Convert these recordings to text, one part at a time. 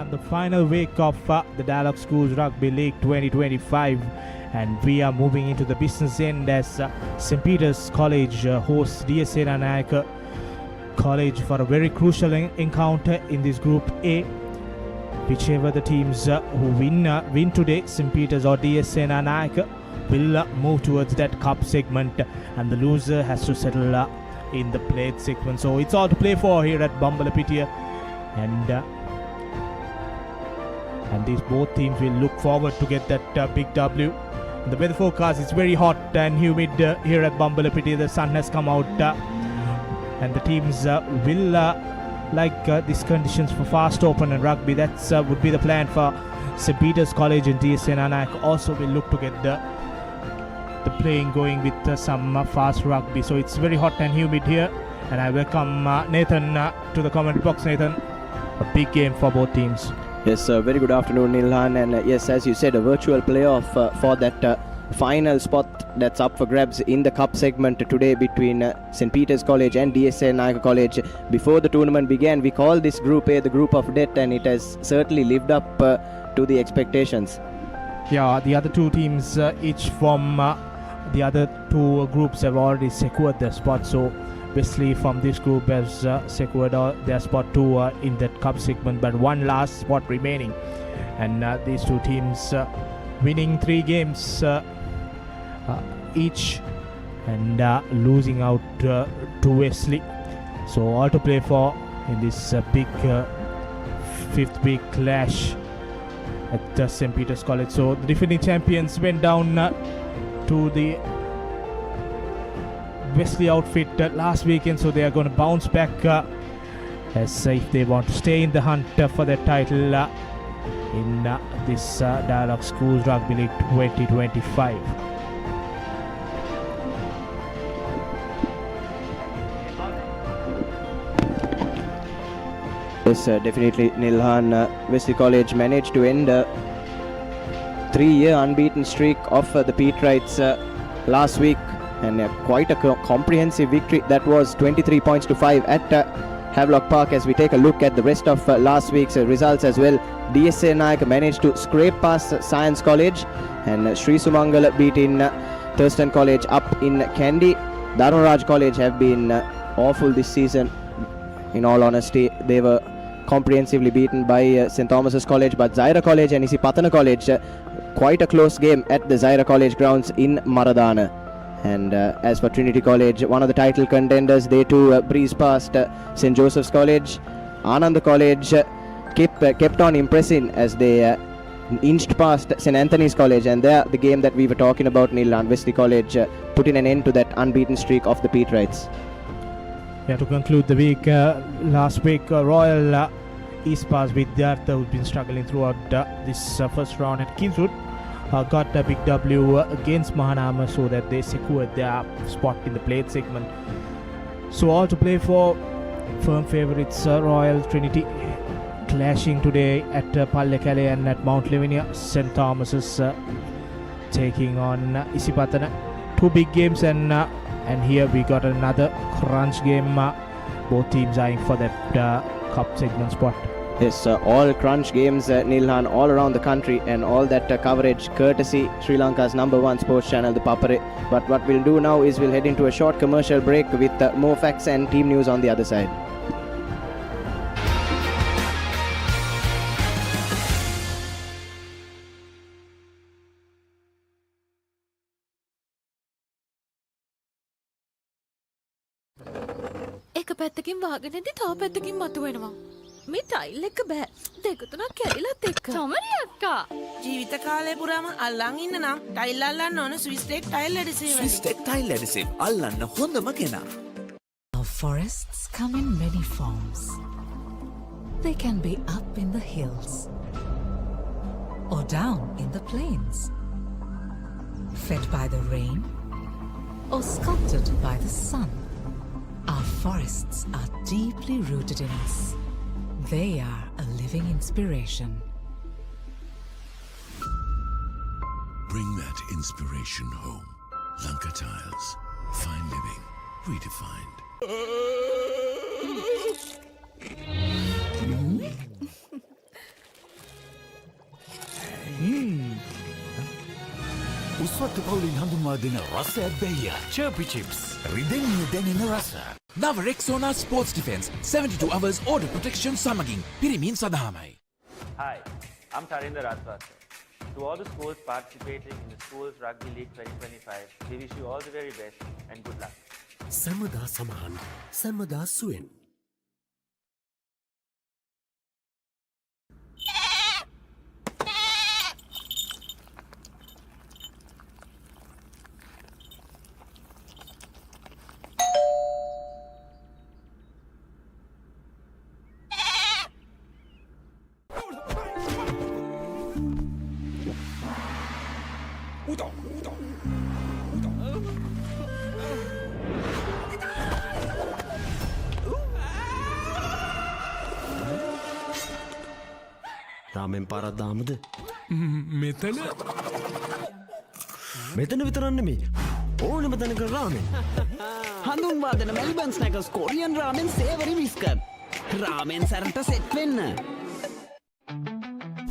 and the final week of the Dialog Schools Rugby League 2025, and we are moving into the business end as St. Peter's College hosts D.S Senanayake College for a very crucial encounter in this Group A. Whichever the teams who win today, St. Peter's or D.S Senanayake, will move towards that cup segment, and the loser has to settle in the plate segment. So it's all to play for here at Bambalapitiya, and these both teams will look forward to get that big W. The weather forecast is very hot and humid here at Bambalapitiya. The sun has come out, and the teams will like these conditions for fast open and rugby. That's would be the plan for St. Peter's College, and D.S Senanayake also will look to get the playing going with some fast rugby. So it's very hot and humid here, and I welcome Nathan to the comment box. Nathan, a big game for both teams. Yes, very good afternoon, Nilhan. And yes, as you said, a virtual playoff for that final spot that's up for grabs in the cup segment today between St. Peter's College and D.S Senanayake College. Before the tournament began, we called this Group A the Group of Death, and it has certainly lived up to the expectations. Yeah, the other two teams, each from the other two groups, have already secured their spot. So Wesley from this group has secured their spot too in that cup segment, but one last spot remaining, and these two teams winning 3 games each and losing out to Wesley. So all to play for in this big 5th week clash at St. Peter's College. So the defending champions went down to the Wesley outfit last weekend, so they are going to bounce back as if they want to stay in the hunt for their title in this Dialog Schools Rugby League 2025. Yes, definitely, Nilhan. Wesley College managed to end a 3-year unbeaten streak of the Papare last week, and quite a comprehensive victory. That was 23 points to 5 at Havelock Park. As we take a look at the rest of last week's results as well, D.S Senanayake managed to scrape past Science College, and Sri Sumangala beat in Thurston College up in Kandy. Dharmaraj College have been awful this season. In all honesty, they were comprehensively beaten by St. Thomas's College, but Zaira College and Isipatana College, quite a close game at the Zaira College grounds in Maradana. And as for Trinity College, one of the title contenders, they too breezed past St. Joseph's College. Ananda College kept on impressing as they inched past St. Anthony's College, and there the game that we were talking about, Neil, Wesley College putting an end to that unbeaten streak of the Patrites. Yeah, to conclude the week, last week Royal Eastpass Vidyartha, who's been struggling throughout this first round at Kingswood, got a big W against Mahanama, so that they secured their spot in the plate segment. So all to play for. Firm favourites Royal Trinity clashing today at Pallekele and at Mount Lavinia. St. Thomas's taking on Isipatana. 2 big games, and here we got another crunch game. Both teams eyeing for that cup segment spot. Yes, all crunch games, Nilhan, all around the country, and all that coverage courtesy Sri Lanka's #1 sports channel, the Papare. But what we'll do now is we'll head into a short commercial break with more facts and team news on the other side. එක පැත්තකින් වාගෙනදී තව පැත්තකින් මතුවෙනවා. මේ tile එක බෑ. දෙක තුනක් කැඩිලත් එක්ක. සමරි අක්කා. ජීවිත කාලය පුරාම අල්ලන් ඉන්න නම් ටයිල් අල්ලන්න ඕන ස්විස්ටෙක් ටයිල් ඇඩිසිව්. ස්විස්ටෙක් ටයිල් ඇඩිසිව් අල්ලන්න හොඳම කෙනා. Our forests come in many forms. They can be up in the hills or down in the plains, fed by the rain or sculpted by the sun. Our forests are deeply rooted in us. They are a living inspiration. Bring that inspiration home. Lanka Tiles. Fine living. Redefined. විශ්වත්තු පවුලින් හඳුන්වා දෙන රස ඇබ්බැහිය චර්පි chips රිදෙන්නේ දැනෙන රස. නව Rexona sports defence 72 hours order protection සමගින් පිරිමින් සඳහාමයි. Hi, I'm Tarinder Ratwasa. To all the schools participating in the Schools Rugby League 2025, we wish you all the very best and good luck. සමදා සමහන් සමදා සුවෙන්. රාමෙන් පාරක් දාමුද? මෙතන මෙතන විතරක් නෙමෙයි. ඕනෙම තැනක රාමෙන්. හඳුන්වා දෙන මෙල්බන් ස්නැකර්ස් කොරියන් රාමෙන් සේවරි විස්කට්. රාමෙන් සැරට සෙට් වෙන්න.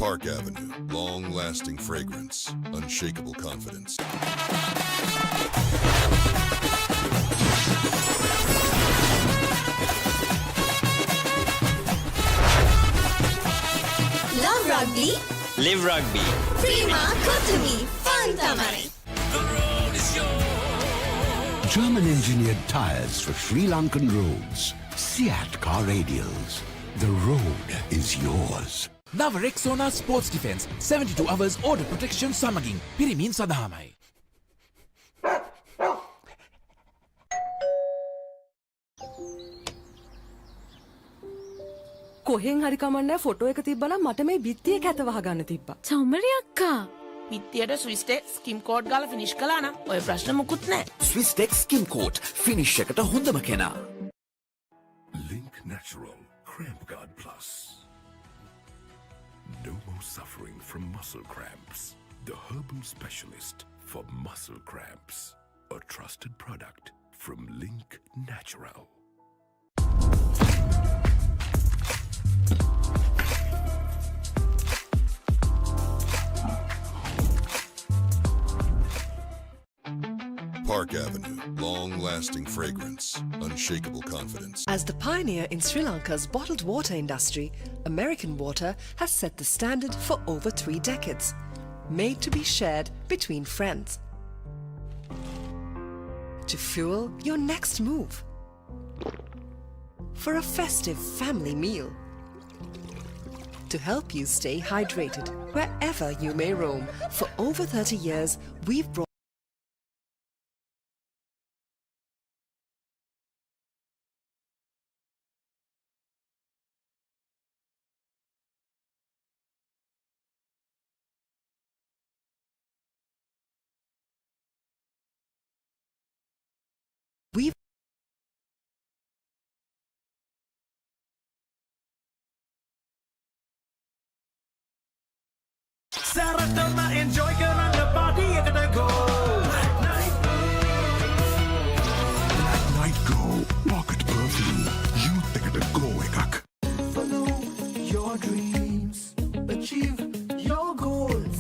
Park Avenue, long-lasting fragrance, unshakable confidence. Love rugby, Live rugby. Prima Kotami, fun tamai. German engineered tires for Sri Lankan roads. Seat car radials. The road is yours. නව Rexona sports defence 72 hours order protection සමගින් පිරිමින් සඳහාමයි. කොහෙන් හරි කමන්නේ photo එක තිබ්බනම් මට මේ බිත්තිය කැත වහගන්න තිබ්බා. චමරි අක්කා. පිත්තියට ස්විස්ටේ ස්කිම් කෝඩ් ගාලා ෆිනිෂ් කළා නම් ඔය ප්‍රශ්න මුකුත් නැහැ. ස්විස්ටෙක් ස්කිම් කෝට් ෆිනිෂ් එකට හොඳම කෙනා. Link Natural Cramp Guard Plus. No more suffering from muscle cramps. The herbal specialist for muscle cramps. A trusted product from Link Natural. Park Avenue, long-lasting fragrance, unshakable confidence. As the pioneer in Sri Lanka's bottled water industry, American Water has set the standard for over 3 decades, made to be shared between friends. To fuel your next move. For a festive family meal. To help you stay hydrated wherever you may roam. For over 30 years, we've brought සැරටම enjoy කරන්න party එකට go. Night Go Pocket Perfume. Youth එකට go එකක්. Follow your dreams. Achieve your goals.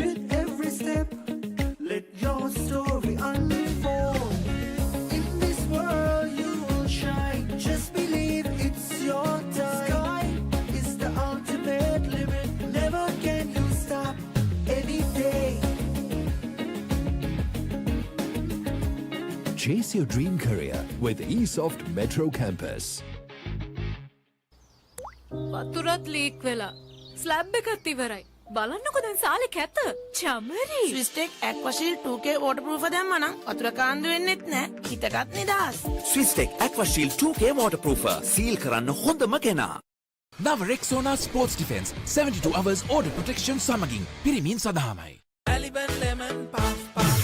With every step, let your story unfold. In this world you will shine. Just believe it's your time. Sky is the ultimate limit. Never can you stop any day. Chase your dream career with eSoft Metro Campus. වතුරත් leak වෙලා. Slab එකත් ඉවරයි. බලන්නකො දැන් සාලේ කැත. Chamari. ස්විස්ටෙක් ඇක්වාෂීල්ඩ් 2K waterproof දැම්මා නම් වතුර කාන්දු වෙන්නෙත් නැහැ. හිතකත් නිදහස්. ස්විස්ටෙක් ඇක්වාෂීල්ඩ් 2K waterproofer සීල් කරන්න හොඳම කෙනා. නව Rexona sports defence 72 hours order protection සමගින් පිරිමින් සඳහාමයි. Maliban lemon puff puff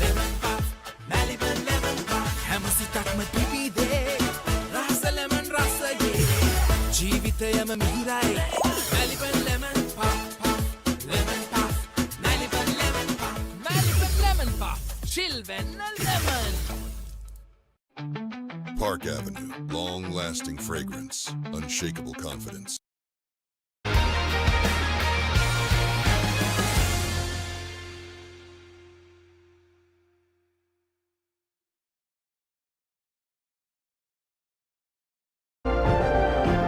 lemon puff Maliban lemon puff හැම සිතක්ම පිපිදේ රස lemon රසයේ ජීවිතයම මිහිරයි Maliban lemon puff puff lemon puff Maliban lemon puff Maliban lemon puff chill when lemon. Park Avenue, long-lasting fragrance, unshakable confidence.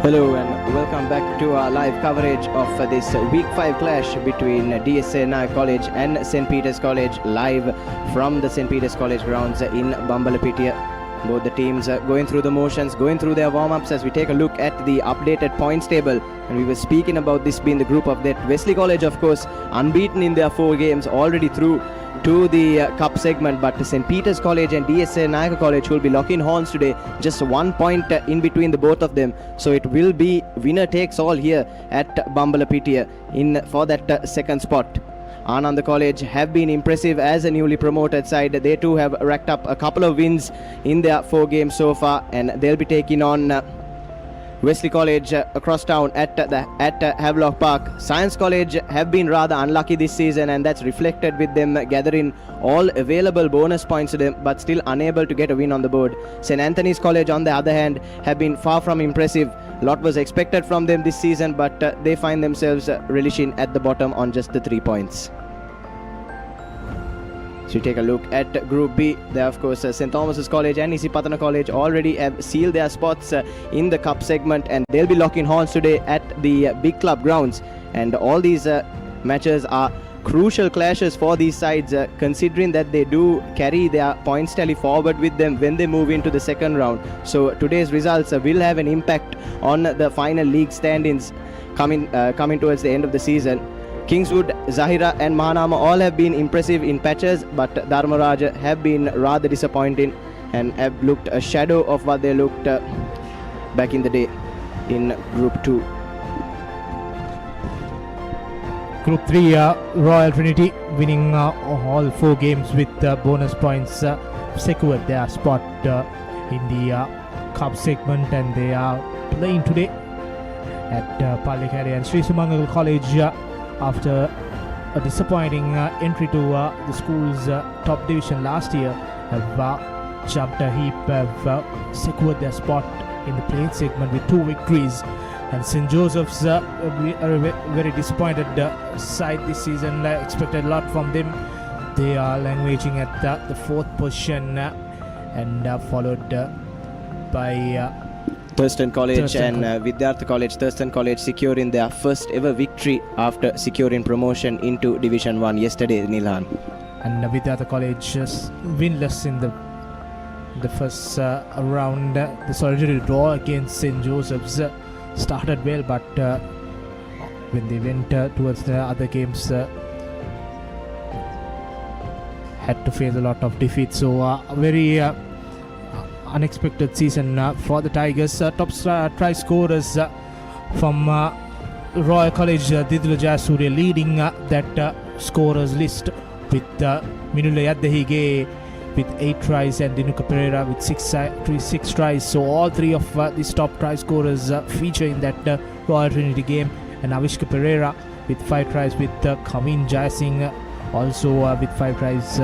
Hello and welcome back to our live coverage of this Week 5 clash between D.S Senanayake College and St. Peter's College, live from the St. Peter's College grounds in Bambalapitiya. Both the teams going through the motions, going through their warm-ups as we take a look at the updated points table. And we were speaking about this being the group of that. Wesley College, of course, unbeaten in their 4 games, already through to the cup segment, but St. Peter's College and D.S Senanayake College will be locking horns today, just 1 point in between the both of them, so it will be winner takes all here at Bambalapitiya in for that second spot. Ananda College have been impressive as a newly promoted side. They too have racked up a couple of wins in their 4 games so far, and they'll be taking on Wesley College across town at Havelock Park. Science College have been rather unlucky this season, and that's reflected with them gathering all available bonus points to them, but still unable to get a win on the board. St. Anthony's College, on the other hand, have been far from impressive. A lot was expected from them this season, but they find themselves relishing at the bottom on just the 3 points. So you take a look at Group B. There, of course, St. Thomas's College and Isipatana College already have sealed their spots in the cup segment, and they'll be locking horns today at the big club grounds. And all these matches are crucial clashes for these sides, considering that they do carry their points tally forward with them when they move into the second round. So today's results will have an impact on the final league standings coming towards the end of the season. Kingswood, Zahira and Mahanama all have been impressive in patches, but Dharmaraja have been rather disappointing and have looked a shadow of what they looked back in the day in Group 2. Group 3, Royal Trinity winning all 4 games with bonus points, secured their spot in the cup segment, and they are playing today at Papare. And Sri Sumangal College, after a disappointing entry to the school's top division last year, have jumped a heap, have secured their spot in the plate segment with 2 victories. And St. Joseph's are a very disappointed side this season. Expected a lot from them. They are languishing at the 4th position and followed by Thurston College and Vidyartha College. Thurston College securing their first ever victory after securing promotion into Division 1 yesterday, Nilhan. And Vidyartha College winless in the first round. The solitary draw against St. Joseph's started well, but when they went towards the other games, had to face a lot of defeats. So very unexpected season for the Tigers. Top try scorers from Royal College, Didula Jayasuriya leading that scorers list with Minula Yaddahige with 8 tries and Dinuka Pereira with 6 tries. So all 3 of these top try scorers feature in that Royal Trinity game. And Avishka Pereira with 5 tries, with Kavin Jayasingh also with 5 tries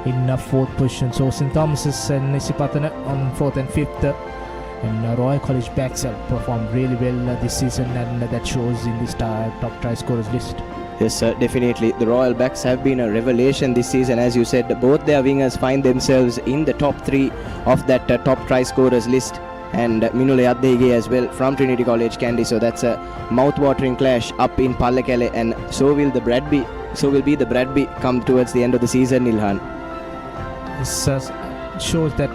in 4th position. So St. Thomas's and Isipatana on 4th and 5th. And Royal College backs have performed really well this season, and that shows in this top try scorers list. Yes, definitely. The Royal Backs have been a revelation this season. As you said, both their wingers find themselves in the top 3 of that top try scorers list. And Minula Yaddege as well from Trinity College Kandy. So that's a mouth-watering clash up in Pallekele, and so will the Bradby. So will be the Bradby come towards the end of the season, Nilhan. This shows that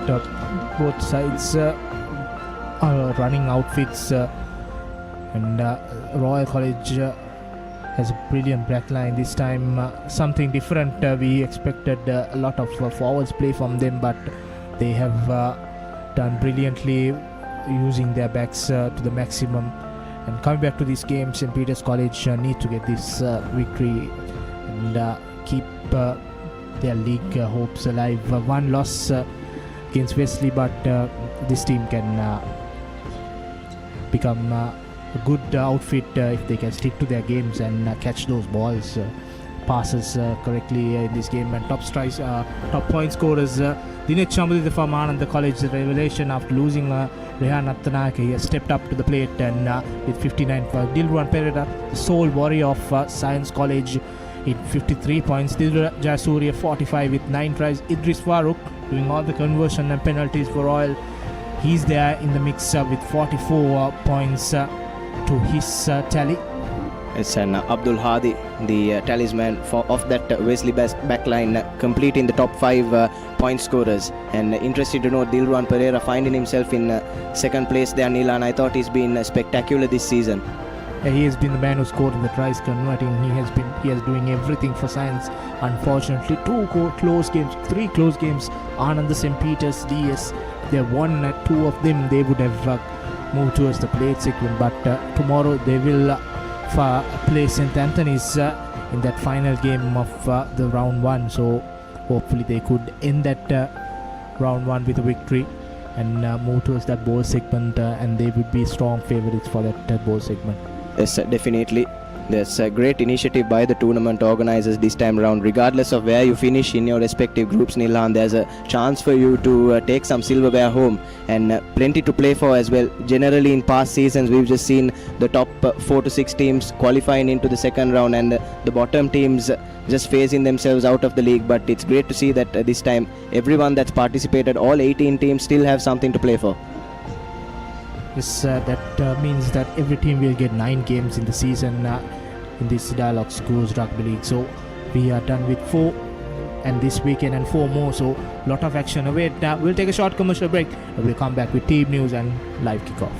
both sides are running outfits, and Royal College has a brilliant backline this time. Something different. We expected a lot of forwards play from them, but they have done brilliantly using their backs to the maximum. And coming back to this game, St. Peter's College need to get this victory and keep their league hopes alive. 1 loss against Wesley, but this team can become a good outfit if they can stick to their games and catch those balls, passes correctly in this game. And top point scorers, Dinesh Chamudita from Ananda College, the revelation after losing Rehan Attanake. He has stepped up to the plate and with 59 points. Dilruwan Pereira, the sole warrior of Science College, in 53 points. Didula Jayasuriya 45 with 9 tries. Idris Farooq doing all the conversion and penalties for Royal He's there in the mix with 44 points to his tally. It's an Abdul Hadi, the talisman of that Wesley backline, completing the top 5 point scorers. And interesting to note, Dilruwan Pereira finding himself in second place there, Nilan. I thought he's been spectacular this season. He has been the man who scored in the tries converting. He is doing everything for Science. Unfortunately, 3 close games. Anand, St. Peter's, DS. They won 2 of them. They would have moved towards the plate segment, but tomorrow they will play St. Anthony's in that final game of the round 1. So hopefully they could end that round 1 with a victory and move towards that bowl segment, and they would be strong favourites for that bowl segment. Yes, definitely. There's a great initiative by the tournament organizers this time around. Regardless of where you finish in your respective groups, Nilhan, there's a chance for you to take some silverware home, and plenty to play for as well. Generally in past seasons, we've just seen the top 4 to 6 teams qualifying into the second round, and the bottom teams just phasing themselves out of the league. But it's great to see that this time everyone that's participated, all 18 teams, still have something to play for. Yes, that means that every team will get 9 games in the season in this Dialog Schools Rugby League. So we are done with 4 and this weekend and 4 more. So lot of action await. We'll take a short commercial break and we'll come back with team news and live kickoff.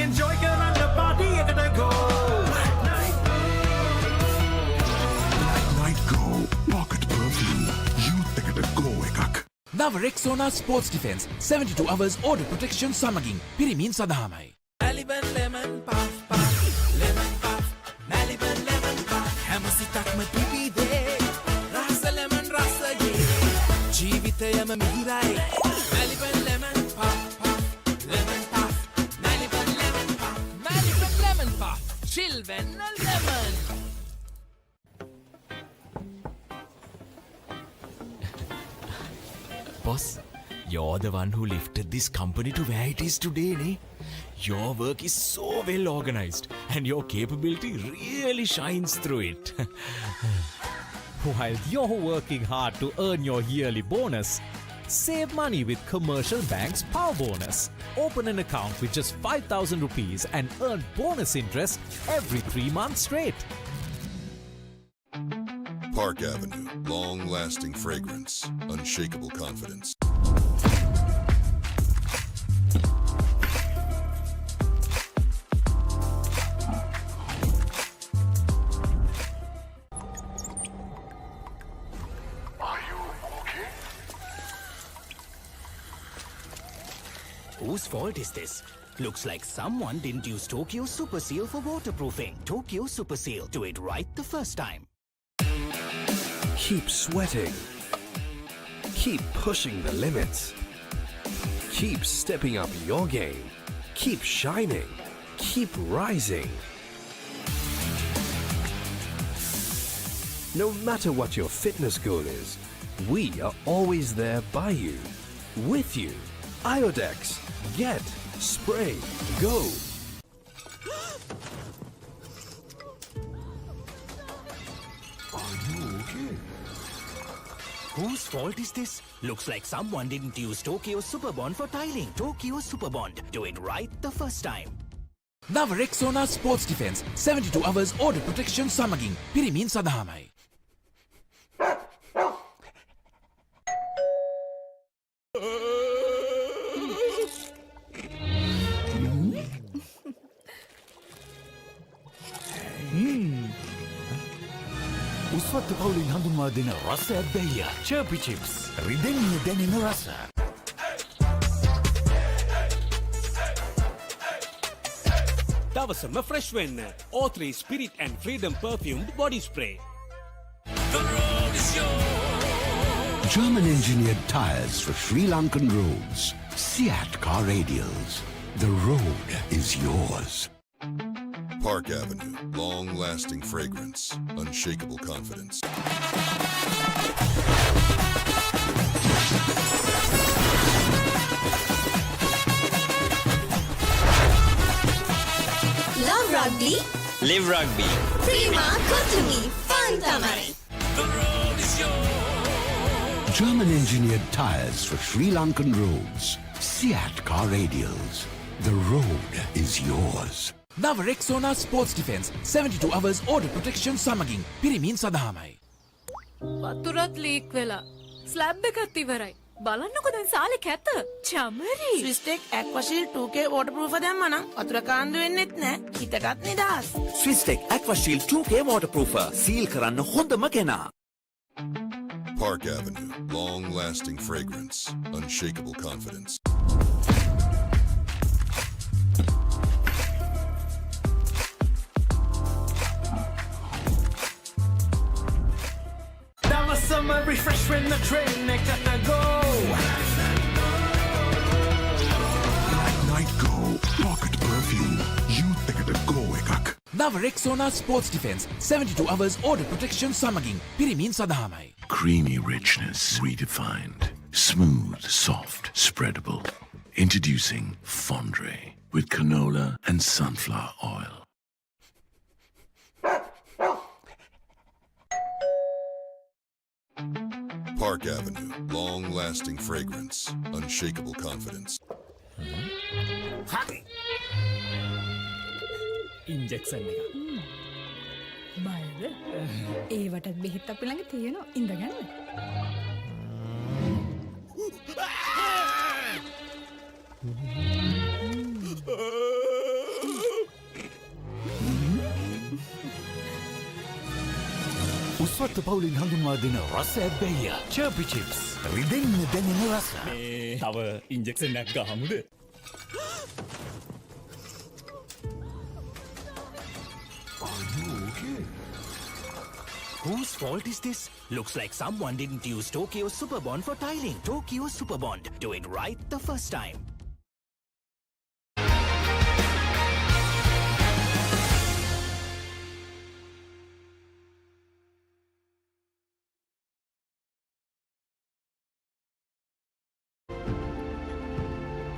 enjoy කරන්න party එකට go Night Go pocket perfume youth එකට go එකක් නව Rexona Sports Defense 72 hours order protection සමගින් පිරිමින් සඳහාමයි Maliban lemon puff puff lemon puff Maliban lemon puff හැම සිතක්ම පිපිදේ රස lemon රසයේ ජීවිතයම මිහිරයි Maliban lemon puff puff lemon puff Maliban lemon puff Maliban lemon puff chill when lemon Boss, you're the one who lifted this company to where it is today, ne? Your work is so well organized and your capability really shines through it. While you're working hard to earn your yearly bonus, save money with Commercial Bank's Power Bonus. Open an account with just 5,000 rupees and earn bonus interest every 3 months straight. Park Avenue, long-lasting fragrance, unshakable confidence. Whose fault is this? Looks like someone didn't use Tokyo Super Seal for waterproofing. Tokyo Super Seal. Do it right the first time. Keep sweating. Keep pushing the limits. Keep stepping up your game. Keep shining. Keep rising. No matter what your fitness goal is, we are always there by you, with you. Iodex. Get. Spray. Go. Whose fault is this? Looks like someone didn't use Tokyo Superbond for tiling. Tokyo Superbond. Do it right the first time. නව Rexona Sports Defense 72 hours order protection සමගින් පිරිමින් සඳහාමයි. උස්වත්තු පවුලින් හඳුන්වා දෙන රස ඇබ්බැහිය චර්පි chips රිදෙන්නේ දැනෙන රස දවසම fresh වෙන්න O3 Spirit and Freedom perfumed body spray German engineered tires for Sri Lankan roads. Seat car radials. The road is yours. Park Avenue, long-lasting fragrance, unshakable confidence. Live Rugby. Prima Kotumi Fantamai. The road is yours. German-engineered tyres for Sri Lankan roads. Seat car radials. The road is yours. Nava Rexona Sports Defense 72 hours order protection සමගින් පිරිමින් සඳහාමයි. වතුරත් leak වෙලා. Slab එකත් ඉවරයි. බලන්නකො දැන් සාලේ කැත. Chamari. ස්විස්ටෙක් ඇක්වාෂීල් 2K waterproof දැම්මනම් වතුර කාන්දු වෙන්නෙත් නෑ. හිතටත් නිදහස්. Swisstek Aquashield 2K waterproofer සීල් කරන්න හොඳම කෙනා. Park Avenue. Long-lasting fragrance. Unshakable confidence. That was summer refresh when the train gotta go. Night Go Pocket Perfume. Youth එකට go එකක්. Nava Rexona Sports Defense 72 hours order protection සමගින් පිරිමින් සඳහාමයි. Creamy richness redefined. Smooth, soft, spreadable. Introducing Fondre with canola and sunflower oil. Park Avenue. Long-lasting fragrance. Unshakable confidence. Injection එක. බයද? ඒවටත් බෙහෙත් අපි ළඟ තියෙනවා. ඉඳගන්න. උස්වත්ත පවුලින් හඳුන්වා දෙන රස ඇබ්බැහිය. චර්පි චිප්ස්. රිදෙන්න දැනෙන රස. තව ඉන්ජෙක්ෂන් එකක් ගහමුද? Whose fault is this? Looks like someone didn't use Tokyo Superbond for tiling. Tokyo Superbond. Do it right the first time.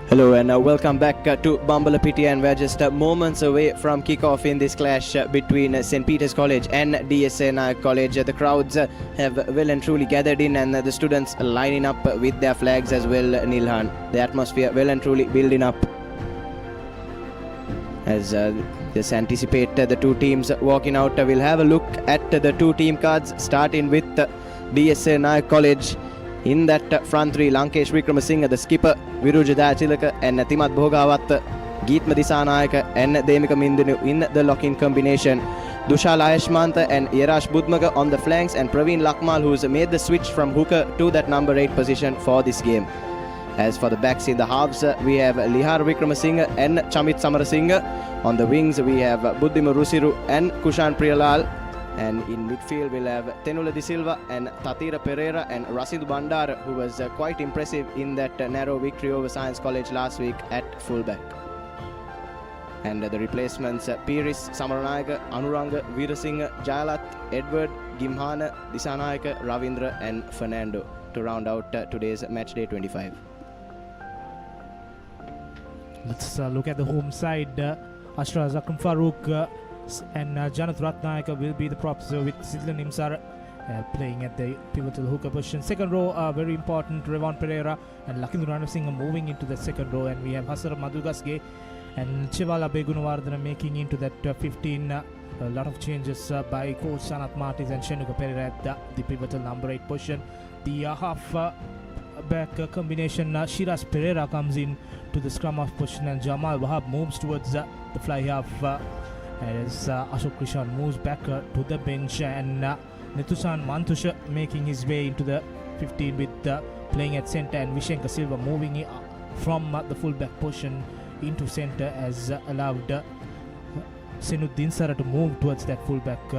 Hello and welcome back to Bambalapitiya, and we're just moments away from kickoff in this clash between St. Peter's College and D.S Senanayake College. The crowds have well and truly gathered in, and the students lining up with their flags as well, Nilhan. The atmosphere well and truly building up as just anticipate the two teams walking out. We'll have a look at the two team cards, starting with D.S Senanayake College. In that front three, Lankesh Wickramasinghe, the skipper, Viruja Dachilaka and Timat Bhogawat, Geetma Disanayaka and Demika Mindinu in the lock-in combination. Dushal Ayashmanta and Yerash Budmaga on the flanks, and Praveen Lakmal, who's made the switch from hooker to that number 8 position for this game. As for the backs in the halves, we have Lihar Wickramasinghe and Chamit Samarasinghe. On the wings, we have Buddhima Rusiru and Kushan Priyalal. And in midfield, we'll have Tenula De Silva and Tatira Pereira and Rasindu Bandar, who was quite impressive in that narrow victory over Science College last week at fullback. And the replacements, Piris, Samaranayaka, Anuranga, Veerasinghe, Jayalat, Edward, Gimhana, Disanayaka, Ravindra and Fernando to round out today's match day 25. Let's look at the home side. Ashra Zakram Farouk and Janath Ratnayaka will be the props with Sidlan Nimsar playing at the pivotal hooker position. Second row, very important, Revon Pereira and Lakindu Ranasinghe moving into the second row, and we have Hasara Madugasge and Chivala Begunawardana making into that 15. A lot of changes by coach Sanath Martins and Shenuka Pereira at the pivotal number 8 position. The half back combination, Shiraz Pereira comes in to the scrum half position, and Jamal Wahab moves towards the fly half. As Ashok Krishan moves back to the bench, and Nitusan Mantusha making his way into the 15 with playing at centre, and Vishenka Silva moving from the full-back position into centre as allowed Senuddin Sara to move towards that full-back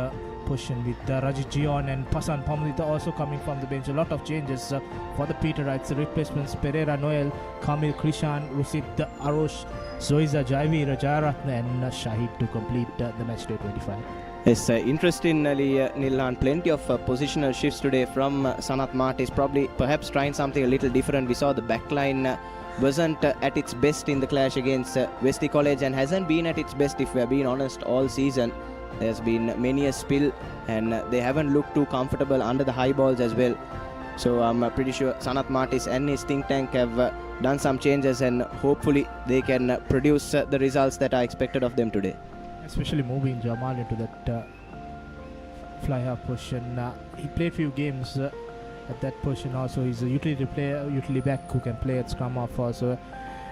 position with Rajit Gion and Pasan Pamalita also coming from the bench. A lot of changes for the Peterites. Replacements Pereira Noel, Kamil Krishan, Rusid Arosh, Zoiza Jaivira Jayaratna and Shahid to complete the match day 25. Yes, interestingly, Nilhan, plenty of positional shifts today from Sanath Martins, probably perhaps trying something a little different. We saw the backline wasn't at its best in the clash against Wesley College and hasn't been at its best, if we're being honest, all season. There's been many a spill, and they haven't looked too comfortable under the high balls as well. So I'm pretty sure Sanath Martis and his think tank have done some changes, and hopefully they can produce the results that are expected of them today. Especially moving Jamal into that fly-half position. He played few games at that position also. He's a utility player, utility back who can play at scrum half also.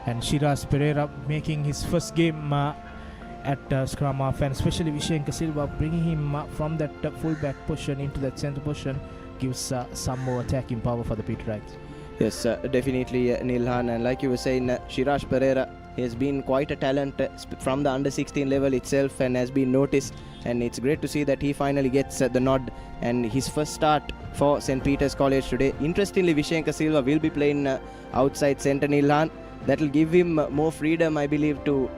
And Shiraz Pereira making his first game at scrum half, and especially Vishenka Silva bringing him from that full-back position into that centre position gives some more attacking power for the Peterites. Yes, definitely Nilhan, and like you were saying, Shiraz Pereira, he has been quite a talent from the under-16 level itself and has been noticed, and it's great to see that he finally gets the nod and his first start for St. Peter's College today. Interestingly, Vishenka Silva will be playing outside centre, Nilhan. That will give him more freedom, I believe, to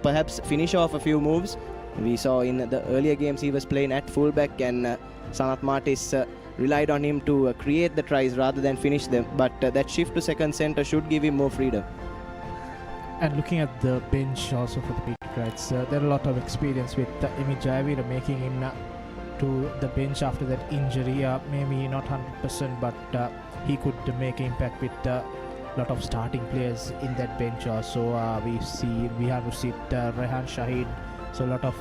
perhaps finish off a few moves. We saw in the earlier games he was playing at fullback, and Sanath Martis relied on him to create the tries rather than finish them. But that shift to second centre should give him more freedom. And looking at the bench also for the Peterites, there are a lot of experience with Emi Jayavira making him to the bench after that injury. Maybe not 100%, but he could make impact with lot of starting players in that bench also. We have to see Rehan Shahid, so a lot of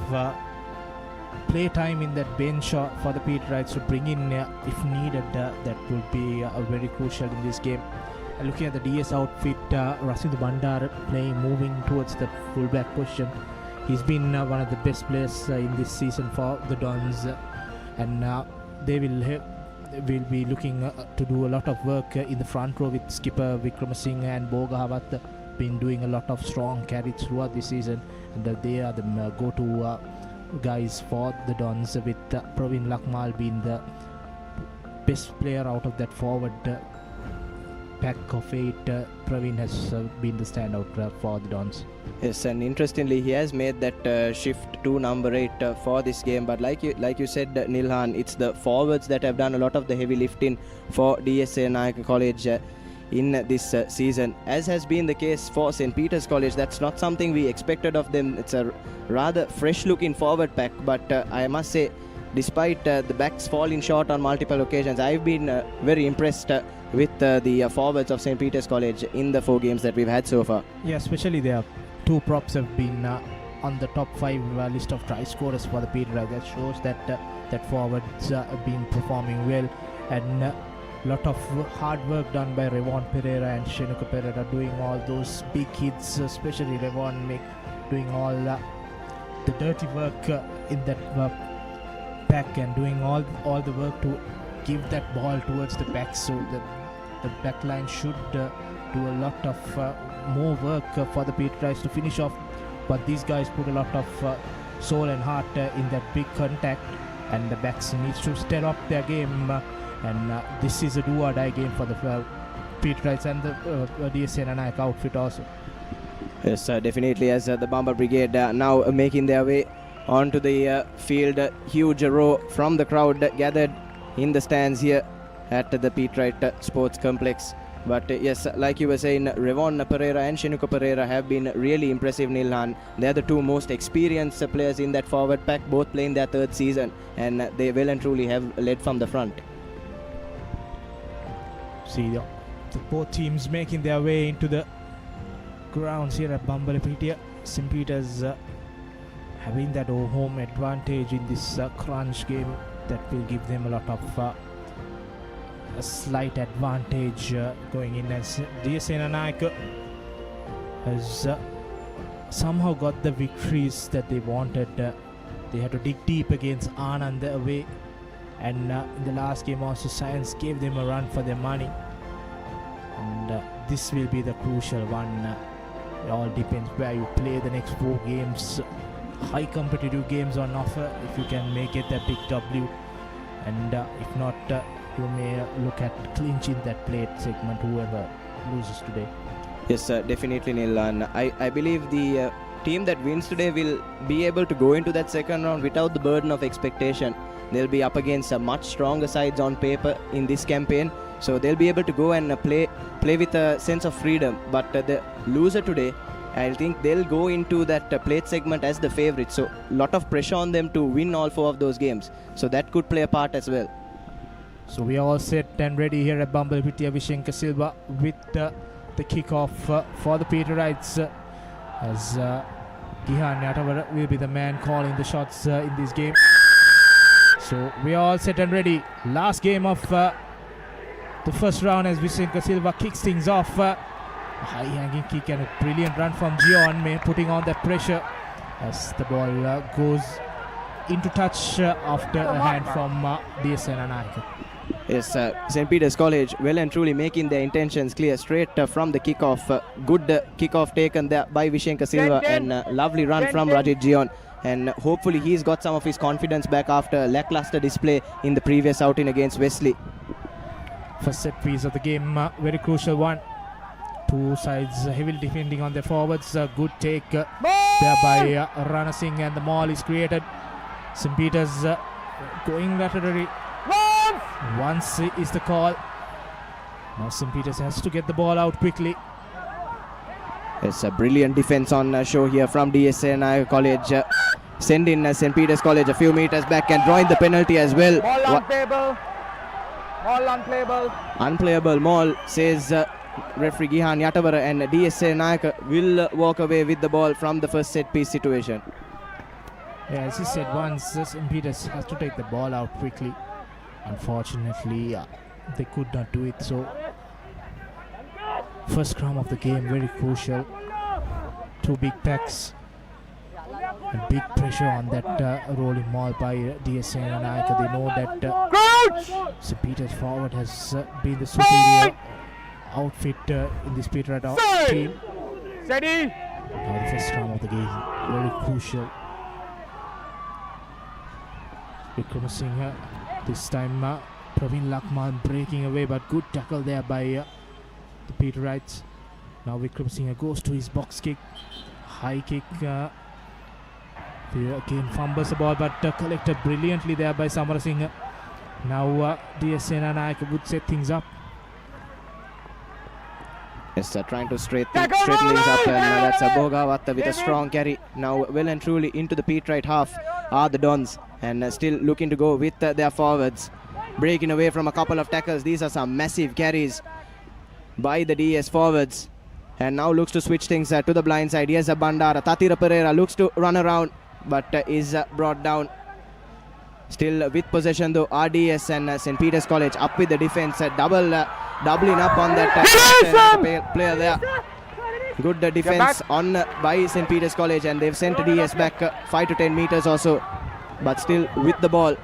play time in that bench for the Peterites to bring in if needed. That will be very crucial in this game. Looking at the DS outfit, Rasindu Bandar moving towards the fullback position. He's been one of the best players in this season for the Dons, and they will be looking to do a lot of work in the front row with skipper Vikramasinghe and Bogahawat been doing a lot of strong carries throughout this season, and they are the go-to guys for the Dons, with Praveen Lakmal being the best player out of that forward pack of 8. Praveen has been the standout for the Dons. Yes, and interestingly, he has made that shift to number 8 for this game. But like you said, Nilhan, it's the forwards that have done a lot of the heavy lifting for D.S Senanayake College in this season. As has been the case for St. Peter's College, that's not something we expected of them. It's a rather fresh-looking forward pack. But I must say, despite the backs falling short on multiple occasions, I've been very impressed with the forwards of St. Peter's College in the 4 games that we've had so far. Yeah, especially their 2 props have been on the top 5 list of try scorers for the Peterites. That shows that that forwards have been performing well, and a lot of hard work done by Revon Pereira and Shenuka Pereira, doing all those big hits, especially Revon doing all the dirty work in that pack, and doing all the work to give that ball towards the back, so the back line should do a lot of more work for the Peterites to finish off. But these guys put a lot of soul and heart in that big contact, and the backs needs to step up their game, and this is a do-or-die game for the Peterites and the D.S Senanayake outfit also. Yes, definitely, as the Bomber Brigade now making their way onto the field. Huge row from the crowd gathered in the stands here at the Peterite Sports Complex. But yes, like you were saying, Revon Pereira and Shenuka Pereira have been really impressive, Nilhan. They're the 2 most experienced players in that forward pack, both playing their 3rd season, and they well and truly have led from the front. See the both teams making their way into the grounds here at Bambalapitiya. St. Peter's having that home advantage in this crunch game that will give them a lot of a slight advantage going in, as D.S Senanayake has somehow got the victories that they wanted. They had to dig deep against Anand away, and in the last game also Science gave them a run for their money, and this will be the crucial one. It all depends where you play the next 4 games. High competitive games on offer if you can make it a big W, and if not, you may look at clinching that plate segment, whoever loses today. Yes, definitely, Neil. And I believe the team that wins today will be able to go into that second round without the burden of expectation. They'll be up against much stronger sides on paper in this campaign, so they'll be able to go and play with a sense of freedom. But the loser today I think they'll go into that plate segment as the favorite. So lot of pressure on them to win all 4 of those games. So that could play a part as well. So we are all set and ready here at Bambalapitiya. Vishenka Silva with the kickoff for the Papare as Gihan Yatavara will be the man calling the shots in this game. So we are all set and ready. Last game of the first round as Vishenka Silva kicks things off. High hanging kick and a brilliant run from Gion, putting on that pressure as the ball goes into touch after a hand from D.S Senanayake. Yes, St. Peter's College well and truly making their intentions clear straight from the kickoff. Good kickoff taken there by Vishenka Silva and lovely run from Rajit Gion. And hopefully he's got some of his confidence back after a lackluster display in the previous outing against Wesley. First set piece of the game, very crucial one. Two sides heavily defending on their forwards. Good take there by Rana Singh, and the maul is created. St. Peter's going laterally. Once is the call. Now St. Peter's has to get the ball out quickly. It's a brilliant defense on show here from D.S Senanayake College. Sending St. Peter's College a few meters back and drawing the penalty as well. Ball unplayable. Ball unplayable. Unplayable maul, says referee Gihan Yatavara, and D.S Senanayake will walk away with the ball from the first set piece situation. Yeah, as he said, once St. Peter's has to take the ball out quickly. Unfortunately, they could not do it. So first scrum of the game, very crucial. 2 big packs and big pressure on that rolling maul by D.S Senanayake. They know that St. Peter's forward has been the superior outfit in this Papare team. Steady. Now the first scrum of the game, very crucial. Vikram Singh this time Praveen Lakman breaking away, but good tackle there by the Papare. Now Vikram Singh goes to his box kick, high kick. Again fumbles the ball, but collected brilliantly there by Samara Singh. Now D.S Senanayake would set things up. Yes, trying to straighten things up, and that's a Bogavatta with a strong carry. Now well and truly into the Papare half are the Dons, and still looking to go with their forwards. Breaking away from a couple of tackles. These are some massive carries by the DS forwards. And now looks to switch things to the blind side. Here's a Bandara. Tatira Pereira looks to run around, but is brought down. Still with possession though, RDS and St. Peter's College up with the defense. Doubling up on that player there. Good defense on by St. Peter's College, and they've sent DS back 5 to 10 meters or so, but still with the ball.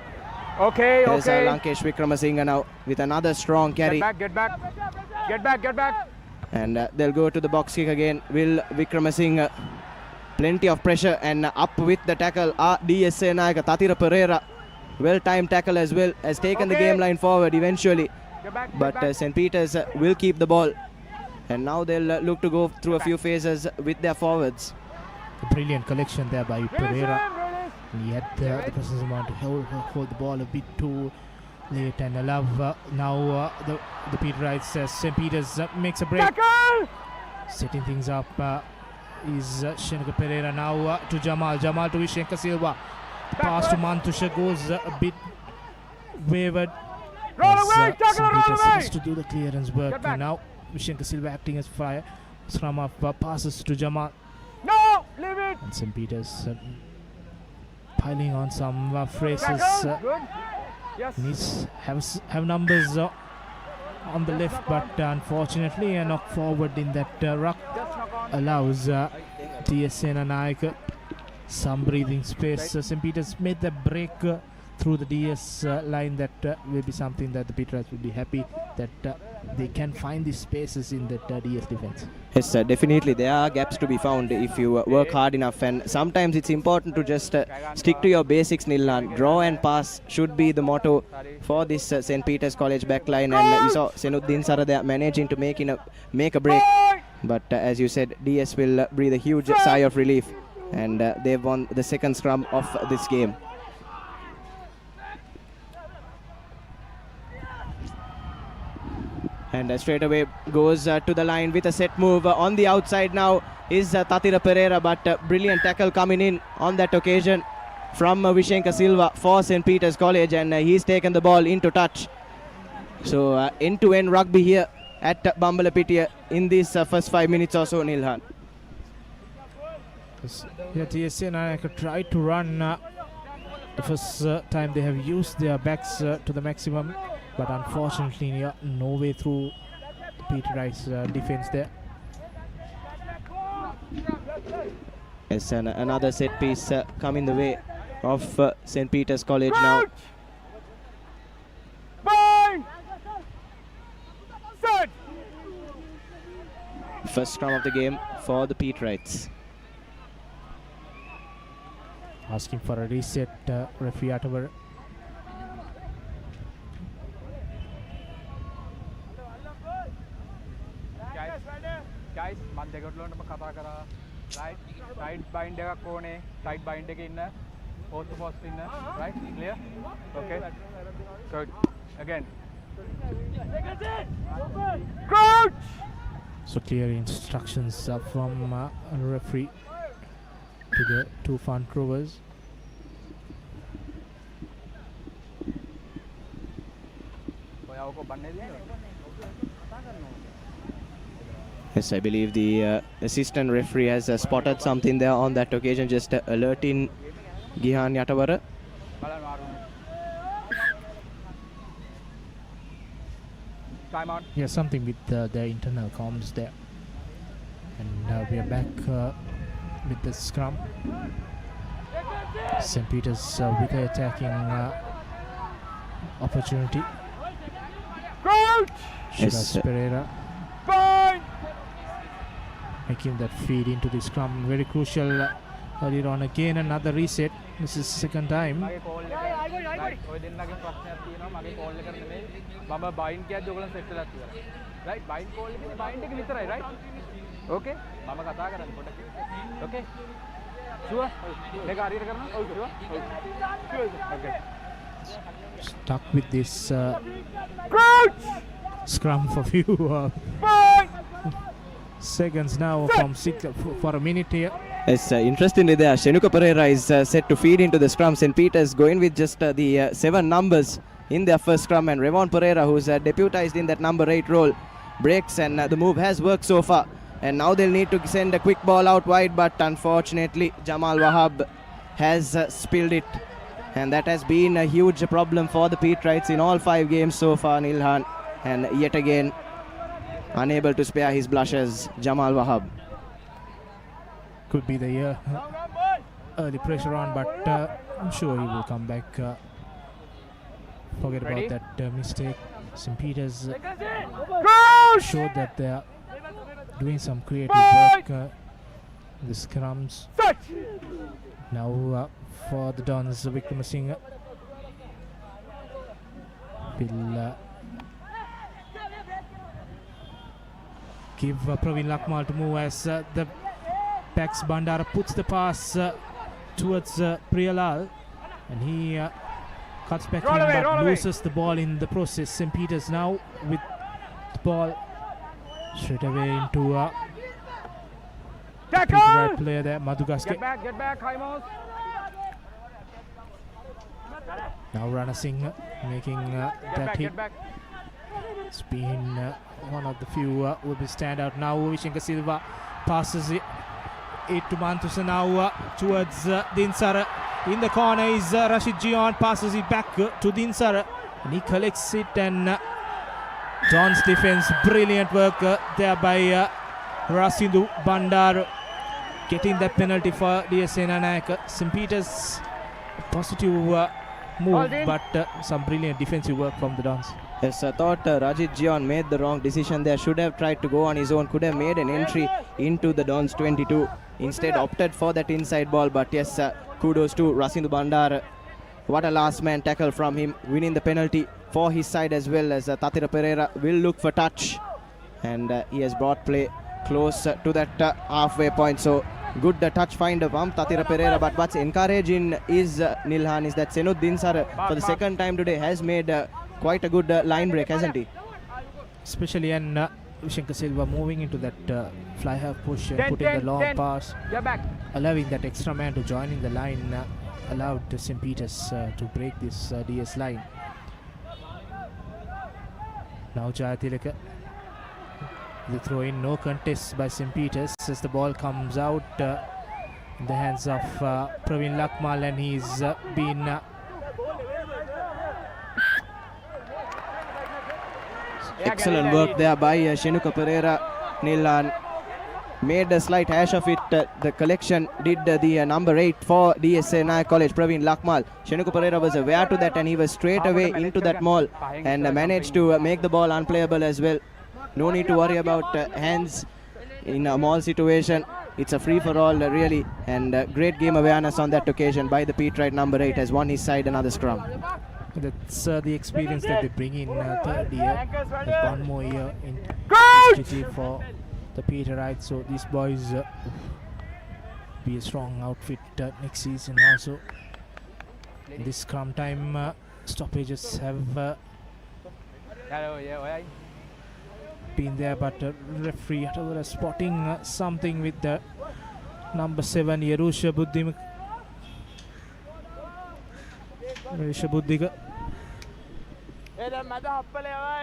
Okay, There's Lankesh Vikramasinghe now with another strong carry. Get back. And they'll go to the box kick again. Will Vikramasinghe. Plenty of pressure, and up with the tackle D.S Senanayake. Tatira Pereira, well-timed tackle as well, has taken the game line forward eventually. But St. Peter's will keep the ball, and now they'll look to go through a few phases with their forwards. A brilliant collection there by Pereira. He had the presence amount to hold the ball a bit too late, and now the Papare St. Peter's makes a break. Setting things up is Shenka Pereira now to Jamal to Vishenka Silva. The pass to Mantusha goes a bit wavered. St. Peter's has to do the clearance work. Now Vishenka Silva acting as fire. Scrum of passes to Jamal. No, leave it. And St. Peter's piling on some phrases. Needs have numbers on the left, but unfortunately a knock forward in that ruck allows D.S Senanayake some breathing space. St. Peter's made the break through the DS line. That will be something that the Papare will be happy that they can find these spaces in that DS defense. Yes, definitely there are gaps to be found if you work hard enough, and sometimes it's important to just stick to your basics. Nilhan, draw and pass should be the motto for this St. Peter's College backline, and you saw Senuddin Sara there managing to make a break, but as you said, DS will breathe a huge sigh of relief, and they've won the second scrum of this game. And straight away goes to the line with a set move. On the outside now is Tatira Pereira, but brilliant tackle coming in on that occasion from Vishenka Silva for St. Peter's College, and he's taken the ball into touch. So end-to-end rugby here at Bambalapitiya in these first 5 minutes or so, Nilhan. Yeah, D.S Senanayake tried to run the first time they have used their backs to the maximum, but unfortunately no way through the Peterites defense there. Yes, and another set piece coming the way of St. Peter's College now. First scrum of the game for the Peterites. Asking for a reset, referee Atavar. Guys, man දෙකට කතා කරා. Right, tight bind එකක් ඕනේ. Tight bind එකේ ඉන්න. Post to post ඉන්න. Right, clear? Okay. Good. Again. Coach! So clear instructions from referee to the two front rowers. Yes, I believe the assistant referee has spotted something there on that occasion, just alerting Gihan Yatawara. Time on. Yeah, something with the internal comms there. And we are back with the scrum. St. Peter's with the attacking opportunity. Yes, Pereira making that feed into the scrum, very crucial earlier on. Again another reset. This is the second time. Right, bind call bind එක විතරයි, right? Okay, මම කතා කරන්නේ පොඩ්ඩක්. Okay. Sure. මේක හරියට කරනවා? ඔව්, sure. Okay. Stuck with this scrum for few seconds now, from 6 for a minute here. Yes, interestingly there, Shenuka Pereira is set to feed into the scrum. St. Peter's going with just the 7 numbers in their first scrum, and Revon Pereira, who's deputized in that number 8 role, breaks, and the move has worked so far. And now they'll need to send a quick ball out wide, but unfortunately Jamal Wahab has spilled it, and that has been a huge problem for the Peterites in all 5 games so far, Nilhan. And yet again unable to spare his blushes, Jamal Wahab. Could be the early pressure on, but I'm sure he will come back. Forget about that mistake. St. Peter's showed that they are doing some creative work. The scrums. Now for the Dons, Vikramasinghe will give Praveen Lakmal to move as the Pax Bandara puts the pass towards Priyalal, and he cuts back in but loses the ball in the process. St. Peter's now with the ball straight away into Peterite player there, Madhugaske. Get back, Haimos. Now Rana Singh making that hit. It's been one of the few will be stand out now. Vishenka Silva passes it to Mantusa now towards Dinsara. In the corner is Rashid Jion, passes it back to Dinsara, and he collects it, and Don's defense, brilliant work there by Rasindu Bandar, getting that penalty for D.S Senanayake. St. Peter's positive move, but some brilliant defensive work from the Dons. Yes, I thought Rajit Jion made the wrong decision there. Should have tried to go on his own, could have made an entry into the Dons 22. Instead opted for that inside ball, but yes, kudos to Rasindu Bandar. What a last man tackle from him, winning the penalty for his side as well, as Tatira Pereira will look for touch, and he has brought play close to that halfway point. So good touch find from Tatira Pereira, but what's encouraging is Nilhan is that Senud Dinsar for the second time today has made quite a good line break, hasn't he? especially and Vishenka Silva moving into that fly half push and putting the long pass, allowing that extra man to join in the line, allowed St. Peter's to break this DS line. Now Jayatilaka, the throw in, no contest by St. Peter's as the ball comes out in the hands of Praveen Lakmal, and he's been excellent work there by Shenuka Pereira. Nilan made a slight hash of it. The collection did the number 8 for D.S Senanayake College, Praveen Lakmal. Shenuka Pereira was aware to that and he was straight away into that maul and managed to make the ball unplayable as well. No need to worry about hands in a maul situation. It's a free for all really, and great game awareness on that occasion by the Peterite number 8 has won his side another scrum. That's the experience that they bring in third year. There's one more year in STT for the Peterite, so these boys be a strong outfit next season also. This scrum time stoppages have been there, but referee Hatawara spotting something with the number 7 Yerusha Buddhiga.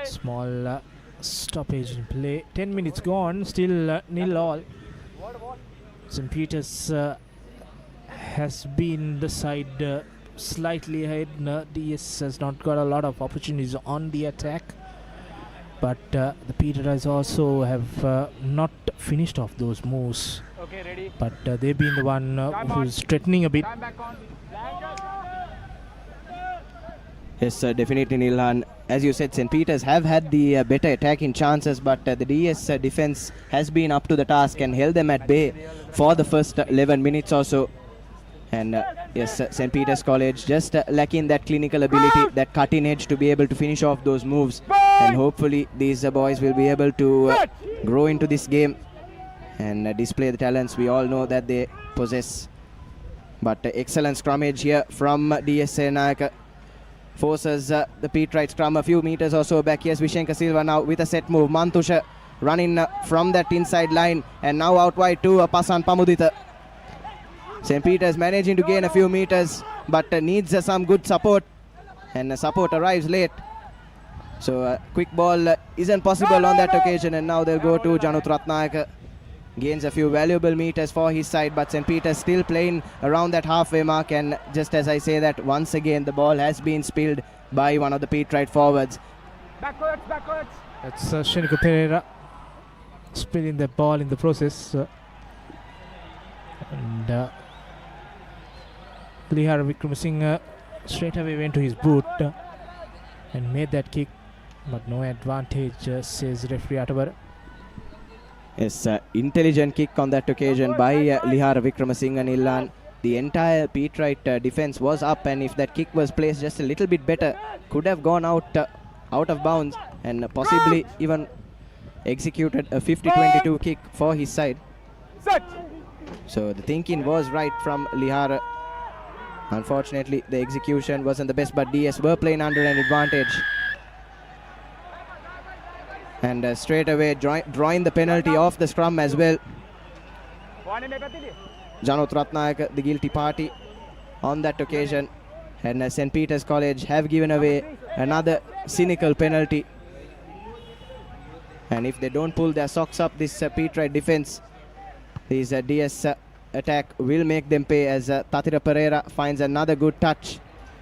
Small stoppage in play. 10 minutes gone, still nil all. St. Peter's has been the side slightly ahead. DS has not got a lot of opportunities on the attack, but the Peterites also have not finished off those moves. But they've been the one who's threatening a bit. Yes, definitely Nilhan. As you said, St. Peter's have had the better attacking chances, but the DS defense has been up to the task and held them at bay for the first 11 minutes or so. And yes, St. Peter's College just lacking that clinical ability, that cutting edge to be able to finish off those moves. And hopefully these boys will be able to grow into this game and display the talents we all know that they possess. But excellent scrummage here from D.S Senanayake. Forces the Peterite scrum a few meters or so back. Here's Vishenka Silva now with a set move. Mantusha running from that inside line and now out wide to Pasan Pamudita. St. Peter's managing to gain a few meters but needs some good support, and support arrives late. So quick ball isn't possible on that occasion, and now they'll go to Janut Ratnayake. Gains a few valuable meters for his side, but St. Peter's still playing around that halfway mark, and just as I say that, once again the ball has been spilled by one of the Peterite forwards. Backwards. That's Shenuka Pereira spilling the ball in the process. And Lihara Vikramasinghe straight away went to his boot and made that kick, but no advantage, says referee Atawara. Yes, intelligent kick on that occasion by Lihara Vikramasinghe Nillan. The entire Peterite defense was up, and if that kick was placed just a little bit better, could have gone out of bounds and possibly even executed a 50-22 kick for his side. So the thinking was right from Lihara. Unfortunately, the execution wasn't the best, but DS were playing under an advantage. And straight away drawing the penalty off the scrum as well. Janut Ratnayake, the guilty party on that occasion. And St. Peter's College have given away another cynical penalty. And if they don't pull their socks up, this Peterite defense, this DS attack will make them pay, as Tatira Pereira finds another good touch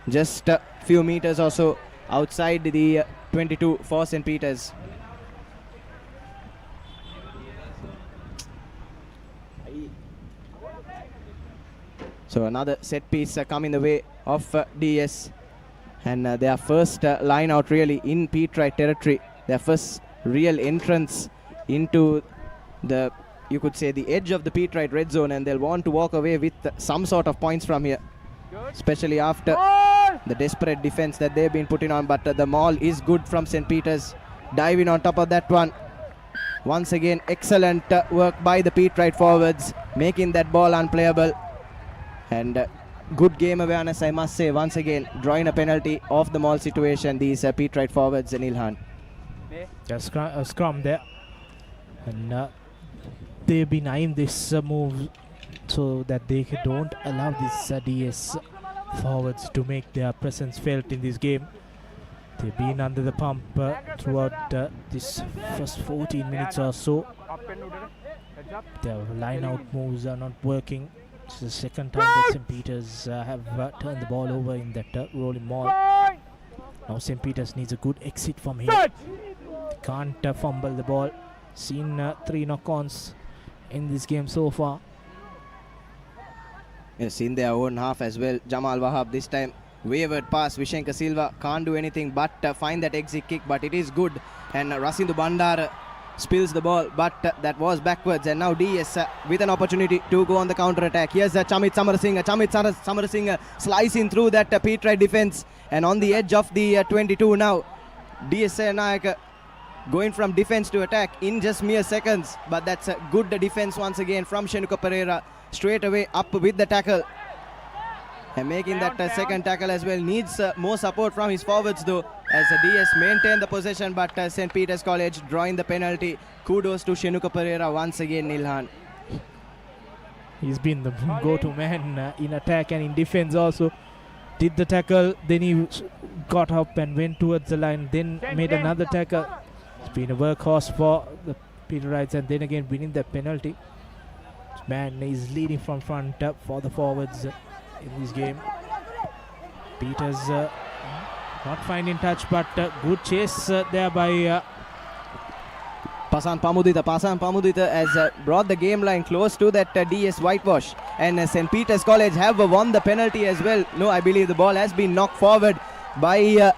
just a few meters or so outside the 22 for St. Peter's. So another set piece coming the way of DS, and their first line out really in Peterite territory, their first real entrance into the, you could say, the edge of the Peterite red zone, and they'll want to walk away with some sort of points from here, especially after the desperate defense that they've been putting on. But the maul is good from St. Peter's, diving on top of that one. Once again, excellent work by the Peterite forwards, making that ball unplayable. And good game awareness, I must say, once again drawing a penalty off the maul situation, these Peterite forwards, Nilhan. scrum there. And they've been eyeing this move so that they don't allow these DS forwards to make their presence felt in this game. They've been under the pump throughout this first 14 minutes or so. Their line-out moves are not working. It's the second time that St. Peters have turned the ball over in that rolling maul. Now St. Peters needs a good exit from here. They can't fumble the ball. Seen 3 knock-ons in this game so far. Yes, in their own half as well. Jamal Wahab this time wayward pass. Vishenka Silva can't do anything but find that exit kick, but it is good. And Rasindu Bandar spills the ball, but that was backwards. And now DS with an opportunity to go on the counter attack. Here's Chamit Samarasinghe. Chamit Samarasinghe slicing through that Petrite defense, and on the edge of the 22 now. D.S Senanayake going from defense to attack in just mere seconds, but that's a good defense once again from Shenuka Pereira. Straight away up with the tackle and making that second tackle as well. Needs more support from his forwards though, as DS maintain the possession, but St. Peter's College drawing the penalty. Kudos to Shenuka Pereira once again, Nilhan. He's been the go-to man in attack and in defense also. Did the tackle, then he got up and went towards the line, then made another tackle. It's been a workhorse for the Peterites, and then again winning the penalty. This man is leading from front for the forwards in this game. Peters not finding touch, but good chase there by Pasan Pamudita has brought the game line close to that DS whitewash, and St. Peter's College have won the penalty as well. No, I believe the ball has been knocked forward by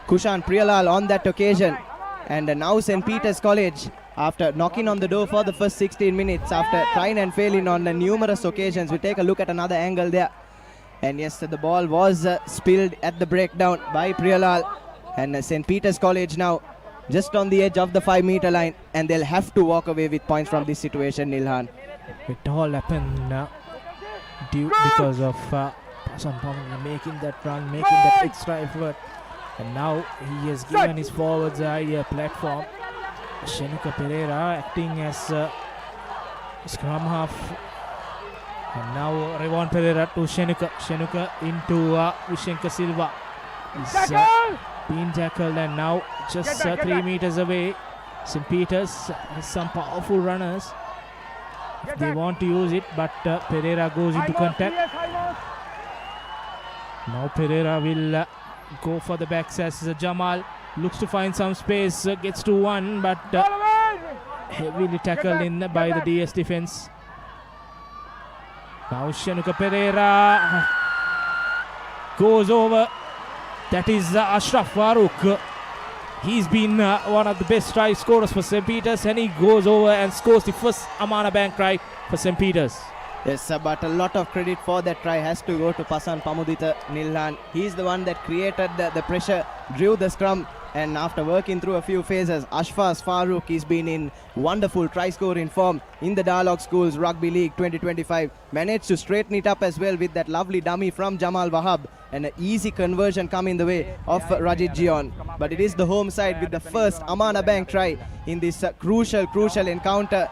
Kushan Priyalal on that occasion. And now St. Peter's College, after knocking on the door for the first 16 minutes, after trying and failing on numerous occasions, we take a look at another angle there. And yes, the ball was spilled at the breakdown by Priyalal. And St. Peter's College now just on the edge of the 5-meter line, and they'll have to walk away with points from this situation, Nilhan. It all happened because of Pasan Pamudita making that run, making that extra effort. And now he has given his forwards a platform. Shenuka Pereira acting as scrum half. And now Revon Pereira to Shenuka. Shenuka into Vishenka Silva. He's been tackled, and now just 3 meters away. St. Peters has some powerful runners if they want to use it, but Pereira goes into contact. Now Pereira will go for the backs as Jamal looks to find some space, gets to one, but heavily tackled in by the DS defense. Now Shenuka Pereira goes over. That is Ashraf Farooq. He's been one of the best try scorers for St. Peters, and he goes over and scores the first Amana Bank try for St. Peters. Yes, but a lot of credit for that try has to go to Pasan Pamudita, Nilhan. He's the one that created the pressure, drew the scrum, and after working through a few phases, Ashfaq Farooq has been in wonderful try scoring form in the Dialog Schools Rugby League 2025. Managed to straighten it up as well with that lovely dummy from Jamal Wahab, and an easy conversion come in the way of Rajit Gion. But it is the home side with the first Amana Bank try in this crucial encounter.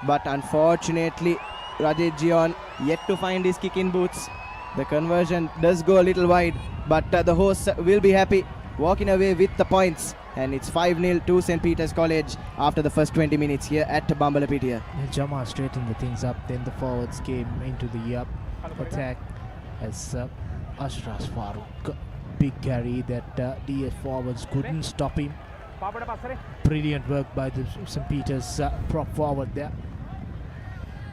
But unfortunately, Rajit Gion yet to find his kick in boots. The conversion does go a little wide, but the hosts will be happy, walking away with the points. And it's 5-0 to St. Peter's College after the first 20 minutes here at Bambalapitiya. Jamal straightened the things up, then the forwards came into the attack as Ashraf Farooq, big carry that DS forwards couldn't stop him. Brilliant work by the St. Peter's prop forward there.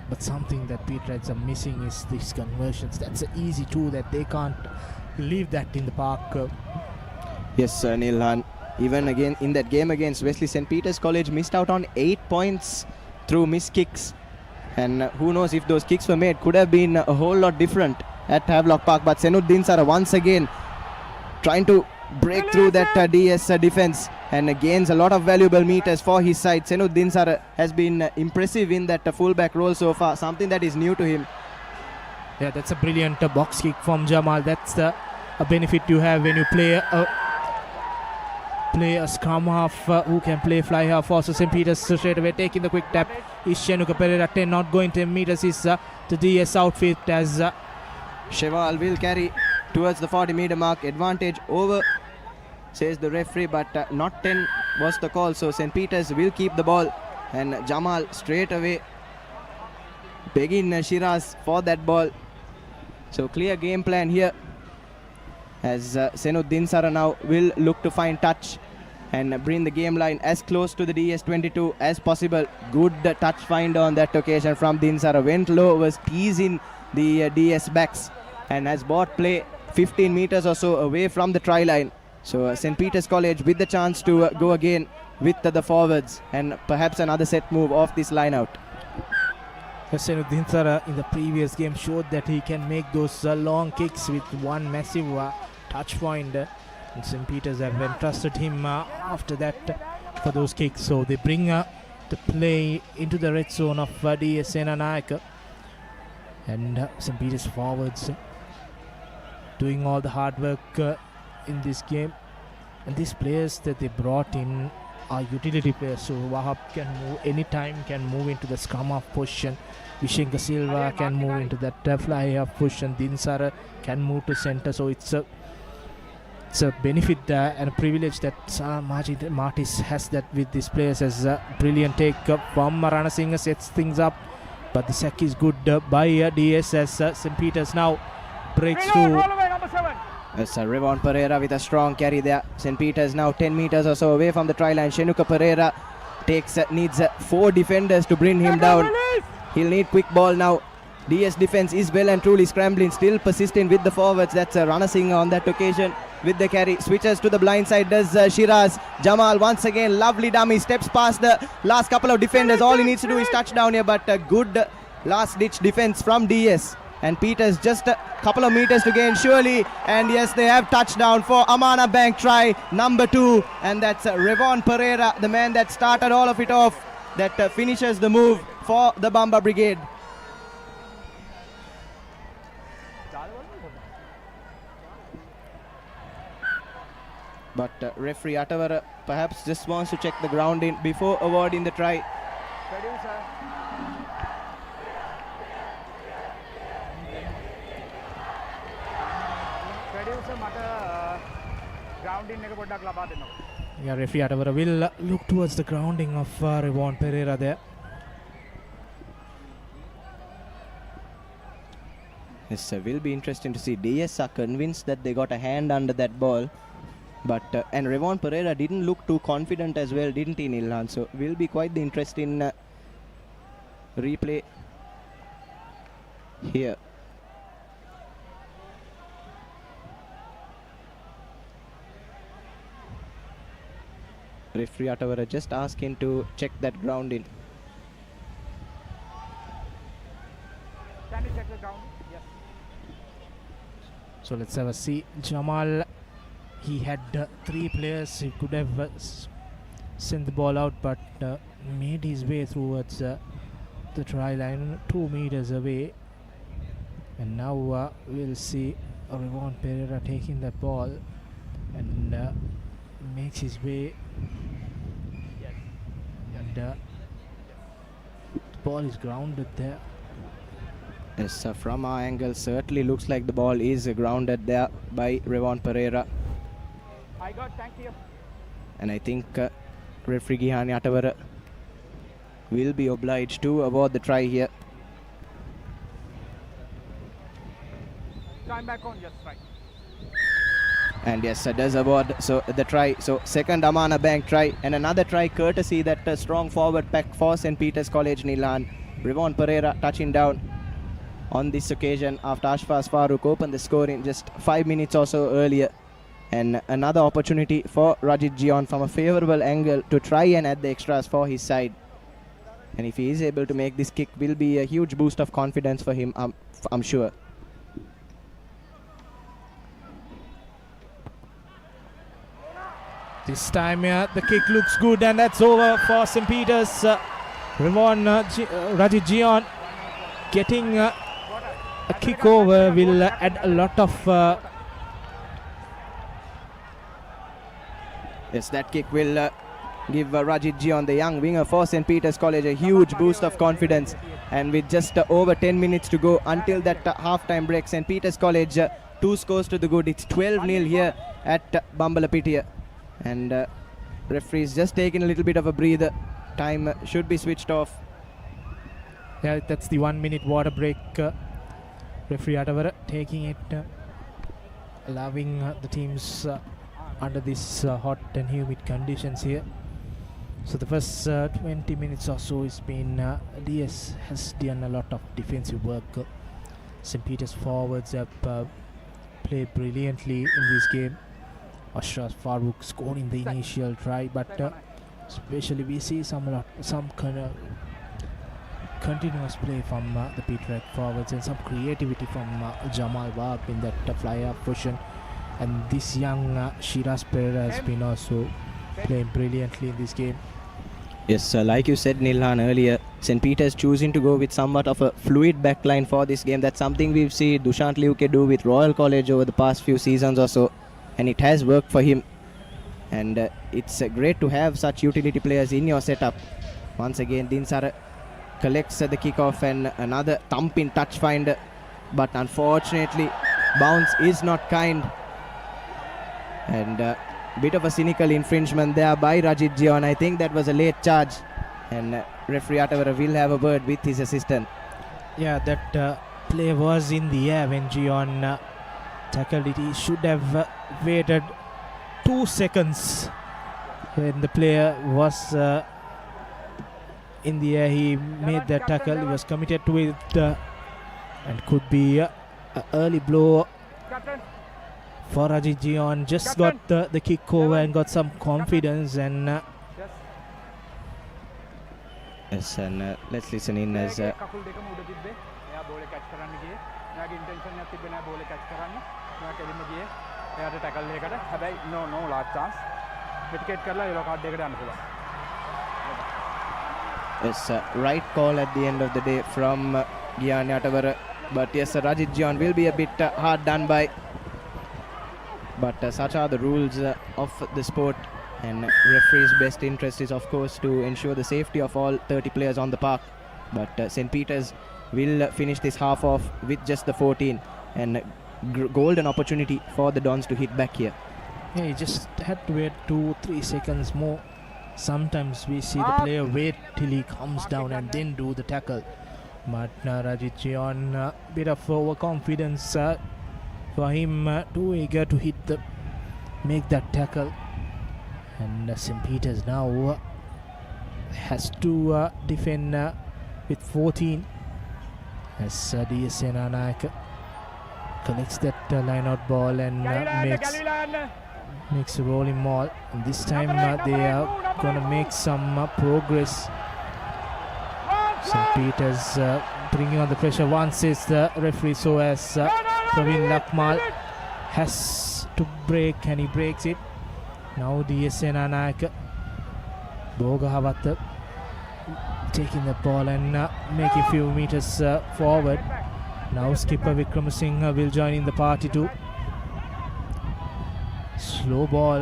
But something that Peterites are missing is these conversions. That's an easy tool that they can't leave that in the park. Yes, Nilhan. Even again in that game against Wesley, St. Peter's College missed out on 8 points through missed kicks. And who knows if those kicks were made, could have been a whole lot different at Havelock Park. But Senuddin Sara once again trying to break through that DS defense and gains a lot of valuable meters for his side. Senuddin Sara has been impressive in that fullback role so far, something that is new to him. Yeah, that's a brilliant box kick from Jamal. That's a benefit you have when you play play a scrum half who can play fly half also. St. Peter's straight away taking the quick tap. Is Shenuka Pereira 10, not going 10 meters is the DS outfit as Cheval will carry towards the 40-meter mark. Advantage over, says the referee, but not 10 was the call. So St. Peter's will keep the ball. And Jamal straight away begging Shiraz for that ball. So clear game plan here as Senuddin Sara now will look to find touch and bring the game line as close to the DS22 as possible. Good touch find on that occasion from Din Sara. Went low, was teasing the DS backs and has bought play 15 meters or so away from the try line. So St. Peter's College with the chance to go again with the forwards and perhaps another set move off this line out. Senuddin Sara in the previous game showed that he can make those long kicks with one massive touch point. And St. Peter's have entrusted him after that for those kicks. So they bring the play into the red zone of D.S Senanayake. And St. Peter's forwards doing all the hard work in this game. And these players that they brought in are utility players. So Wahab can move anytime, can move into the scrum half position. Vishenka Silva can move into that fly half position. Din Sara can move to center. So it's a benefit and a privilege that Martis has that with these players. As a brilliant take from Ranasinghe sets things up, but the sack is good by DS as St. Peter's now breaks through. Yes, Revon Pereira with a strong carry there. St. Peter's now 10 meters or so away from the try line. Shenuka Pereira needs 4 defenders to bring him down. He'll need quick ball now. DS defense is well and truly scrambling, still persisting with the forwards. That's Ranasinghe on that occasion with the carry. Switches to the blind side does Shiraz. Jamal once again, lovely dummy, steps past the last couple of defenders. All he needs to do is touch down here, but a good last ditch defense from DS. And Peters just a couple of meters to gain surely. And yes, they have touchdown for Amana Bank try number 2. And that's Revon Pereira, the man that started all of it off, that finishes the move for the Bamba Brigade. But referee Atavara perhaps just wants to check the ground in before awarding the try. Yeah, referee Atavara will look towards the grounding of Revon Pereira there. Yes, will be interesting to see. DS are convinced that they got a hand under that ball. But and Revon Pereira didn't look too confident as well, didn't he, Nilhan? So will be quite the interesting replay here. Referee Atavara just asked him to check that ground in. Can you check the ground? Yes. So let's have a see. Jamal, he had 3 players. He could have sent the ball out, but made his way towards the try line 2 meters away. And now we'll see Revon Pereira taking that ball and makes his way. And the ball is grounded there. Yes, from our angle, certainly looks like the ball is grounded there by Revon Pereira. I got, thank you. And I think referee Gihani Atavara will be obliged to award the try here. Time back on, yes, right. And yes, does award so the try. So second Amana Bank try and another try courtesy that strong forward pack for St. Peter's College Nilan. Revon Pereira touching down on this occasion after Ashfaq Farooq opened the score in just 5 minutes or so earlier. And another opportunity for Rajit Jion from a favourable angle to try and add the extras for his side. And if he is able to make this kick, will be a huge boost of confidence for him, I'm sure. This time the kick looks good, and that's over for St. Peter's. Rajit Jion getting a kick over will add a lot of Yes, that kick will give Rajit Gion, the young winger for St. Peter's College, a huge boost of confidence. And with just over 10 minutes to go until that half-time break, St. Peter's College 2 scores to the good. It's 12-0 here at Bambalapitiya. And referee's just taking a little bit of a breather. Time should be switched off. Yeah, that's the 1 minute water break. Referee Adavara taking it, allowing the teams under these hot and humid conditions here. So the first 20 minutes or so has been DS has done a lot of defensive work. St. Peter's forwards have played brilliantly in this game. Ashraf Farouk scored in the initial try, but especially we see some kind of continuous play from the Peterite forwards and some creativity from Jamal Wahab in that fly-up position. And this young Shiraz Pereira has been also playing brilliantly in this game. Yes, like you said, Nilhan, earlier, St. Peter's choosing to go with somewhat of a fluid backline for this game. That's something we've seen Dushant Liuke do with Royal College over the past few seasons or so, and it has worked for him. And it's great to have such utility players in your setup. Once again, Dinsara collects the kickoff and another thumping touch find, but unfortunately, bounce is not kind. And bit of a cynical infringement there by Rajit Gion. I think that was a late charge, and referee Atavara will have a word with his assistant. Yeah, that play was in the air when Gion tackled it. He should have waited 2 seconds when the player was in the air. He made that tackle. He was committed to it and could be an early blow for Rajit Gion. Just got the kick over and got some confidence. And yes, and let's listen in as yes, right call at the end of the day from Gyan Yatavara. But yes, Rajit Gion will be a bit hard done by. But such are the rules of the sport, and referee's best interest is of course to ensure the safety of all 30 players on the park. But St. Peter's will finish this half off with just the 14, and golden opportunity for the Dons to hit back here. Yeah, he just had to wait 2-3 seconds more. Sometimes we see the player wait till he comes down and then do the tackle. But Rajit Gion, a bit of overconfidence for him, too eager to make that tackle. And St. Peter's now has to defend with 14 as D.S Senanayake collects that line-out ball and makes a rolling maul. And this time they are going to make some progress. St. Peter's bringing on the pressure. Once is the referee, so as Praveen Lakmal has to break, and he breaks it. Now D.S Senanayake, Bogahawat taking the ball and making a few meters forward. Now skipper Vikramasinghe will join in the party too. Slow ball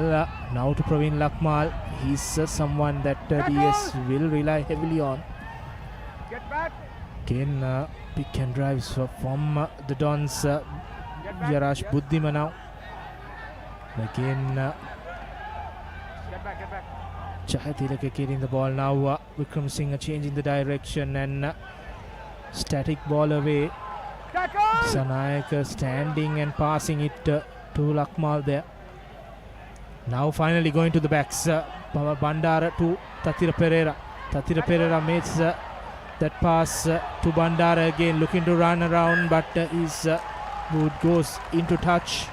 now to Praveen Lakmal. He's someone that DS will rely heavily on. Again, pick and drives from the Dons. Yarash Buddhima now. Again, Chahatilaka getting the ball now. Vikramasinghe changing the direction and static ball away. Senanayake standing and passing it to Lakmal there. Now finally going to the backs. Bandara to Tatira Pereira. Tatira Pereira makes that pass to Bandara again, looking to run around, but his boot goes into touch.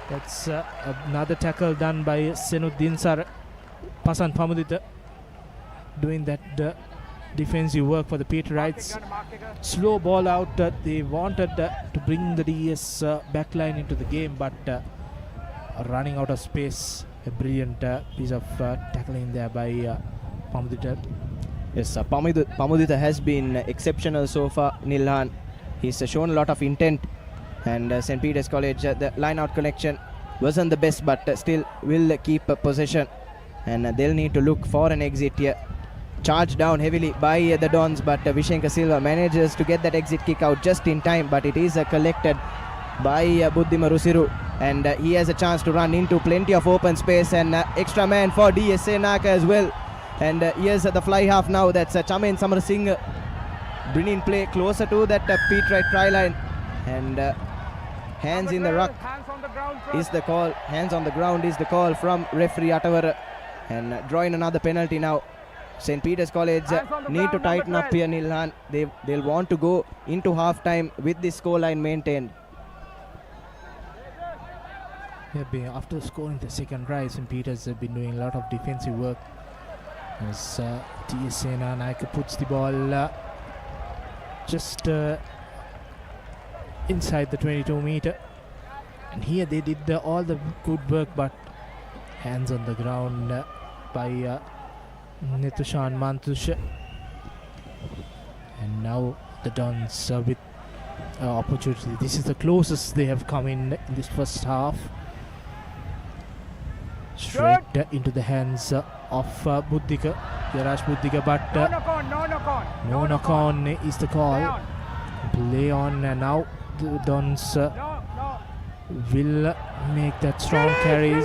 That's another tackle done by Senuddin Sar. Pasan Pamudita doing that defensive work for the Peterites. Slow ball out. They wanted to bring the DS backline into the game, but running out of space. A brilliant piece of tackling there by Pamudita. Yes, Pamudita has been exceptional so far, Nilhan. He's shown a lot of intent, and St. Peter's College, the line-out connection wasn't the best, but still will keep possession. And they'll need to look for an exit here. Charged down heavily by the Dons, but Vishenka Silva manages to get that exit kick out just in time, but it is collected by Buddhima Rusiru, and he has a chance to run into plenty of open space, and extra man for D.S Senanayake as well. And here's the fly half now. That's Chamen Samar Singh bringing play closer to that Pete Wright try line, and hands in the ruck is the call. Hands on the ground is the call from referee Atavara, and drawing another penalty now. St. Peter's College need to tighten up here, Nilhan. They'll want to go into half-time with this scoreline maintained. After scoring the second try, St. Peter's have been doing a lot of defensive work as D.S Senanayake puts the ball just inside the 22 meter, and here they did all the good work, but hands on the ground by Nitushan Mantush. And now the Dons with opportunity. This is the closest they have come in this first half. Straight into the hands of Buddhika, Yaraj Buddhika, but no knock on is the call. Play on, and now the Dons will make that strong carries.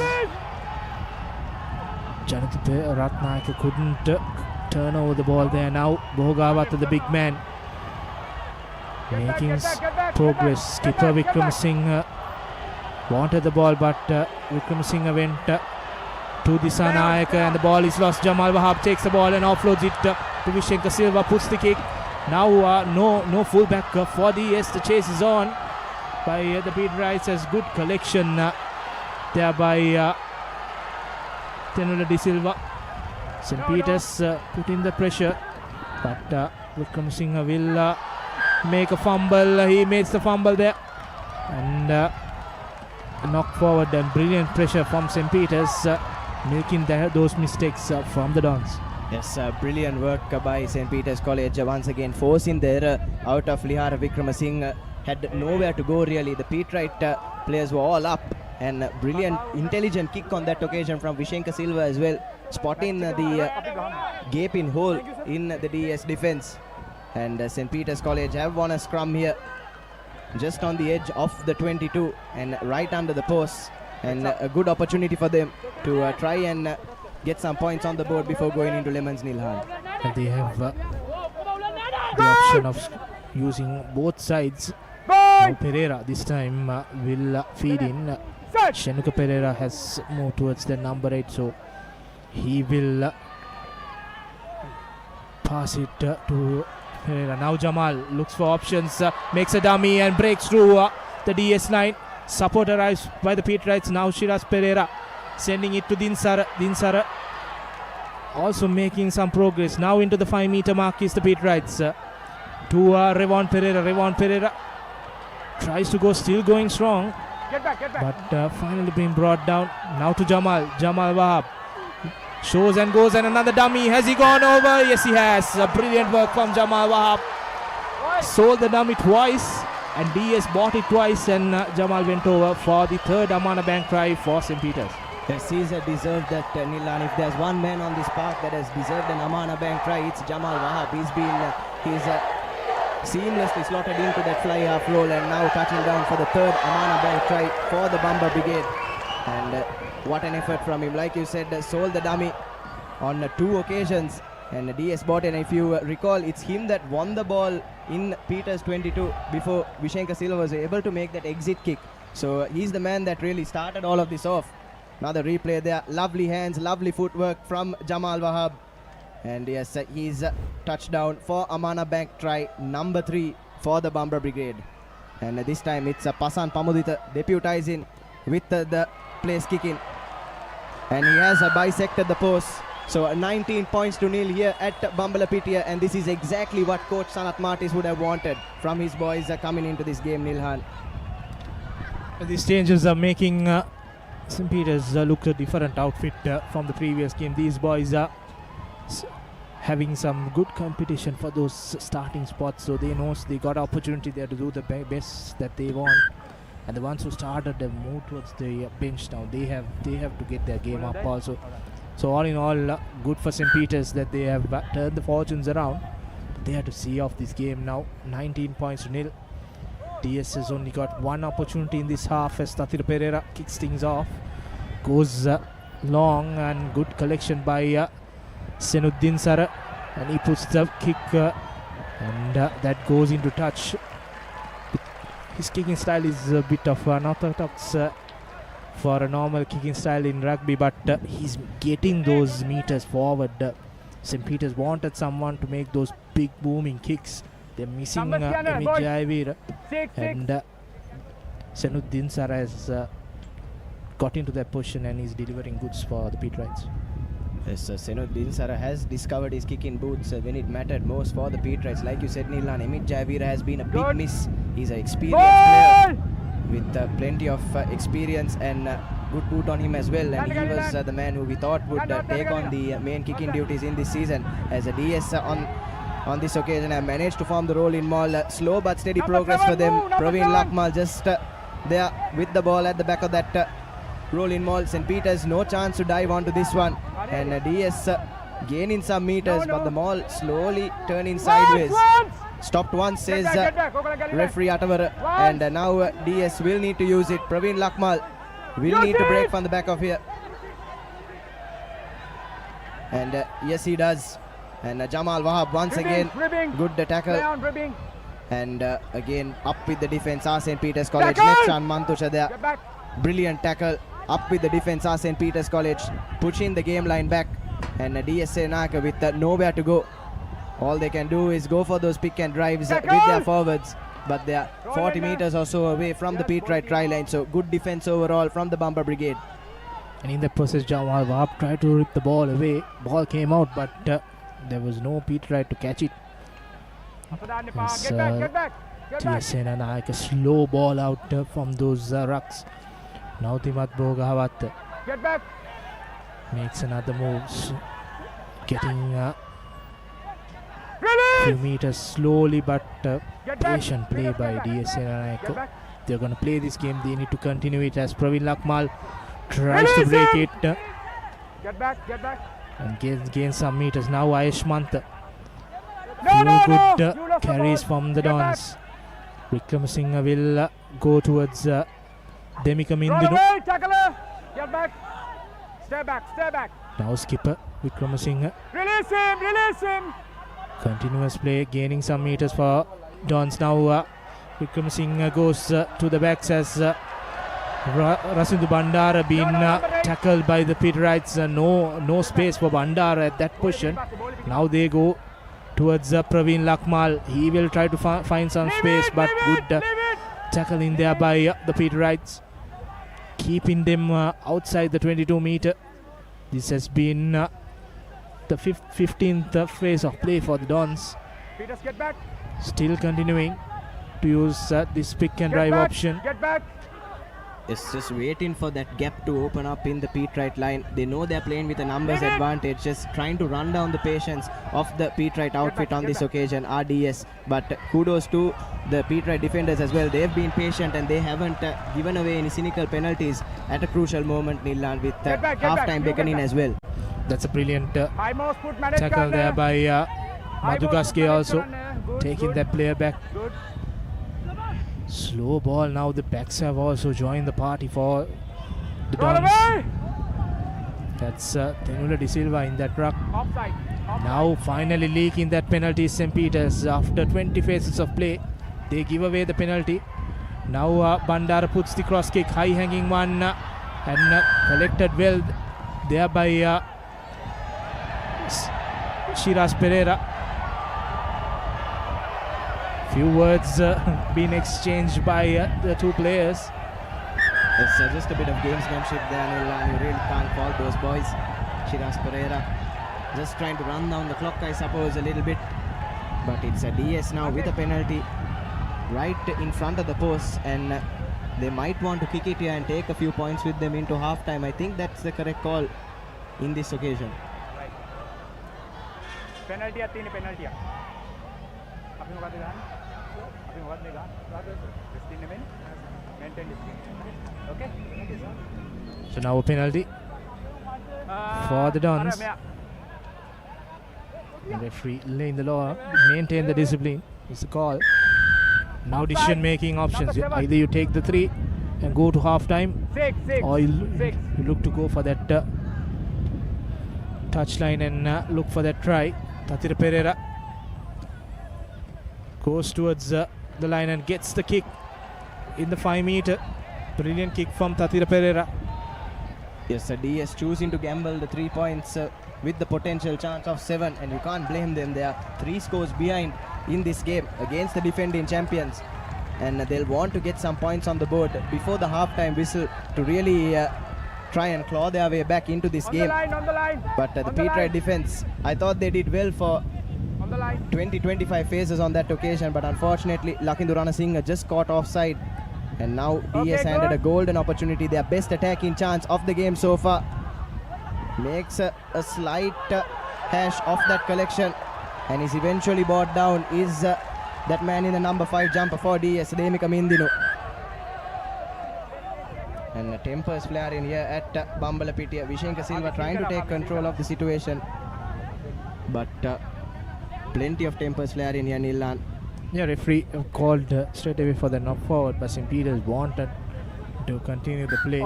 Janatha Ratnayake couldn't turn over the ball there. Now Bhogawatha, the big man, making progress. Skipper Vikram Singh wanted the ball, but Vikram Singh went to the Senanayake, and the ball is lost. Jamal Wahab takes the ball and offloads it to Vishenka Silva, puts the kick. Now no fullback for the The chase is on by the Pete Wrights, as good collection there by Tenula De Silva. St. Peter's put in the pressure, but Vikram Singh will make a fumble. He makes the fumble there, and knock forward, and brilliant pressure from St. Peter's, making those mistakes from the Dons. Yes, brilliant work by St. Peter's College, once again forcing the error out of Lihara Vikram Singh. Had nowhere to go really. The Pete Wright players were all up, and brilliant intelligent kick on that occasion from Vishenka Silva as well, spotting the gaping hole in the DS defense. And St. Peter's College have won a scrum here just on the edge of the 22 and right under the post, and a good opportunity for them to try and get some points on the board before going into Lemons, Nilhan. And they have the option of using both sides. Now Pereira this time will feed in. Shenuka Pereira has moved towards the number 8, so he will pass it to Pereira. Now Jamal looks for options, makes a dummy and breaks through the DS line. Support arrives by the Pete Wrights. Now Shiraz Pereira sending it to Dinsara. Dinsara also making some progress. Now into the 5 meter mark is the Pete Wrights. To Revon Pereira. Revon Pereira tries to go, still going strong, but finally being brought down. Now to Jamal. Jamal Wahab shows and goes, and another dummy. Has he gone over? Yes, he has. Brilliant work from Jamal Wahab. Sold the dummy twice, and DS bought it twice, and Jamal went over for the third Amana Bank try for St. Peter's. Yes, he's deserved that, Nilan. If there's one man on this park that has deserved an Amana Bank try, it's Jamal Wahab. He's seamlessly slotted into that fly half roll, and now touching down for the third Amana Bank try for the Bamba Brigade. And what an effort from him. Like you said, sold the dummy on 2 occasions, and DS bought it. And if you recall, it's him that won the ball in Peters 22 before Vishenka Silva was able to make that exit kick. So he's the man that really started all of this off. Another replay there. Lovely hands, lovely footwork from Jamal Wahab. And yes, he's touchdown for Amana Bank try number 3 for the Bamba Brigade. And this time it's Pasan Pamudita deputizing with the place kicking. And he has bisected the post. So 19 points to nil here at Bambalapitiya, and this is exactly what coach Sanat Martis would have wanted from his boys coming into this game, Nilhan. These changes are making St. Peter's look a different outfit from the previous game. These boys are having some good competition for those starting spots, so they know they got opportunity there to do the best that they want. and the ones who started they move towards the bench now. They have to get their game up also. So all in all, good for St. Peter's that they have turned the fortunes around. But they have to see off this game now. 19 points to nil. DS has only got one opportunity in this half as ThePapare kicks things off. Goes long and good collection by Senuddin Sara, and he puts the kick and that goes into touch. His kicking style is a bit of unorthodox for a normal kicking style in rugby, but he's getting those meters forward. St. Peter's wanted someone to make those big booming kicks. They're missing Emit Jaivir, and Senuddin Sara has got into that position and is delivering goods for the Peterites. Yes, Senuddin Sara has discovered his kicking boots when it mattered most for the Peterites. Like you said, Nilan, Emit Jaivir has been a big miss. He's an experienced player with plenty of experience and good boot on him as well. And he was the man who we thought would take on the main kicking duties in this season. As a DS on this occasion have managed to form the roll in maul. Slow but steady progress for them. Praveen Lakmal just there with the ball at the back of that roll in maul. St. Peter's no chance to dive onto this one, and DS gaining some meters, but the maul slowly turning sideways. Stopped once, says referee Atavara, and now DS will need to use it. Praveen Lakmal will need to break from the back of here, and yes he does. And Jamal Wahab once again, good tackle, and again up with the defense are St. Peter's College. Netshan Mantusha there, brilliant tackle. Up with the defense are St. Peter's College, pushing the game line back, and D.S Senanayake with nowhere to go. All they can do is go for those pick and drives with their forwards, but they are 40 meters or so away from the Peterite try line. So good defense overall from the Bumper Brigade. And in the process, Jamal Wahab tried to rip the ball away. Ball came out, but there was no Peterite to catch it. D.S Senanayake, a slow ball out from those rucks. Now Timat Bogawat makes another move, getting a few meters slowly, but patient play by D.S Senanayake. They're going to play this game. They need to continue it as Praveen Lakmal tries to break it and gain some meters. Now Ayesh Mantha, few good carries from the Dons. Vikram Singh will go towards Demika Mindinu. Get back. Stay back. Now skipper Vikram Singh. Release him. Continuous play, gaining some meters for Dons. Now Vikram Singh goes to the backs as Rasindu Bandara being tackled by the Peterites. No space for Bandara at that position. Now they go towards Praveen Lakmal. He will try to find some space, but good tackle in there by the Peterites, keeping them outside the 22 meter. This has been the 15th phase of play for the Dons. Still continuing to use this pick and drive option. It's just waiting for that gap to open up in the Peterite line. They know they're playing with a numbers advantage, just trying to run down the patience of the Peterite outfit on this occasion, RDS. But kudos to the Peterite defenders as well. They've been patient and they haven't given away any cynical penalties at a crucial moment, Nilan, with half-time beckoning as well. That's a brilliant tackle there by Madhugaske, also taking that player back. Slow ball. Now the backs have also joined the party for the Dons. That's Tenula De Silva in that ruck. Now finally leaking that penalty, St. Peter's. After 20 phases of play, they give away the penalty. Now Bandara puts the cross kick, high hanging one, and collected well there by Shiraz Pereira. Few words being exchanged by the two players. It's just a bit of gamesmanship there, Nilan. You really can't fault those boys. Shiraz Pereira just trying to run down the clock, I suppose, a little bit. But it's a DS now with a penalty right in front of the post, and they might want to kick it here and take a few points with them into half-time. I think that's the correct call in this occasion. Penalty. maintain discipline. Okay? So now a penalty for the Dons. The referee laying the law, maintain the discipline. It's the call. Now decision making options. Either you take the 3 and go to half time, or you look to go for that touchline and look for that try. Tatira Pereira goes towards the line and gets the kick in the 5-meter. Brilliant kick from Tatira Pereira. Yes, DS choosing to gamble the 3 points with the potential chance of 7, and you can't blame them. They are 3 scores behind in this game against the defending champions, and they'll want to get some points on the board before the halftime whistle to really try and claw their way back into this game. But the Petrite defense, I thought they did well for 20-25 phases on that occasion, but unfortunately Lakindu Ranasinghe just caught offside, and now DS handed a golden opportunity, their best attacking chance of the game so far. Makes a slight hash of that collection, and is eventually brought down is that man in the number 5 jumper for DS, Demika Mindinu. And tempers flaring here at Bambalapitiya. Vishenka Silva trying to take control of the situation, but plenty of tempers flaring here, Nilan. Yeah, referee called straight away for the knock forward, but St. Peter's wanted to continue the play.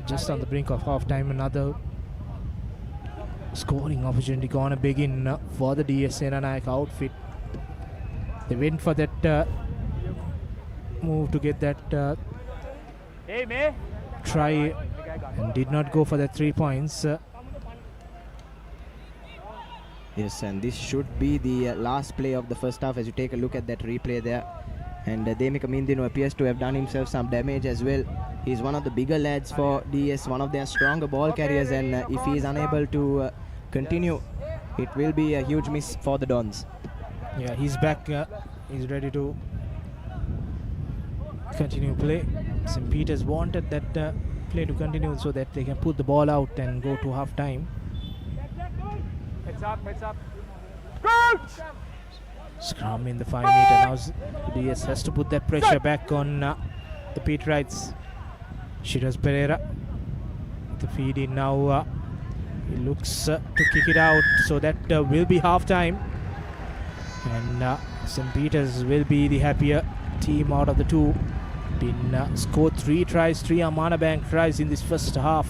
Just on the brink of half time, another scoring opportunity gonna begin for the D.S Senanayake outfit. They went for that move to get that try and did not go for the 3 points. Yes, and this should be the last play of the first half as you take a look at that replay there. And Demika Mindinu appears to have done himself some damage as well. He's one of the bigger lads for DS, one of their stronger ball carriers, and if he is unable to continue, it will be a huge miss for the Dons. Yeah, he's back. He's ready to continue play. St. Peter's wanted that play to continue so that they can put the ball out and go to half time. Heads up. Scrum in the 5 meter. Now DS has to put that pressure back on the Petrites. Shiraz Pereira, the feed in now. He looks to kick it out, so that will be half time. And St. Peter's will be the happier team out of the two. Been scored 3 tries, 3 Amana Bank tries in this first half.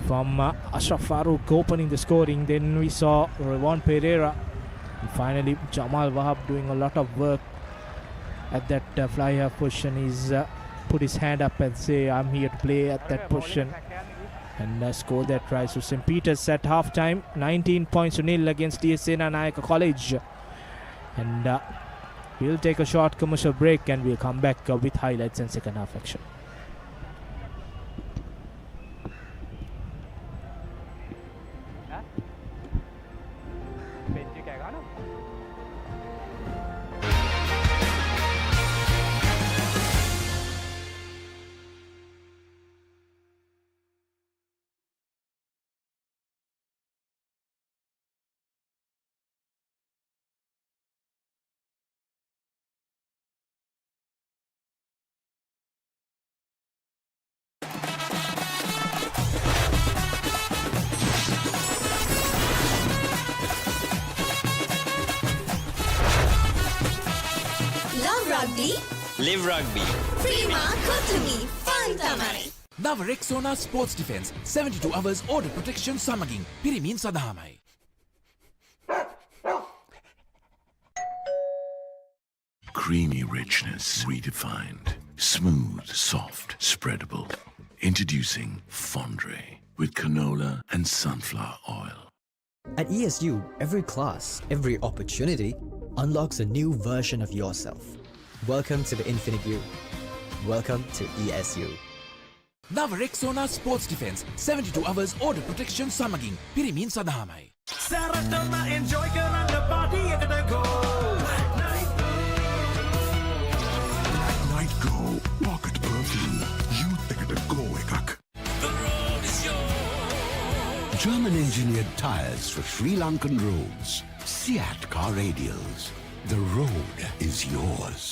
From Ashraf Farouk opening the scoring, then we saw Revon Pereira, and finally Jamal Wahab doing a lot of work at that fly half position. He's put his hand up and say, I'm here to play at that position, and score that try. So St. Peter's at half time, 19 points to nil against D.S Senanayake College. And we'll take a short commercial break and we'll come back with highlights and second half action. Rugby. Live rugby. Prima Kotumi. Fun Tamari. නව Rexona sports defence 72 hours order protection සමගින් පිරිමින් සඳහාමයි. Creamy richness redefined. Smooth, soft, spreadable. Introducing Fondre with canola and sunflower oil. At ESU, every class, every opportunity unlocks a new version of yourself. Welcome to the Infinite You. Welcome to ESU. නව Rexona sports defence 72 hours order protection සමගින් පිරිමින් සඳහාමයි. Saratama enjoy කරන්න party එකට go. Night Go pocket perfume. Youth එකට go එකක්. The road is yours. German engineered tires for Sri Lankan roads. Seat car radials. The road is yours.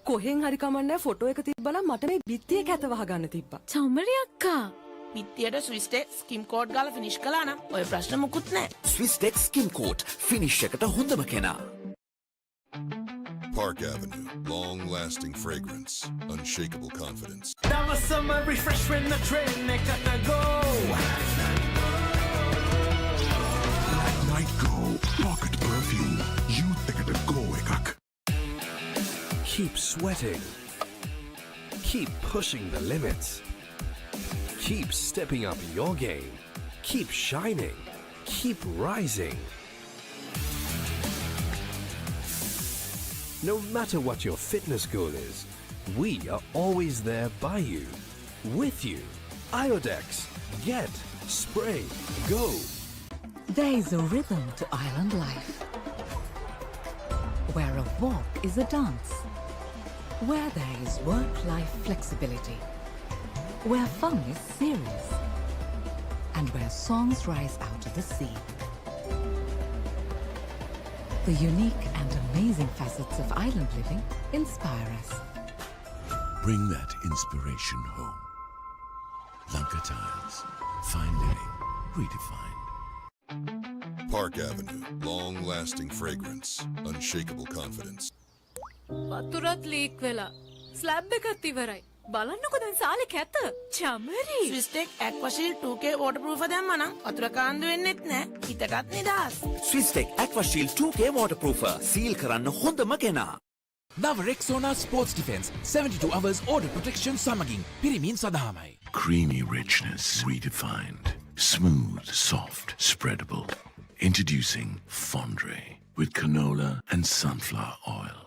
කොහෙන් හරි කමන්නේ photo එක තිබ්බනම් මට මේ බිත්තිය කැත වහගන්න තිබ්බා. චමරි අක්කා. පිත්තියට ස්විස්ටෙක් ස්කිම් කෝඩ් ගාලා ෆිනිෂ් කළා නම් ඔය ප්‍රශ්න මුකුත් නැහැ. Swisstech Skim Coat finish එකට හොඳම කෙනා. Park Avenue, long-lasting fragrance, unshakable confidence. That was summer refresh when the train got to go. Black Night Go, pocket perfume. Youth එකට go එකක්. Keep sweating. Keep pushing the limits. Keep stepping up your game. Keep shining. Keep rising. No matter what your fitness goal is, we are always there by you, with you. Iodex, get, spray, go. There is a rhythm to island life, where a walk is a dance, where there is work-life flexibility, where fun is serious, and where songs rise out of the sea. The unique and amazing facets of island living inspire us. Bring that inspiration home. Lanka Tiles. Fine living. Redefined. Park Avenue, long-lasting fragrance, unshakable confidence. වතුරත් leak වෙලා. Slab එකත් ඉවරයි. බලන්නකො දැන් සාලේ කැත. Chamari. ස්විස්ටෙක් ඇක්වාෂීල් 2K waterproof දැම්මා නම් වතුර කාන්දු වෙන්නෙත් නැහැ. හිතටත් නිදහස්. Swisstech Aquashield 2K waterproofer seal කරන්න හොඳම කෙනා. නව Rexona Sports Defense 72 hours order protection සමගින් පිරිමින් සදාමයි. Creamy richness. Redefined. Smooth, soft, spreadable. Introducing Fondre with canola and sunflower oil.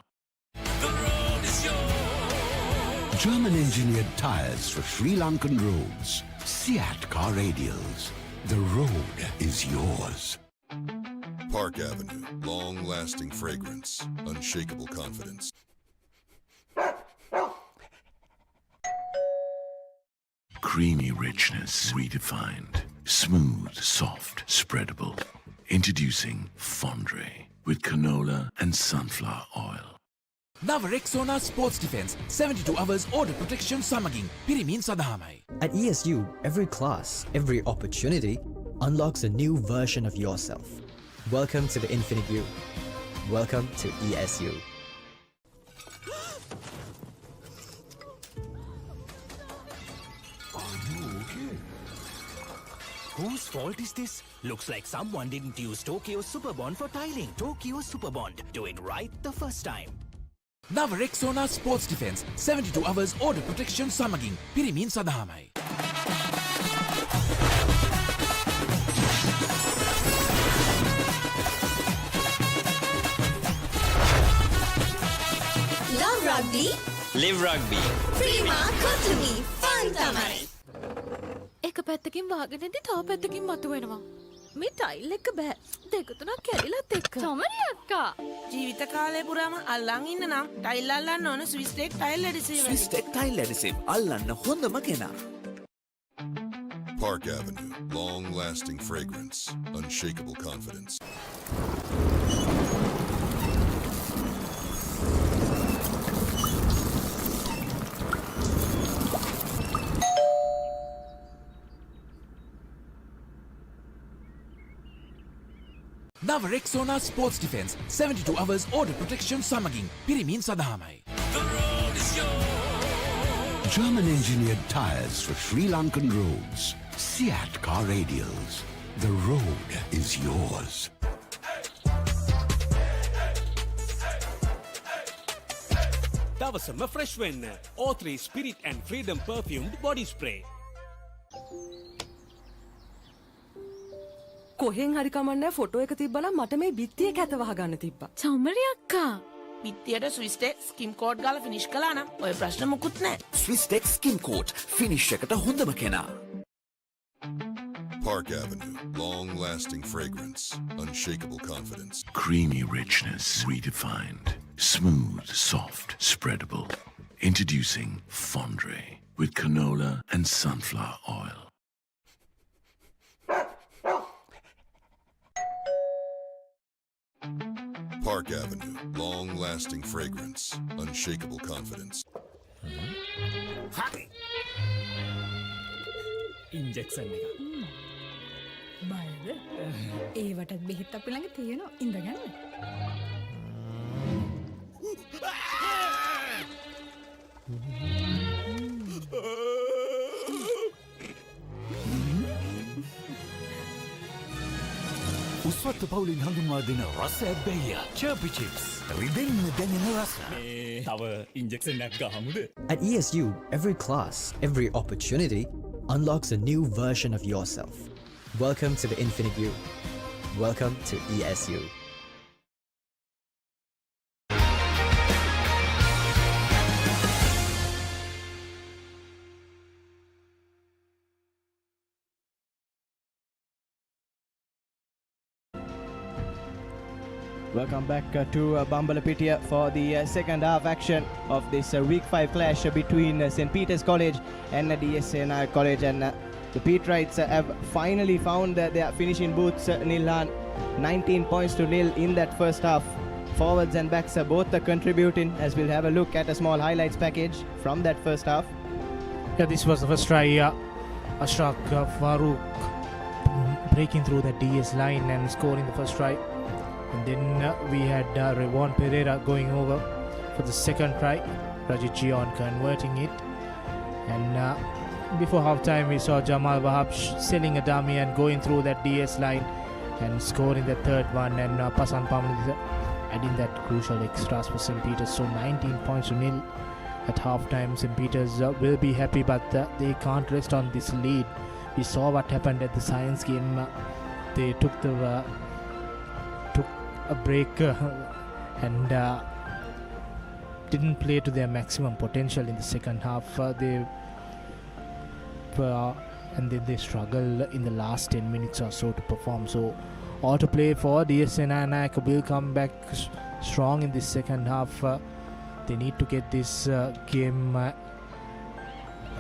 German-engineered tyres for Sri Lankan roads. Seat car radials. The road is yours. Park Avenue, long-lasting fragrance, unshakable confidence. Creamy richness. Redefined. Smooth, soft, spreadable. Introducing Fondre with canola and sunflower oil. නව Rexona Sports Defense 72 hours order protection සමගින් පිරිමින් සදාමයි. At ESU, every class, every opportunity unlocks a new version of yourself. Welcome to the Infinite You. Welcome to ESU. Are you okay? Whose fault is this? Looks like someone didn't use Tokyo Superbond for tiling. Tokyo Superbond. Do it right the first time. නව Rexona Sports Defense 72 hours order protection සමගින් පිරිමින් සදාමයි. Love rugby. Live rugby. Prima Kotumi. Fun tamari. එක පැත්තකින් වාගෙනදී තව පැත්තකින් මතුවෙනවා. මේ tile එක බෑ. දෙක තුනක් කැඩිලත් එක්ක. චමරි අක්කා. ජීවිත කාලය පුරාම අල්ලන් ඉන්න නම් ටයිල් අල්ලන්න ඕන ස්විස්ටෙක් ටයිල් ඇඩිසිව්. Swisstech Tile Adhesive අල්ලන්න හොඳම කෙනා. Park Avenue, long-lasting fragrance, unshakable confidence. නව Rexona Sports Defense 72 hours order protection සමගින් පිරිමින් සදාමයි. German-engineered tyres for Sri Lankan roads. Seat car radials. The road is yours. දවසම ෆ්‍රෙෂ් වෙන්න. O3 Spirit and Freedom perfumed body spray. කොහෙන් හරි කමන්නේ photo එක තිබ්බනම් මට මේ බිත්තිය කැත වහගන්න තිබ්බා. චමරි අක්කා. පිත්තියට ස්විස්ටෙක් ස්කිම් කෝඩ් ගාලා ෆිනිෂ් කළා නම් ඔය ප්‍රශ්න මුකුත් නැහැ. Swisstech Skim Coat finish එකට හොඳම කෙනා. Park Avenue, long-lasting fragrance, unshakable confidence. Creamy richness. Redefined. Smooth, soft, spreadable. Introducing Fondre with canola and sunflower oil. Park Avenue, long-lasting fragrance, unshakable confidence. Injection එක. බයද? ඒවටත් බෙහෙත් අපි ළඟ තියෙනවා. ඉඳගන්න. උස්වත්තු පවුලින් හඳුන්වා දෙන රස ඇබ්බැහිය චර්පි චිප්ස් රිදෙන්න දැනෙන රස. තව ඉන්ජෙක්ෂන් එකක් ගහමුද? At ESU, every class, every opportunity unlocks a new version of yourself. Welcome to the Infinite You. Welcome to ESU. Welcome back to Bambalapitiya for the second half action of this Week 5 clash between St. Peter's College and D.S Senanayake College. And the Peterites have finally found their finishing boots. Nilhan, 19 points to nil in that first half. Forwards and backs are both contributing, as we'll have a look at a small highlights package from that first half. Yeah, this was the first try. Ashraf Farouk breaking through the DS line and scoring the first try. And then we had Revon Pereira going over for the second try. Rajit Gion converting it. And before half time, we saw Jamal Wahab selling a dummy and going through that DS line and scoring the third one. And Pasan Pamli adding that crucial extras for St. Peter's. So 19 points to nil at half time. St. Peter's will be happy, but they can't rest on this lead. We saw what happened at the science game. They took a break and didn't play to their maximum potential in the second half. And then they struggle in the last 10 minutes or so to perform. So all to play for. D.S Senanayake will come back strong in the second half. They need to get this game a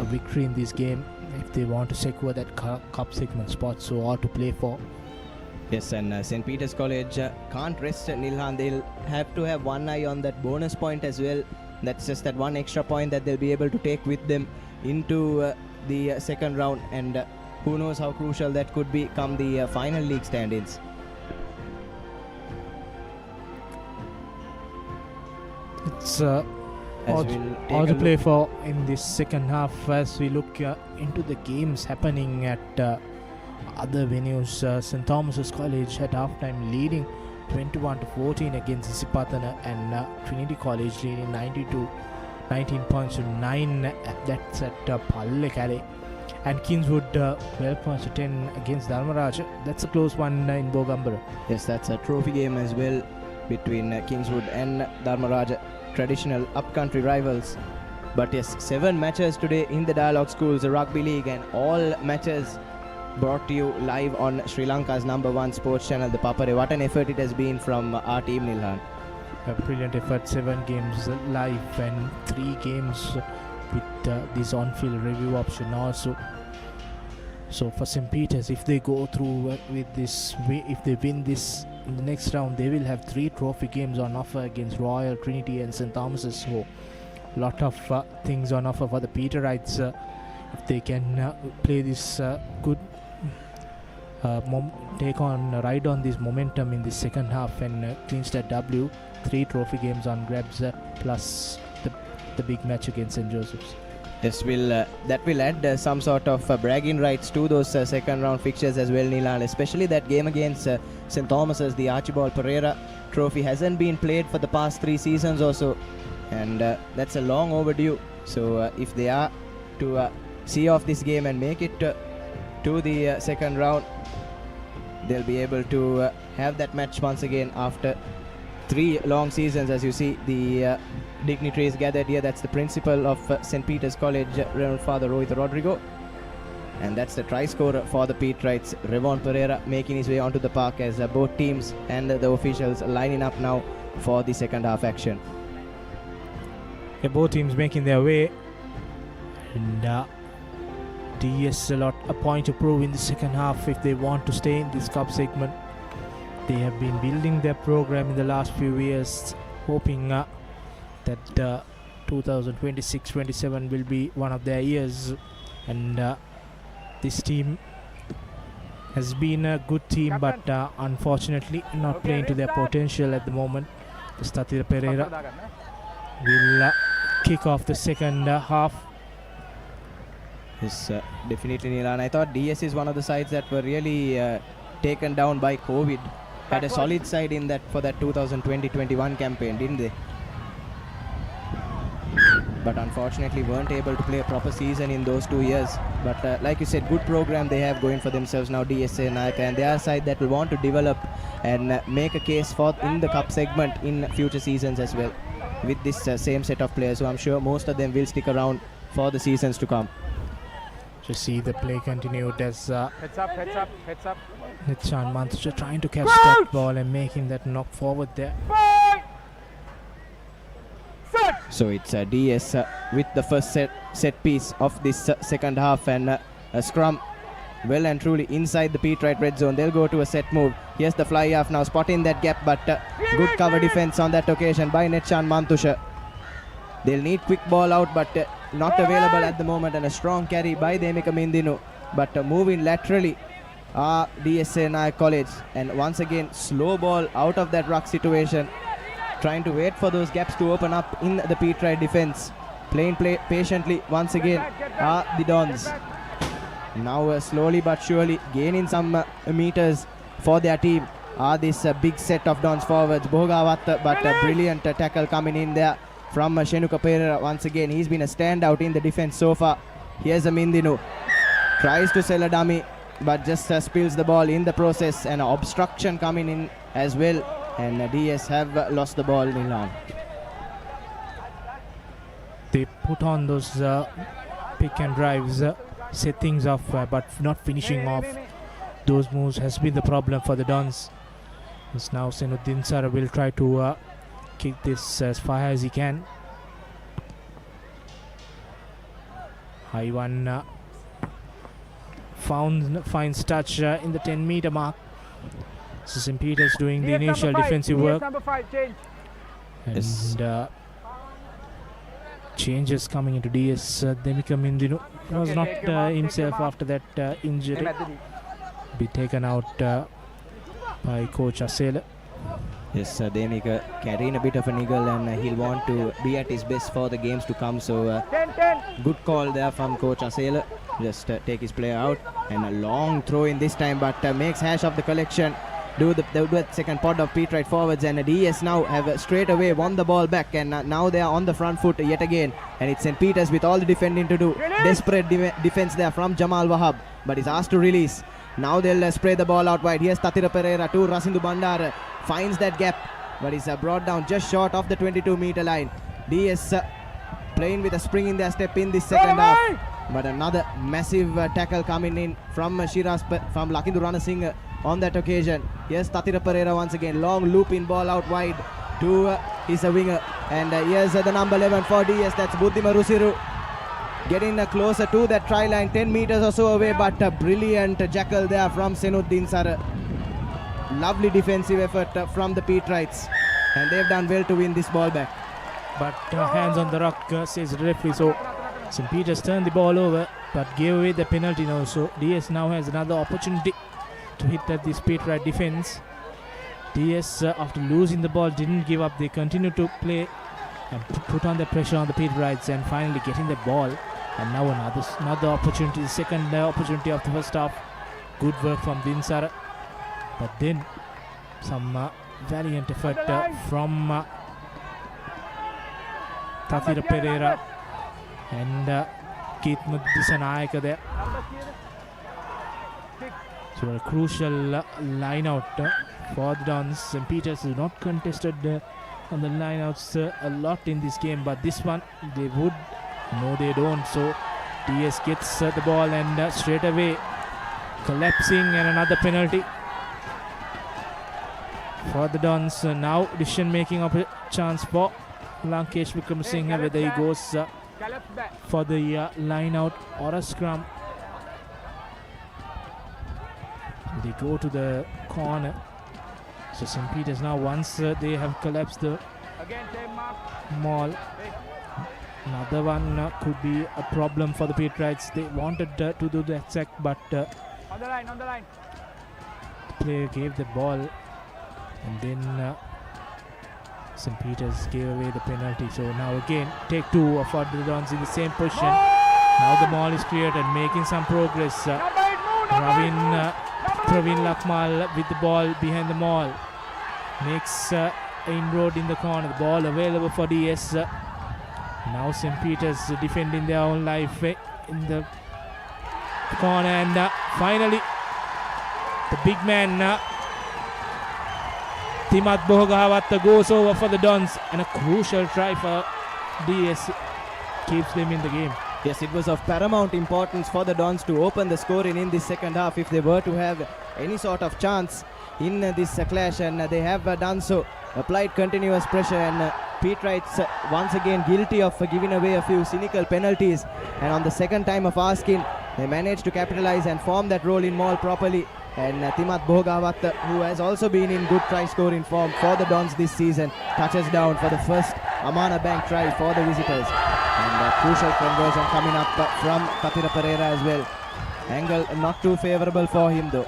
victory in this game if they want to secure that cup segment spot. So all to play for. Yes, and St. Peter's College can't rest Nilhan. They'll have to have one eye on that bonus point as well. That's just that one extra point that they'll be able to take with them into the second round. And who knows how crucial that could be come the final league stand-ins. It's all to play for in this second half as we look into the games happening at other venues. St. Thomas's College at halftime leading 21-14 against Sipatana, and Trinity College leading 19 points to 9. That's at Palle. And Kingswood 12 points to 10 against Dharmaraj. That's a close one in Bogambara. Yes, that's a trophy game as well between Kingswood and Dharmaraj, traditional upcountry rivals. But yes, 7 matches today in the Dialog Schools Rugby League, and all matches brought to you live on Sri Lanka's #1 sports channel, ThePapare. What an effort it has been from our team, Nilhan. A brilliant effort. 7 games live and 3 games with this on-field review option also. So for St. Peter's, if they go through with this, if they win this in the next round, they will have 3 trophy games on offer against Royal, Trinity and St. Thomas's. So a lot of things on offer for the Peterites if they can play this good ride on this momentum in the second half and clinch that W. 3 trophy games on grabs plus the big match against St. Joseph's. Yes, that will add some sort of bragging rights to those second round fixtures as well, Nilan. Especially that game against St. Thomas's, the Archibald Pereira Trophy hasn't been played for the past 3 seasons or so, and that's a long overdue. So if they are to see off this game and make it to the second round, they'll be able to have that match once again after 3 long seasons. As you see, the dignitaries gathered here. That's the principal of St. Peter's College, Reverend Father Rohit Rodrigo. And that's the try scorer for the Peterites, Revon Pereira, making his way onto the park as both teams and the officials lining up now for the second half action. Yeah, both teams making their way. And DS a point to prove in the second half if they want to stay in this cup segment. They have been building their program in the last few years, hoping that 2026-27 will be one of their years. And this team has been a good team, but unfortunately not playing to their potential at the moment. Tatira Pereira will kick off the second half. Yes, definitely, Neela. And I thought DS is one of the sides that were really taken down by COVID. Had a solid side in that for that 2020-21 campaign, didn't they? But unfortunately weren't able to play a proper season in those 2 years. But like you said, good program they have going for themselves now, D.S Senanayake, and they are a side that will want to develop and make a case for in the cup segment in future seasons as well, with this same set of players. So I'm sure most of them will stick around for the seasons to come. To see the play continued as Heads up. Nichan Mantucha trying to catch that ball and making that knock forward there. So it's DS with the first set piece of this second half, and a scrum well and truly inside the Peterite red zone. They'll go to a set move. Here's the fly half now, spotting that gap, but good cover defense on that occasion by Netchan Mantusha. They'll need quick ball out, but not available at the moment, and a strong carry by Demika Mindinu, but moving laterally DS Senanayake College, and once again slow ball out of that ruck situation, trying to wait for those gaps to open up in the Peterite defense. Playing patiently once again are the Dons. Now slowly but surely gaining some meters for their team are this big set of Dons forwards. Bhogavatta, but a brilliant tackle coming in there from Shenuka Pereira. Once again, he's been a standout in the defense so far. Here's a Mindinu. Tries to sell a dummy, but just spills the ball in the process, and obstruction coming in as well. And DS have lost the ball in long. They put on those pick and drives, set things off, but not finishing off. Those moves has been the problem for the Dons. It's now Senuddin Sara will try to kick this as far as he can. High one finds touch in the 10-meter mark. So St. Peter's doing the initial defensive work. And changes coming into DS. Demika Mindinu was not himself after that injury. Be taken out by Coach Asela. Yes, Demika carrying a bit of a niggle, and he'll want to be at his best for the games to come. So good call there from Coach Asela. Just take his player out, and a long throw in this time, but makes hash of the collection. Do the second pod of Peterite forwards, and DS now have straight away won the ball back, and now they are on the front foot yet again, and it's St. Peter's with all the defending to do. Desperate defense there from Jamal Wahab, but is asked to release. Now they'll spray the ball out wide. Here's Tatira Pereira to Rasindu Bandar, finds that gap, but is brought down just short of the 22-meter line. DS playing with a spring in their step in this second half, but another massive tackle coming in from Lakindu Ranasinghe on that occasion. Here's Tatira Pereira once again, long looping ball out wide to his winger, and here's the number 11 for DS, that's Buddhima Rusiru, getting closer to that try line, 10 meters or so away, but a brilliant jackal there from Senuddin Sara. Lovely defensive effort from the Peterites, and they've done well to win this ball back. But hands on the rock, says the referee. So St. Peter's turned the ball over, but gave away the penalty now. So DS now has another opportunity to hit at this Peterite defense. DS, after losing the ball, didn't give up. They continued to play and put on the pressure on the Peterites, and finally getting the ball. And now another opportunity, the second opportunity of the first half. Good work from Dinsara. But then some valiant effort from Tatira Pereira and D.S Senanayake there. So a crucial line out for the Dons. St. Peter's is not contested on the lineouts a lot in this game, but this one they would. No, they don't. So DS gets the ball and straight away collapsing, and another penalty for the Dons. Now decision making of a chance for Lankesh Wickramasinghe, whether he goes for the line out or a scrum. They go to the corner. So St. Peter's now, once they have collapsed the Again, same mark. maul, another one could be a problem for the Patriots. They wanted to do the attack, but On the line. the player gave the ball, and then St. Peter's gave away the penalty. So now again, take two of the Dons in the same position. Now the ball is cleared and making some progress. Praveen Lakmal with the ball behind the maul. Makes inroad in the corner. The ball available for DS. Now St. Peter's defending their own life in the corner, and finally the big man Timat Bohogahavatta goes over for the Dons, and a crucial try for DS keeps them in the game. Yes, it was of paramount importance for the Dons to open the scoring in this second half if they were to have any sort of chance in this clash, and they have done so. Applied continuous pressure, and Patriots once again guilty of giving away a few cynical penalties, and on the second time of asking, they managed to capitalize and form that role in maul properly. And Timat Bohogavatta, who has also been in good try scoring form for the Dons this season, touches down for the first Amana Bank try for the visitors. And a crucial conversion coming up from Katira Pereira as well. Angle not too favourable for him though.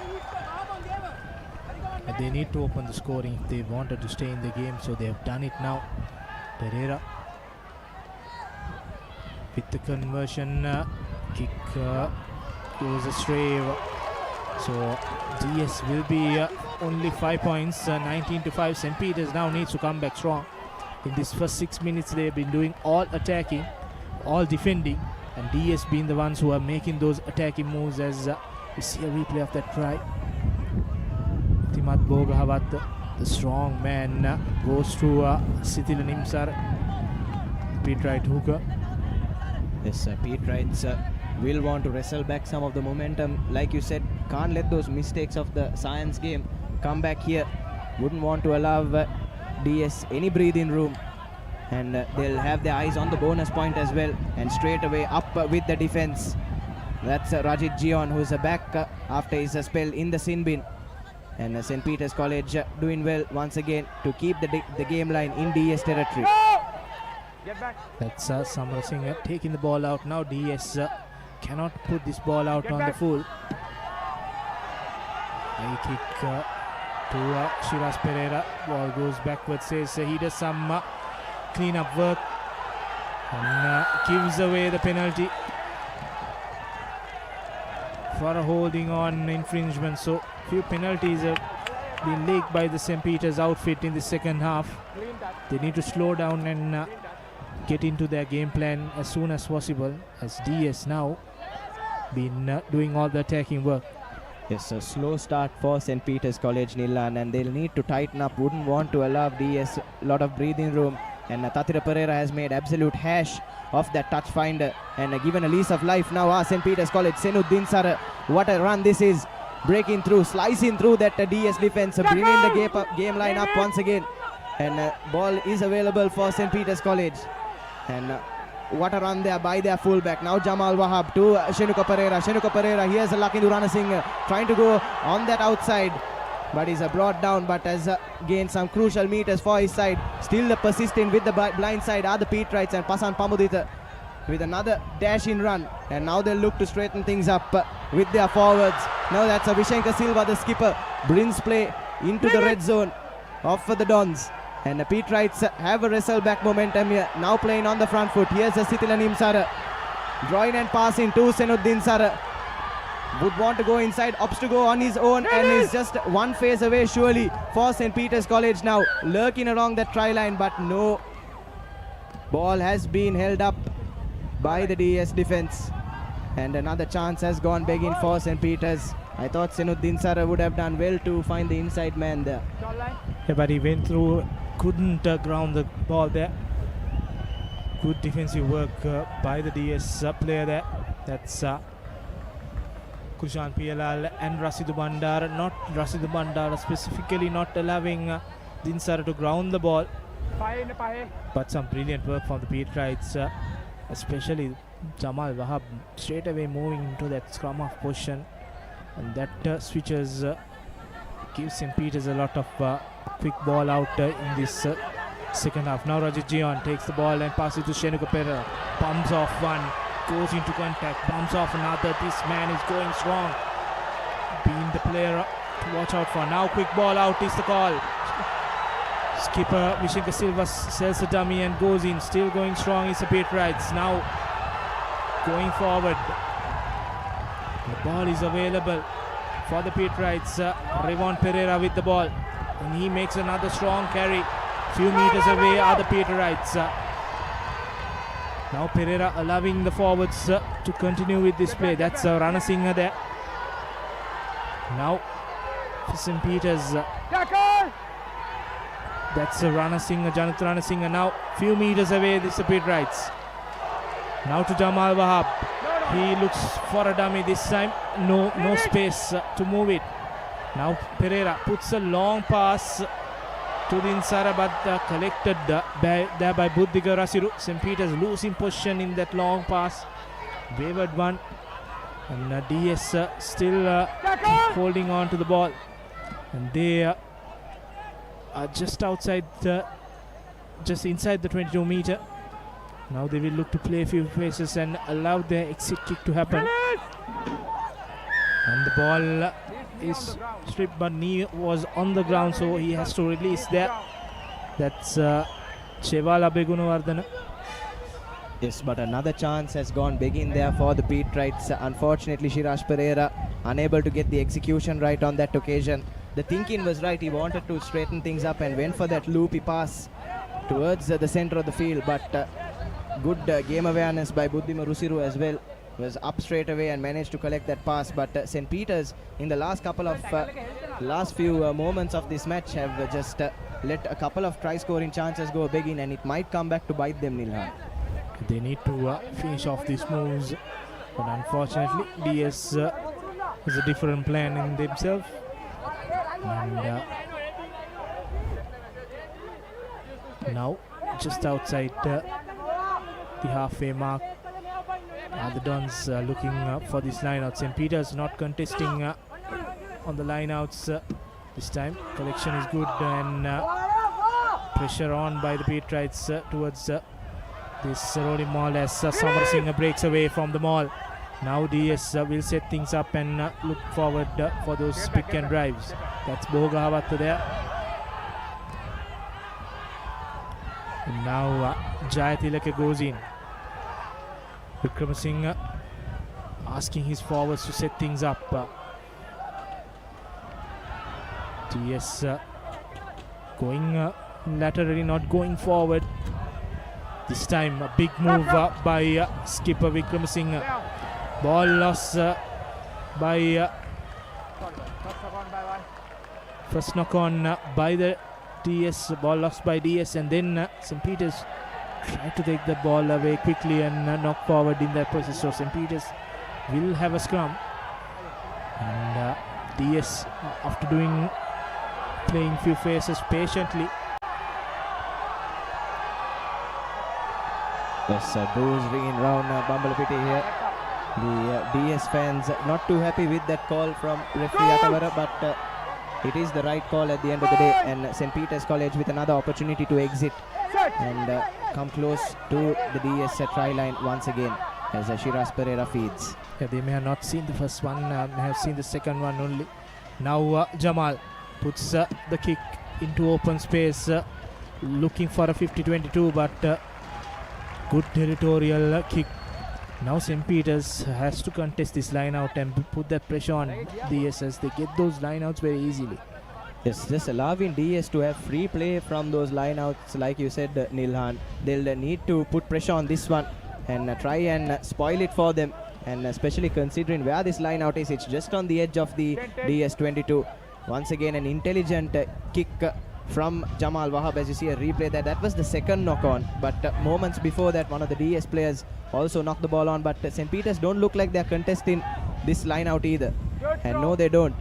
They need to open the scoring if they wanted to stay in the game, so they have done it now. Pereira with the conversion, kick goes astray. So DS will be only 5 points, 19-5. St. Peter's now needs to come back strong. In this first 6 minutes, they have been doing all attacking, all defending, and DS being the ones who are making those attacking moves, as we see a replay of that try. Timat Bohogahavatta, the strong man, goes to Sithila Nimsar, Patriot hooker. Yes, Patriots will want to wrestle back some of the momentum. Like you said, can't let those mistakes of the science game come back here. Wouldn't want to allow DS any breathing room, and they'll have their eyes on the bonus point as well, and straight away up with the defense. That's Rajit Gion, who's back after his spell in the sin bin. And St. Peter's College doing well once again to keep the game line in DS territory. Get back. That's Samara Singh taking the ball out now. DS cannot put this ball out on the full. High kick to Shiraz Pereira. Ball goes backwards. Says he does some clean-up work and gives away the penalty for a holding on infringement. So few penalties have been leaked by the St. Peter's outfit in the second half. They need to slow down and get into their game plan as soon as possible, as DS now been doing all the attacking work. Yes, a slow start for St. Peter's College, Nilan, and they'll need to tighten up. Wouldn't want to allow DS a lot of breathing room. And Tatira Pereira has made absolute hash of that touch finder and given a lease of life now. St. Peter's College, Senuddin Sar, what a run this is. Breaking through, slicing through that DS defense, bringing the game line up once again. And ball is available for St. Peter's College. And what a run there by their fullback. Now Jamal Wahab to Shenuka Pereira. Shenuka Pereira, here's Lakindu Ranasinghe trying to go on that outside, but he's brought down, but has gained some crucial meters for his side. Still persisting with the blind side are the Patriots, and Pasan Pamudita with another dash-in run. And now they'll look to straighten things up with their forwards. Now that's Vishenka Silva, the skipper, brings play into the red zone of the Dons. And the Patriots have a wrestle back momentum here. Now playing on the front foot. Here's Sithila Nimsar. Drawing and passing to Senuddin Sar. Would want to go inside, opts to go on his own, and is just one phase away surely for St. Peter's College now. Lurking along the try line, but no. Ball has been held up by the DS defense. And another chance has gone begging for St. Peter's. I thought Senuddin Sar would have done well to find the inside man there. Yeah, but he went through, couldn't ground the ball there. Good defensive work by the DS player there. That's Kushan Pialal and Rasidu Bandara. Not Rasidu Bandara specifically, not allowing Dinsara to ground the ball. But some brilliant work from the Patriots, especially Jamal Wahab straight away moving into that scrum half position. And that switches gives St. Peter's a lot of quick ball out in this second half. Now Rajit Jion takes the ball and passes to Shenuka Pereira. Pumps off one, goes into contact, pumps off another. This man is going strong. Being the player to watch out for. Now quick ball out is the call. Skipper Vishenka Silva sells a dummy and goes in. Still going strong is the Patriots. Now going forward. The ball is available for the Patriots. Revon Pereira with the ball. And he makes another strong carry. Few meters away are the Patriots. Now Pereira allowing the forwards to continue with this play. That's Ranasinghe there. Now for St. Peter's. That's Ranasinghe, Janat Ranasinghe. Now few meters away, this is the Patriots. Now to Jamal Wahab. He looks for a dummy this time. No space to move it. Now Pereira puts a long pass to the inside, but collected there by Buddhiga Rasiru. St. Peter's losing position in that long pass. Wavered one. And DS still holding on to the ball. And they are just outside, just inside the 22 meter. Now they will look to play a few paces and allow their exit kick to happen. And the ball is stripped, but knee was on the ground, so he has to release there. That's Chevala Begunawardana. Yes, but another chance has gone big in there for the Patriots. Unfortunately, Shiraj Pereira unable to get the execution right on that occasion. The thinking was right. He wanted to straighten things up and went for that loopy pass towards the center of the field, but good game awareness by Buddhima Rusiru as well. Was up straight away and managed to collect that pass. But St. Peter's in the last few moments of this match have just let a couple of try-scoring chances go begging, and it might come back to bite them, Nilhan. They need to finish off these moves, but unfortunately DS has a different plan in themselves. And now just outside the halfway mark are the Dons looking for this lineout. St. Peter's not contesting on the lineouts this time. Collection is good and pressure on by the Patriots towards this rolling maul as Samarasinghe breaks away from the maul. Now DS will set things up and look forward for those pick and drives. That's Bogahavattu there. And now Jayatilake goes in. Vikramasinghe asking his forwards to set things up. DS going laterally, not going forward. This time a big move by skipper Vikramasinghe. Ball loss by first knock on by the DS. Ball lost by DS, and then St. Peter's try to take the ball away quickly and knock forward in that process. So St. Peter's will have a scrum, and DS after playing few phases patiently. Yes, boos ringing round Bambalapitiya here. The DS fans not too happy with that call from referee Atavara, but it is the right call at the end of the day, and St. Peter's College with another opportunity to exit and come close to the DS try line once again as Shiraz Pereira feeds. Yeah, they may have not seen the first one, may have seen the second one only. Now Jamal puts the kick into open space, looking for a 50-22, but good territorial kick. Now St. Peter's has to contest this line out and put that pressure on DS as they get those line outs very easily. Yes, just allowing DS to have free play from those line outs, like you said, Nilhan. They'll need to put pressure on this one and try and spoil it for them, and especially considering where this line out is, it's just on the edge of the DS 22. Once again an intelligent kick from Jamal Wahab, as you see a replay there. That was the second knock on, but moments before that one of the DS players also knocked the ball on, but St. Peter's don't look like they're contesting this line out either, and no they don't.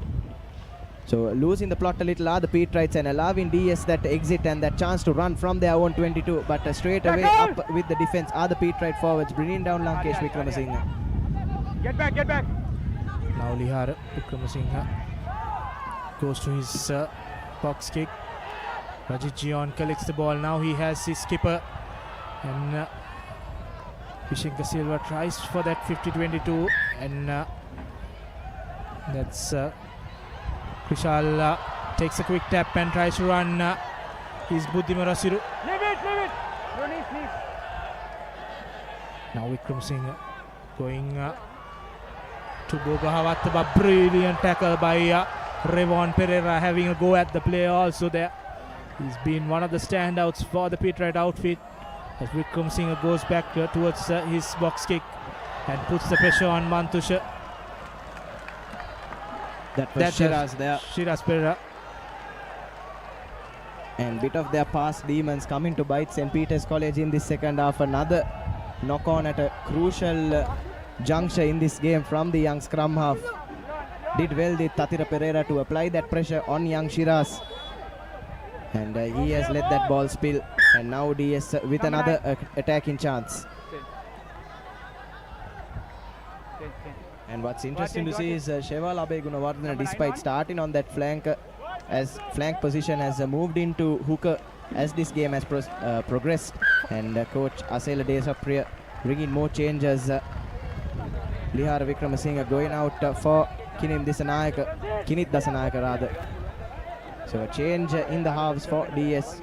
So losing the plot a little are the Patriots and allowing DS that exit and that chance to run from their own 22, but straight away up with the defense are the Patriot forwards, bringing down Lankesh Vikramasinghe. Get back. Now Lihara Vikramasinghe goes to his box kick. Rajit Gion collects the ball. Now he has his skipper. And Vishenka Silva tries for that 50-22. And that's Krishal takes a quick tap and tries to run. He's Buddhima Rasiru. Leave it. Please. Now Vikram Singh going to Bogahawat, but brilliant tackle by Revon Pereira, having a go at the play also there. He's been one of the standouts for the Pitrite outfit as Vikram Singh goes back towards his box kick and puts the pressure on Mantusha. That was Shiraz there. Shiraz Pereira. And bit of their past demons coming to bite St. Peter's College in this second half. Another knock on at a crucial juncture in this game from the young scrum half. Did well the Tatira Pereira to apply that pressure on young Shiraz. And he has let that ball spill. And now DS with another attacking chance. And what's interesting to see is Sheval Abegunawardena, despite starting on that flank as flank position, has moved into hooker as this game has progressed. And coach Asela Desapriya bringing more changes. Lihara Vikramasinghe going out for Kinit Dasanayaka rather. So a change in the halves for DS,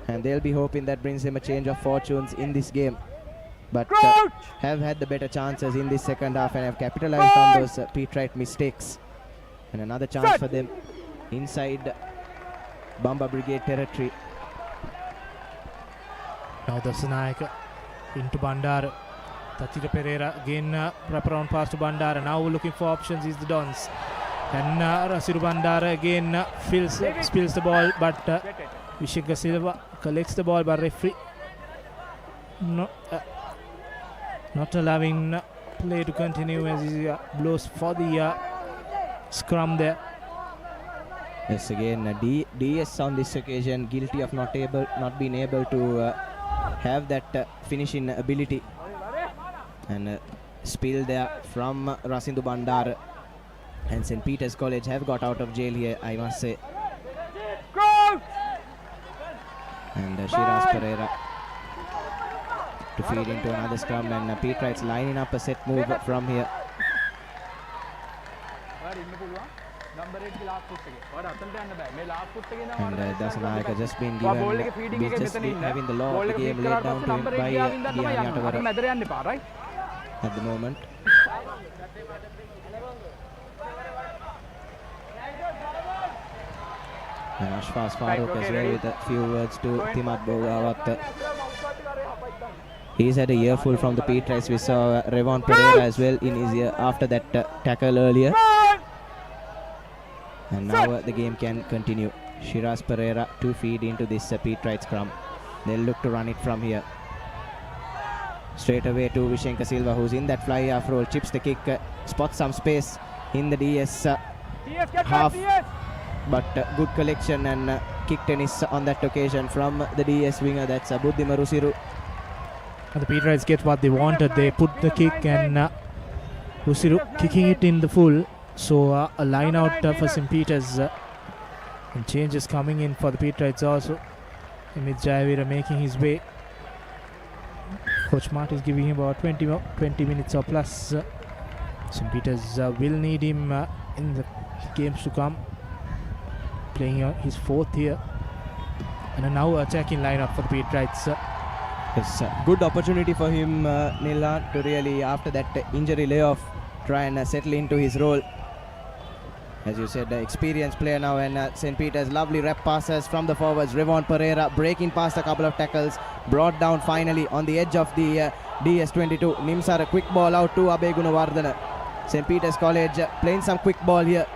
and they'll be hoping that brings them a change of fortunes in this game. But have had the better chances in this second half and have capitalized on those Petrite mistakes. And another chance for them inside Bamba Brigade territory. Now Dasanayaka into Bandara. Tatira Pereira again wraparound pass to Bandara. Now looking for options is the Dons. And Rasiru Bandara again spills the ball, but Vishenka Silva collects the ball, but referee not allowing play to continue as he blows for the scrum there. Yes, again DS on this occasion guilty of not being able to have that finishing ability. And spill there from Rasindu Bandar. And St. Peter's College have got out of jail here, I must say. And Shiraz Pereira to feed into another scrum, and Petrites lining up a set move from here. And Dasanayaka just been having the law of the game laid down to him by Gianni Atavara at the moment. And Ashfaq Farooq as well with a few words to Timat Bogawat. He's had a earful from the Petrites. We saw Revon Pereira as well in his ear after that tackle earlier. And now the game can continue. Shiraz Pereira to feed into this Petrite scrum. They'll look to run it from here. Straight away to Vishenka Silva, who's in that fly half roll, chips the kick, spots some space in the DS half. But good collection and kick tennis on that occasion from the DS winger. That's Buddhima Rusiru. The Petrites get what they wanted. They put the kick and Rusiru kicking it in the full. So a line out for St. Peter's. And changes coming in for the Petrites also. Amit Jayavira making his way. Coach Mart is giving him about 20 minutes or plus. St. Peter's will need him in the games to come. Playing his fourth here. And now attacking lineup for the Petrites. It's a good opportunity for him, Nilhan, to really, after that injury layoff, try and settle into his role. As you said, experienced player now, and St. Peter's lovely rep passes from the forwards. Revon Pereira breaking past a couple of tackles, brought down finally on the edge of the DS22. Nimsar, a quick ball out to Abegunawardena. St. Peter's College playing some quick ball here,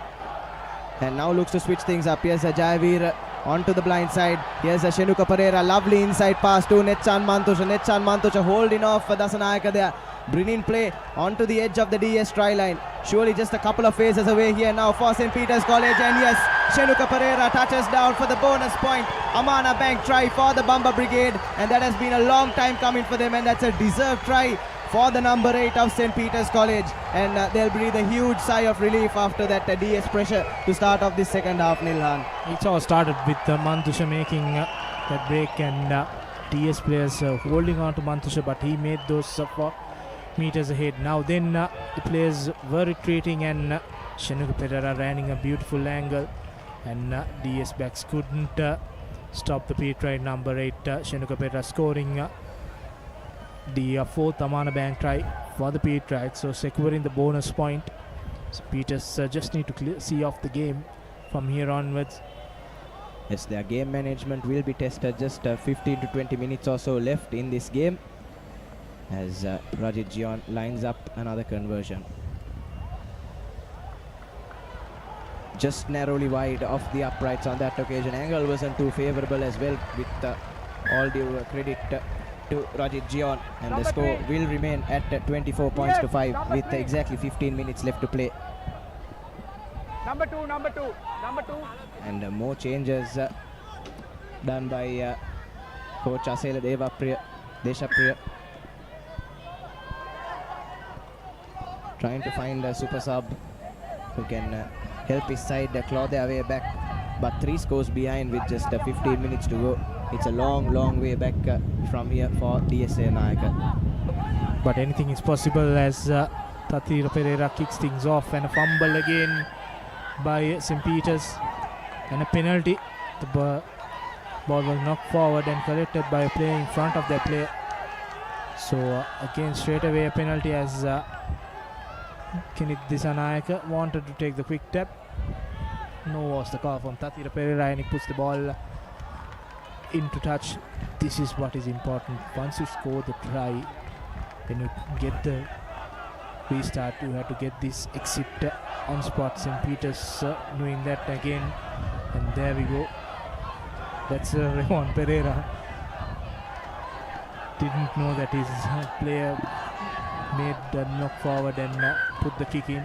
and now looks to switch things up. Here's Jayavir onto the blind side. Here's Shenuka Pereira, lovely inside pass to Netchan Mantusha. Netchan Mantusha holding off Dasanayaka there. Brilliant play onto the edge of the DS try line. Surely just a couple of phases away here now for St. Peter's College. And yes, Shenuka Pereira touches down for the bonus point. Amana Bank try for the Bamba Brigade. And that has been a long time coming for them. And that's a deserved try for the number 8 of St. Peter's College, and they'll breathe a huge sigh of relief after that DS pressure to start off this second half, Nilhan. It all started with Mantusha making that break and DS players holding on to Mantusha, but he made those 4 meters ahead. Now then the players were retreating and Shenuka Pereira running a beautiful angle, and DS backs couldn't stop the Pete Wright number 8. Shenuka Pereira scoring the 4th Amana Bank try for the Pete Wright, so securing the bonus point. So Peters just need to see off the game from here onwards. Yes, their game management will be tested. Just 15 to 20 minutes or so left in this game as Rajit Gion lines up another conversion. Just narrowly wide of the uprights on that occasion. Angle wasn't too favorable as well, with all due credit to Rajit Gion, and the score will remain at 24 points to 5 with exactly 15 minutes left to play. Number two. And more changes done by coach Asela Deshapriya, trying to find a super sub who can help his side claw their way back, but 3 scores behind with just 15 minutes to go. It's a long way back from here for D.S Senanayake. But anything is possible as Tatira Pereira kicks things off, and a fumble again by St. Peters and a penalty. The ball was knocked forward and collected by a player in front of their player. So again straight away a penalty as D.S Senanayake wanted to take the quick tap. No was the call from Tatira Pereira, and he puts the ball into touch. This is what is important. Once you score the try, when you get the restart, you have to get this exit on spot. St. Peters doing that again, and there we go. That's Raymond Pereira. Didn't know that his player made the knock forward and put the kick in.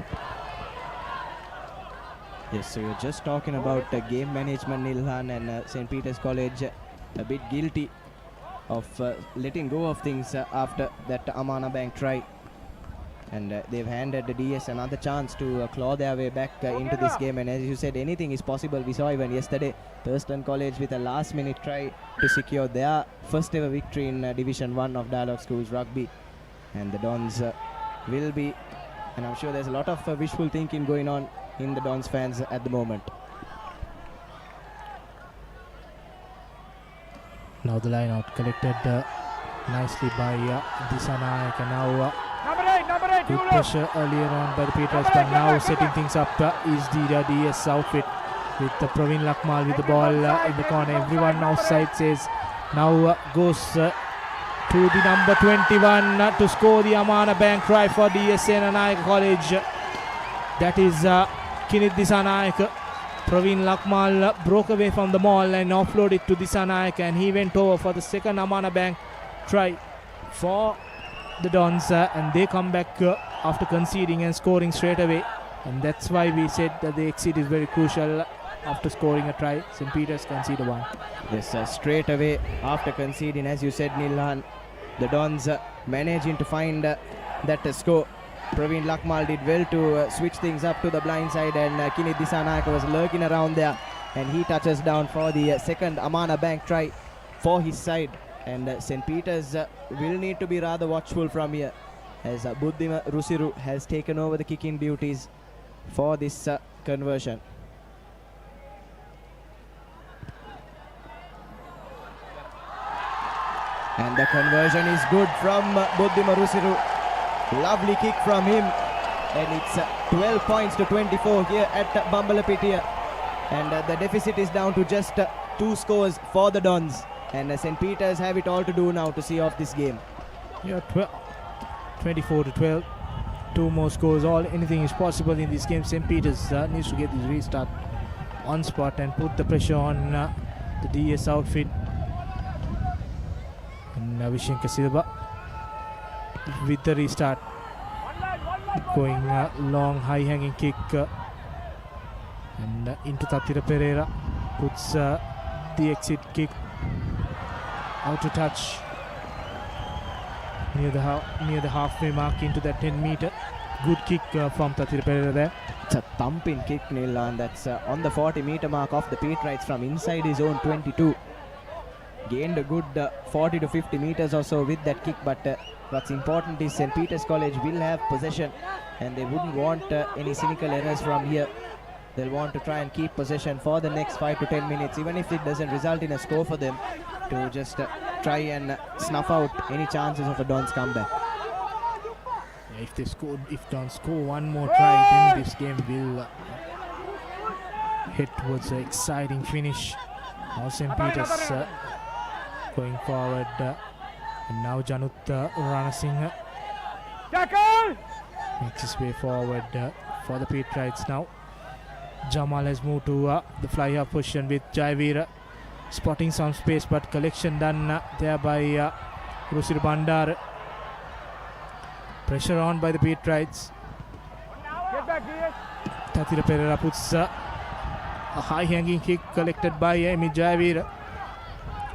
Yes, so we're just talking about game management, Nilhan, and St. Peter's College a bit guilty of letting go of things after that Amana Bank try, and they've handed the DS another chance to claw their way back into this game. And as you said, anything is possible. We saw even yesterday Thurston College with a last minute try to secure their first ever victory in Division 1 of Dialog Schools Rugby, and the Dons will be, and I'm sure there's a lot of wishful thinking going on in the Dons fans at the moment. Now the line out collected nicely by D.S Senanayake. Now Number 8, good pressure earlier on by the Peters, but now setting things up is the DS outfit with Praveen Lakmal with the ball in the corner. Everyone outside says now goes to the number 21 to score the Amana Bank try for D.S Senanayake College. That is D.S Senanayake. Praveen Lakmal broke away from the maul and offloaded to D.S Senanayake, and he went over for the second Amana Bank try for the Dons, and they come back after conceding and scoring straight away, and that's why we said that the exit is very crucial. After scoring a try, St. Peters conceded one. Yes, straight away after conceding, as you said, Nilhan, the Dons managing to find that score. Praveen Lakmal did well to switch things up to the blind side, and D.S Senanayake was lurking around there, and he touches down for the second Amana Bank try for his side. And St. Peters will need to be rather watchful from here, as Buddhima Rusiru has taken over the kicking duties for this conversion. And the conversion is good from Buddhima Rusiru. Lovely kick from him, and it's 12 points to 24 here at Bambalapitiya, and the deficit is down to just 2 scores for the Dons, and St. Peters have it all to do now to see off this game. Yeah, 24 to 12, 2 more scores. Anything is possible in this game. St. Peters needs to get this restart on spot and put the pressure on the DS outfit. And Vishenka Silva with the restart, going long high hanging kick and into Tatira Pereira, puts the exit kick out to touch. near the halfway mark into that 10-meter. Good kick from ThePapare there. It's a thumping kick, Nilan. That's on the 40-meter mark of the Peterites from inside his own 22. Gained a good 40 to 50 meters or so with that kick, but what's important is St. Peter's College will have possession and they wouldn't want any cynical errors from here. They'll want to try and keep possession for the next 5 to 10 minutes, even if it doesn't result in a score for them, to just try and snuff out any chances of a Dons comeback. If Dons score one more try, then this game will head towards an exciting finish. Now St. Peter's going forward, and now Janut Ranasinghe makes his way forward for the Peterites now. Jamal has moved to the fly-half position with Jayveera spotting some space, but collection done there by Rusiru Bandara. Pressure on by the Peterites. Tathira Pereira puts a high-hanging kick collected by Emi Jayveera.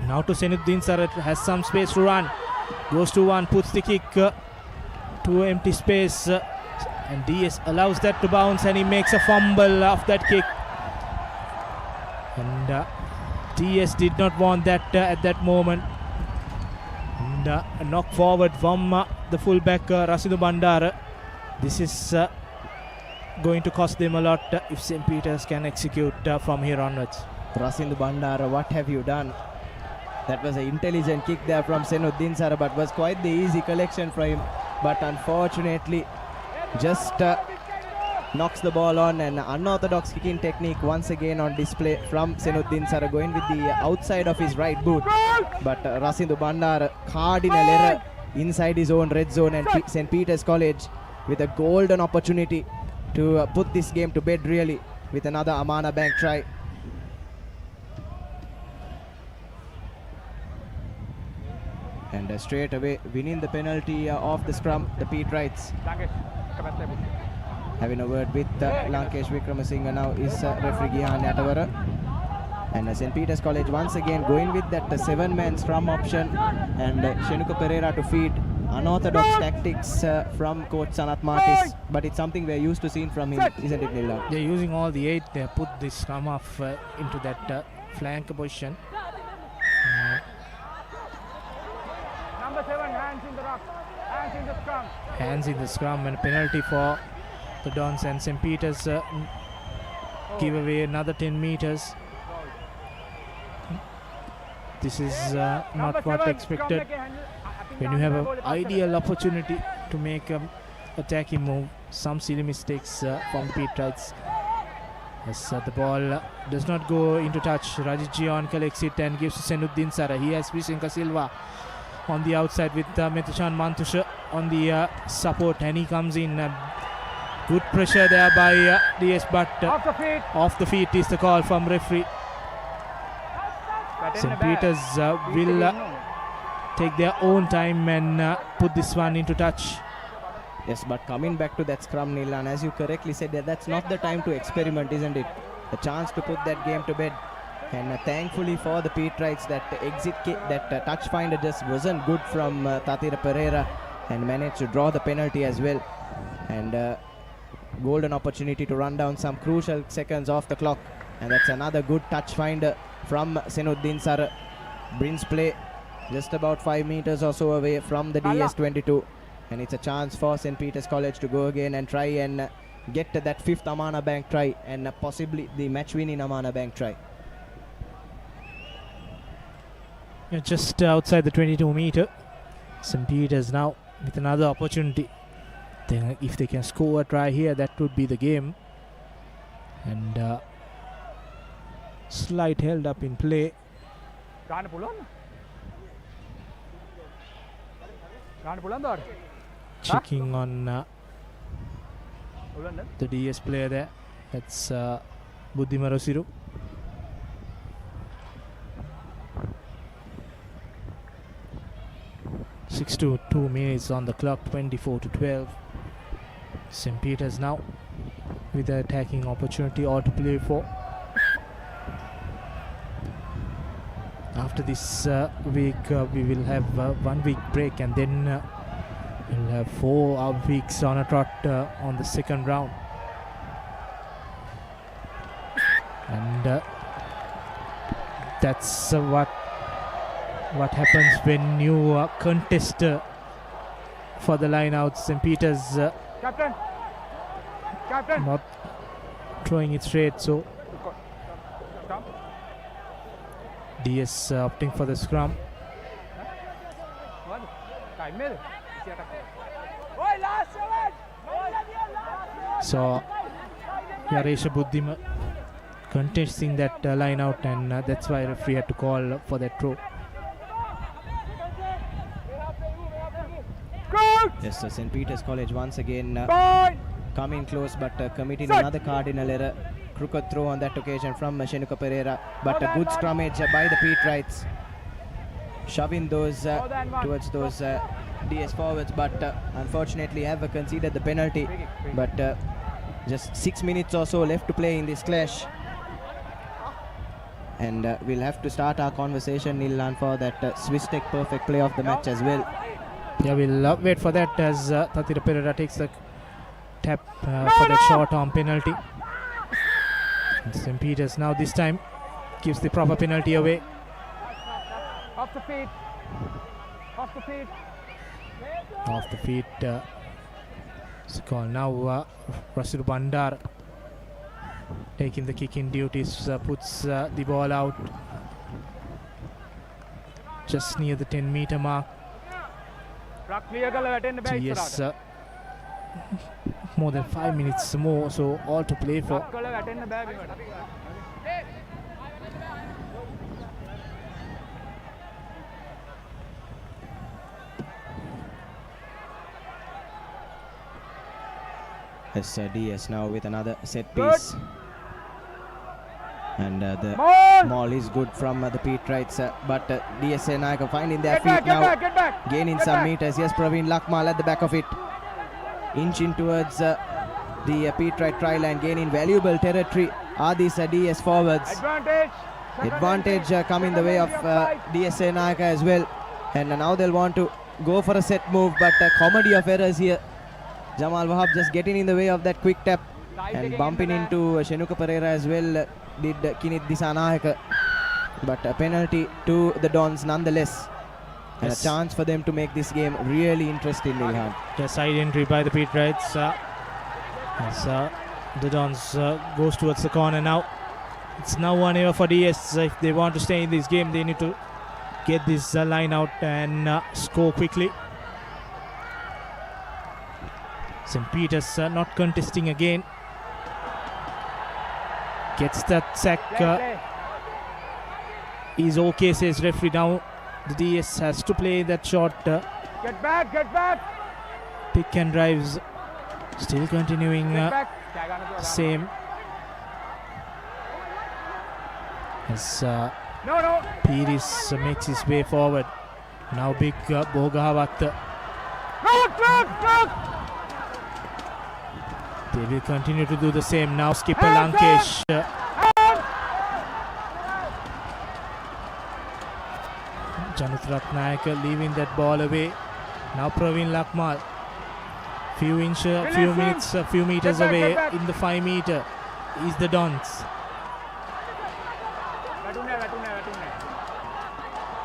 Now to Senuddin Sarat, has some space to run. Goes to one, puts the kick to empty space. And DS allows that to bounce and he makes a fumble of that kick. And DS did not want that at that moment. And a knock forward from the fullback Rasidu Bandara. This is going to cost them a lot if St. Peter's can execute from here onwards. Rasidu Bandara, what have you done? That was an intelligent kick there from Senuddin Sara, but was quite the easy collection for him. But unfortunately, just knocks the ball on. An unorthodox kicking technique once again on display from Senuddin Sara, going with the outside of his right boot. But Rasidu Bandara, cardinal error inside his own red zone, and St. Peter's College with a golden opportunity to put this game to bed really with another Amana Bank try. And straight away winning the penalty off the scrum, the Peterites. Having a word with Lankesh Wickramasinghe now is referee Gihan Yatawara. And St. Peter's College once again going with that 7-man scrum option, and Shenuka Pereira to feed unorthodox tactics from coach Sanat Martis, but it's something we're used to seeing from him, isn't it, Nila? They're using all the 8. They put the scrum off into that flank position. Number 7, hands in the ruck, hands in the scrum. Hands in the scrum, and a penalty for the Dons, and St. Peter's give away another 10 meters. This is not what expected. When you have an ideal opportunity to make an attacking move, some silly mistakes from Peterites. As the ball does not go into touch, Rajit Jion collects it and gives to Senuddin Sara. He has Vishenka Silva on the outside with Metushan Mantusha on the support, and he comes in. Good pressure there by DS, but off the feet is the call from referee. St. Peter's will take their own time and put this one into touch. Yes, but coming back to that scrum, Nilan, as you correctly said, that's not the time to experiment, isn't it? The chance to put that game to bed. And thankfully for the Peterites, that exit kick, that touch finder just wasn't good from Tathira Pereira, and managed to draw the penalty as well. And golden opportunity to run down some crucial seconds off the clock. And that's another good touch finder from Senuddin Sara. Brings play just about 5 meters or so away from the DS22. And it's a chance for St. Peter's College to go again and try and get to that 5th Amana Bank try, and possibly the match-winning Amana Bank try. Just outside the 22-meter. St. Peter's now with another opportunity. Then if they can score a try here, that would be the game. And slight held up in play. Checking on the DS player there. That's Buddhima Rosiru. Six to 2 minutes on the clock, 24-12. St. Peter's now with the attacking opportunity all to play for. After this week, we will have 1 week break, and then We'll have 4 weeks on a trot on the second round. And that's what happens when you contest for the line out. St. Peter's Captain! not throwing it straight, so DS opting for the scrum. So Yaresha Buddhima contesting that line out, and that's why referee had to call for that throw. Yes, so St. Peter's College once again coming close, but committing another cardinal error. Crooked throw on that occasion from Shenuka Pereira, but a good scrummage by the Peterites, shoving those towards those DS forwards, but unfortunately have conceded the penalty. But just 6 minutes or so left to play in this clash, and we'll have to start our conversation, Nilan, for that Swiss Tech perfect play of the match as well. Yeah, we'll wait for that as Tatira Pereira takes the tap for that short arm penalty. And St. Peter's now this time gives the proper penalty away. Off the feet. Off the feet. Off the feet. It's a call now. Rasul Bandar taking the kicking duties, puts the ball out just near the 10-meter mark. Yes, more than 5 minutes more, so all to play for. Yes, DS now with another set piece. And the maul is good from the Peterites, but D.S Senanayake finding their feet now, gaining some meters. Yes, Praveen Lakmal at the back of it, inching towards the Peterite try line, gaining valuable territory. Are these DS forwards? Advantage coming the way of D.S Senanayake as well, and now they'll want to go for a set move, but a comedy of errors here. Jamal Wahab just getting in the way of that quick tap and bumping into Shenuka Pereira as well. Did Kinit Disanayake, but a penalty to the Dons nonetheless, and a chance for them to make this game really interesting. Nilhan. The side entry by the Peterites as the Dons goes towards the corner now. It's now 1-0 for DS. If they want to stay in this game, they need to get this line out and score quickly. St. Peter's not contesting again. Gets that sack. Is okay, says referee. Now the DS has to play that short. Get back! Pick and drives. Still continuing same. As Piris makes his way forward. Now big Bogahawat. They will continue to do the same. Now skipper Lankesh. Janut Ratnayake leaving that ball away. Now Praveen Lakmal. Few meters away in the 5 meter is the Dons.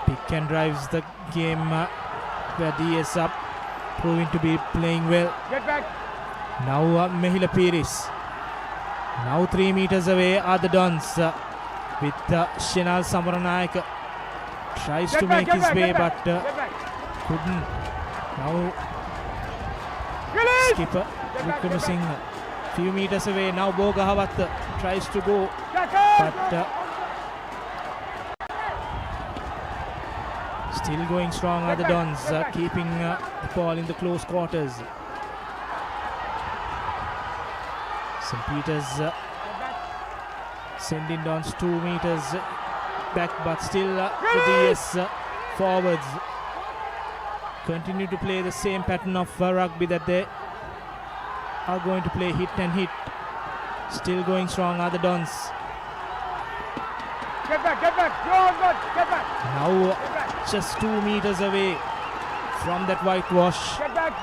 Pick and drives the game where DS up, proving to be playing well. Get back. Now Mehila Piris. Now 3 meters away are the Dons with Shinal Samaranayake. Tries to make his way, but couldn't. Now skipper Vikramasinghe. Few meters away. Now Bogahawat tries to go, but still going strong are the Dons, keeping the ball in the close quarters. St. Peter's sending Dons 2 meters back, but still the DS forwards continue to play the same pattern of rugby that they are going to play, hit and hit. Still going strong are the Dons. Get back! Get back! Now just 2 meters away from that whitewash. Get back!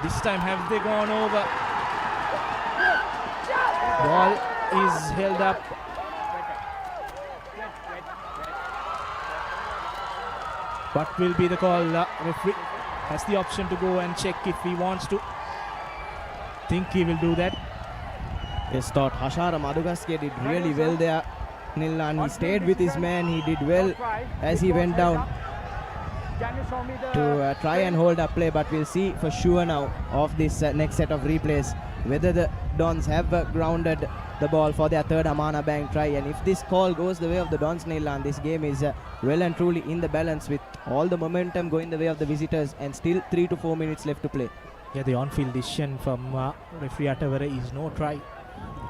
This time have they gone over? Ball is held up. What will be the call? Referee has the option to go and check if he wants to. Think he will do that. Yes, thought Hashara Madugaske did really well there. Nilhan, he stayed with his man. He did well as he went down to try and hold up play, but we'll see for sure now of this next set of replays whether the Dons have grounded the ball for their third Amana Bank try. And if this call goes the way of the Dons, Nilhan, this game is well and truly in the balance with all the momentum going the way of the visitors and still 3 to 4 minutes left to play. Yeah, the on-field decision from referee Atavara is no try.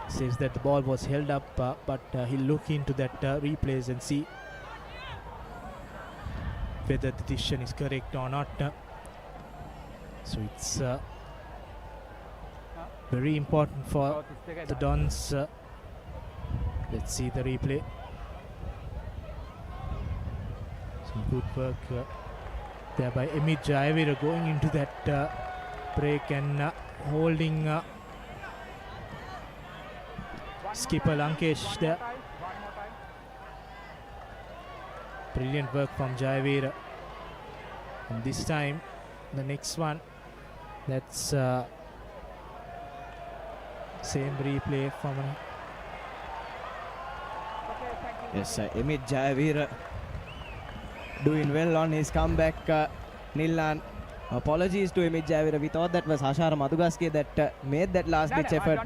Says that the ball was held up, but he'll look into that replays and see whether the decision is correct or not. So it's very important for the Dons. Let's see the replay. Some good work there by Emit Jayavira going into that break and holding skipper Lankesh there. Brilliant work from Jayavira. And this time, the next one, that's same replay from Yes, Emit Jayavira doing well on his comeback. Nilhan, apologies to Emit Jayavira. We thought that was Hashara Madugaske that made that last ditch effort.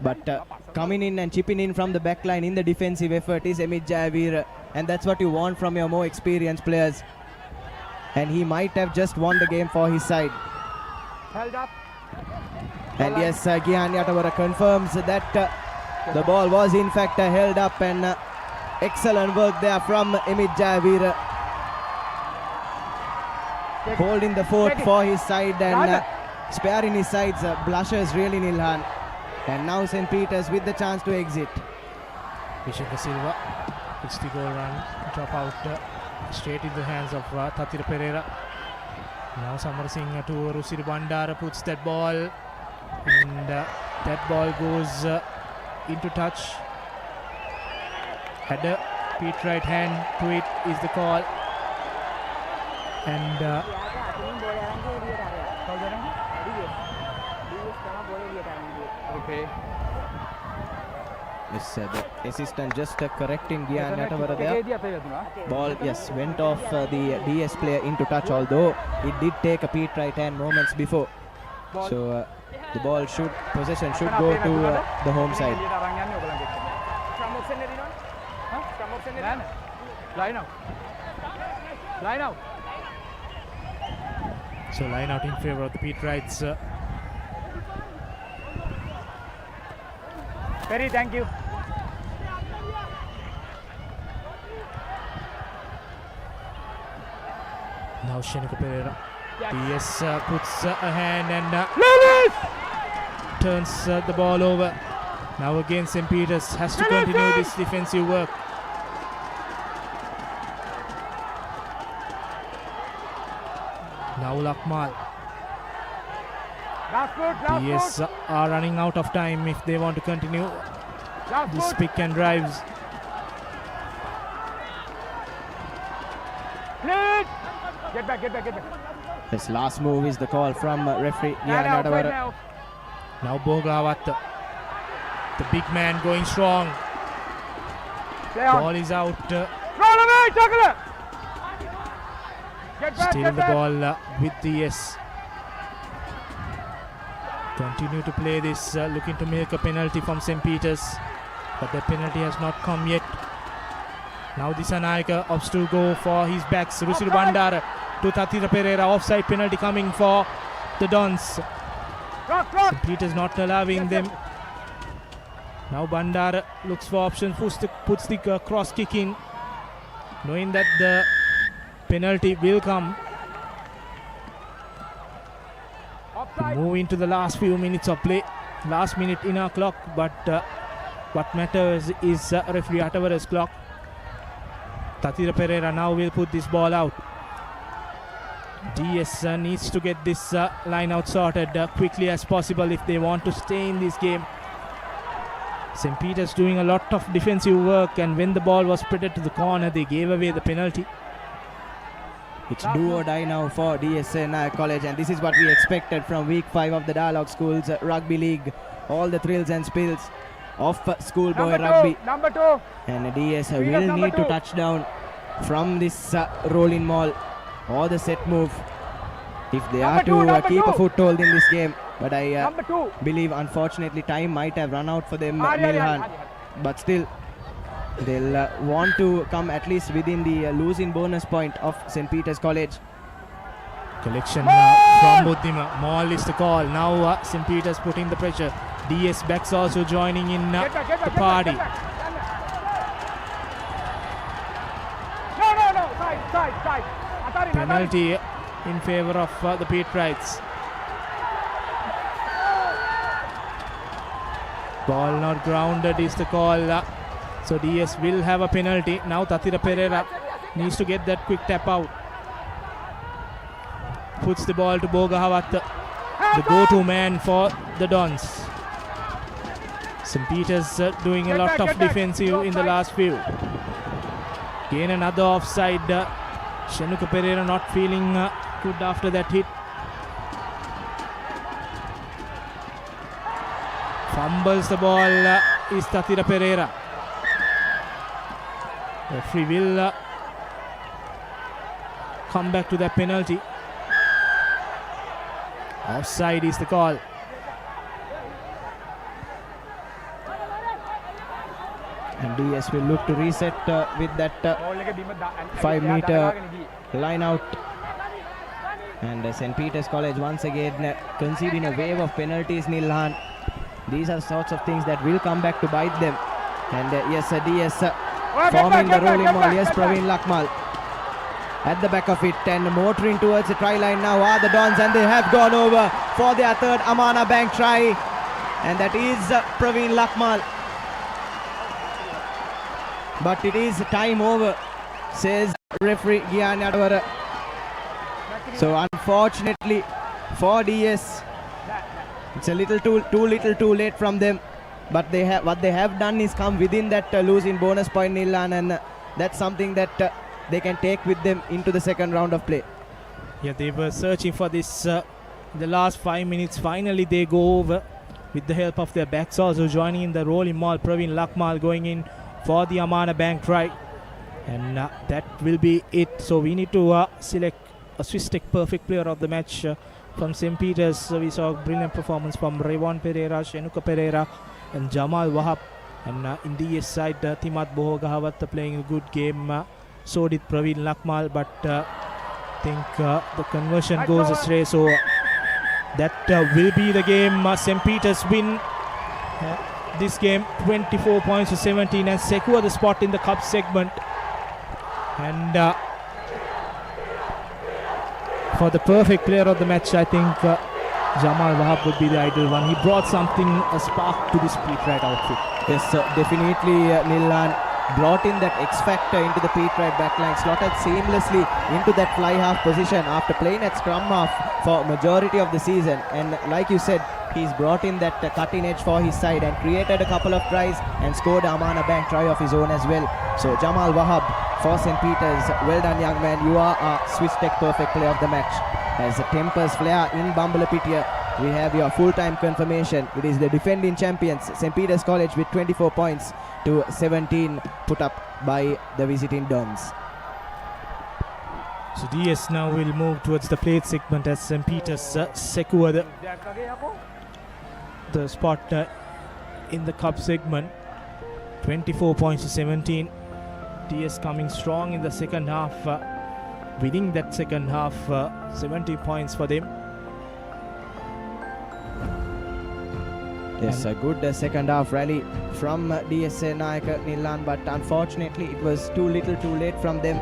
But coming in and chipping in from the back line in the defensive effort is Emit Jayavira, and that's what you want from your more experienced players. And he might have just won the game for his side. Held up. And yes, Gihan Yatawara confirms that the ball was in fact held up, and excellent work there from Emit Jayavira. Holding the fort for his side and sparing his sides. Blushers really, Nilhan. And now St. Peter's with the chance to exit. Vishenka Silva, 60 goal run, drop out straight in the hands of Thatira Pereira. Now Samar Singh to Rusiri Bandara puts that ball, and that ball goes into touch. Header, Pete right hand to it is the call. And okay. Yes, the assistant just correcting Gihan Yatawara there. Ball, yes, went off the DS player into touch, although it did take a Pete right hand moments before. So the ball possession should go to the home side. Line out. Line out. So line out in favor of the Pete Rights. Perry, thank you. Now Shenika Pereira. DS puts a hand and turns the ball over. Now again St. Peter's has to continue this defensive work. Now Lakmal. DS are running out of time if they want to continue this pick and drives. Get back. This last move is the call from referee Gihan Yatawara. Now Bogawat, the big man going strong. Ball is out. Still the ball with DS. Continue to play this, looking to make a penalty from St. Peter's, but the penalty has not come yet. Now D.S Senanayake opts to go for his backs. Rusiri Bandara to Thatira Pereira. Offside penalty coming for the Dons. St. Peter's not allowing them. Now Bandara looks for options, puts the cross kick in, knowing that the penalty will come. We move into the last few minutes of play, last minute in our clock, but what matters is referee Atavara's clock. Thatira Pereira now will put this ball out. DS needs to get this line out sorted quickly as possible if they want to stay in this game. St. Peter's doing a lot of defensive work, and when the ball was spreaded to the corner, they gave away the penalty. It's do or die now for D.S Senanayake College, and this is what we expected from week 5 of the Dialog Schools Rugby League. All the thrills and spills of schoolboy rugby. Number 2. And DS will need to touch down from this rolling maul or the set move if they are to keep a foothold in this game. But I believe, unfortunately, time might have run out for them, Nilhan. But still, they'll want to come at least within the losing bonus point of St. Peter's College. Collection from Buddhima. Maul is the call. Now St. Peter's putting the pressure. DS backs also joining in the party. No. Side. Penalty in favor of the Patriots. Ball not grounded is the call. So DS will have a penalty. Now ThePapare needs to get that quick tap out. Puts the ball to Bogahawat, the go-to man for the Dons. St. Peter's doing a lot of defensive in the last few. Again another offside. Shenuka Pereira not feeling good after that hit. Fumbles the ball is ThePapare. Referee will come back to that penalty. Offside is the call. And DS will look to reset with that 5-meter line out. And St. Peter's College once again conceding a wave of penalties, Nilhan. These are sorts of things that will come back to bite them. And yes, DS forming the rolling ball. Yes, Praveen Lakmal at the back of it and motoring towards the try line now are the Dons, and they have gone over for their third Amana Bank try, and that is Praveen Lakmal. But it is time over, says referee Gyan Yadavara. So unfortunately for DS, it's a little too late from them. But what they have done is come within that losing bonus point, Nilan, and that's something that they can take with them into the second round of play. Yeah, they were searching for this in the last 5 minutes. Finally, they go over with the help of their backs also joining in the rolling maul. Praveen Lakmal going in for the Amana Bank try, and that will be it. So we need to select a Swiss Tech perfect player of the match from St. Peter's. So we saw a brilliant performance from Revon Pereira, Shenuka Pereira and Jamal Wahab, and in the DS side Timat Bohogahawat playing a good game. So did Praveen Lakmal, but I think the conversion goes astray. So that will be the game. St. Peter's win this game 24 points to 17 and secure the spot in the cup segment. And for the perfect player of the match, I think Jamal Wahab would be the ideal one. He brought something, a spark to this Patriot outfit. Yes, definitely Nilan brought in that X factor into the Patriot backline, slotted seamlessly into that fly half position after playing at scrum half for majority of the season. And like you said, he's brought in that cutting edge for his side and created a couple of tries and scored a Amana Bank try of his own as well. So Jamal Wahab for St. Peter's, well done young man, you are a Swiss Tech perfect player of the match. As the tempers flare in Bambalapitiya, we have your full-time confirmation. It is the defending champions, St. Peter's College, with 24 points to 17 put up by the visiting Dons. So DS now will move towards the plate segment as St. Peter's secure the spot in the cup segment. 24 points to 17. DS coming strong in the second half, winning that second half, 70 points for them. Yes, a good second half rally from D.S Senanayake Nilan, but unfortunately it was too little too late from them.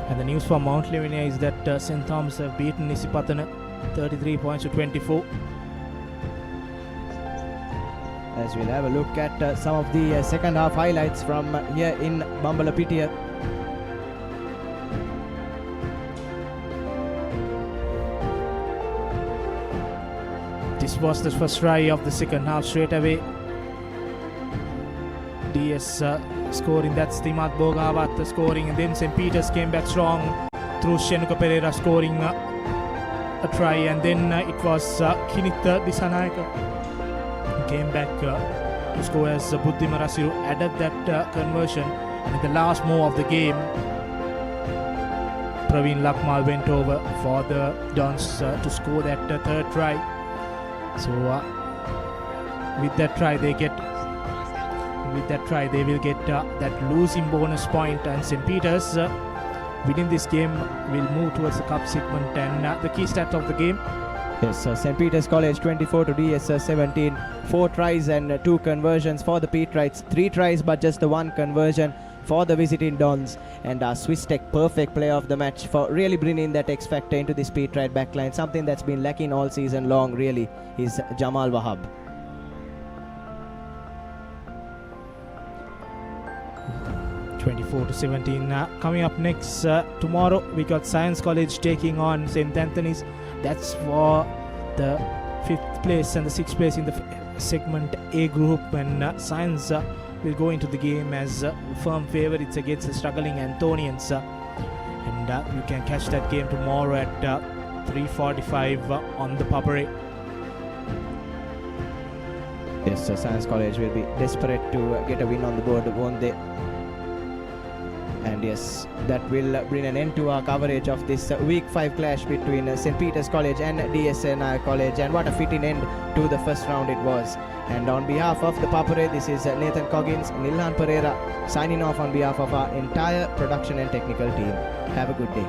And the news from Mount Lavinia is that St. Thomas have beaten Nisipatana 33 points to 24. As we'll have a look at some of the second half highlights from here in Bambalapitiya. This was the first try of the second half straight away. DS scoring, that's Timat Bogawat scoring, and then St. Peter's came back strong through Shenuka Pereira scoring a try, and then it was Kinitha D.S Senanayake came back to score as Buddhima Rasiru added that conversion. And in the last move of the game, Praveen Lakmal went over for the Dons to score that third try. So with that try they will get that losing bonus point, and St. Peter's winning this game will move towards the cup segment. And the key stats of the game. Yes, St. Peter's College 24 to DS 17. 4 tries and 2 conversions for the Petrites. 3 tries but just the 1 conversion for the visiting Dons. And Swiss Tech perfect player of the match for really bringing that X factor into this Petrite backline. Something that's been lacking all season long really is Jamal Wahab. (24 to 17). Coming up next tomorrow, we got Science College taking on St. Anthony's. That's for the 5th place and the 6th place in the segment A group, and Science will go into the game as firm favourites against the struggling Anthonians. And you can catch that game tomorrow at 3:45 on the Papare. Yes, Science College will be desperate to get a win on the board, won't they? And yes, that will bring an end to our coverage of this Week 5 clash between St. Peter's College and D.S Senanayake College. And what a fitting end to the first round it was. And on behalf of the Papare, this is Nathan Coggins, Nilhan Pereira signing off on behalf of our entire production and technical team. Have a good day.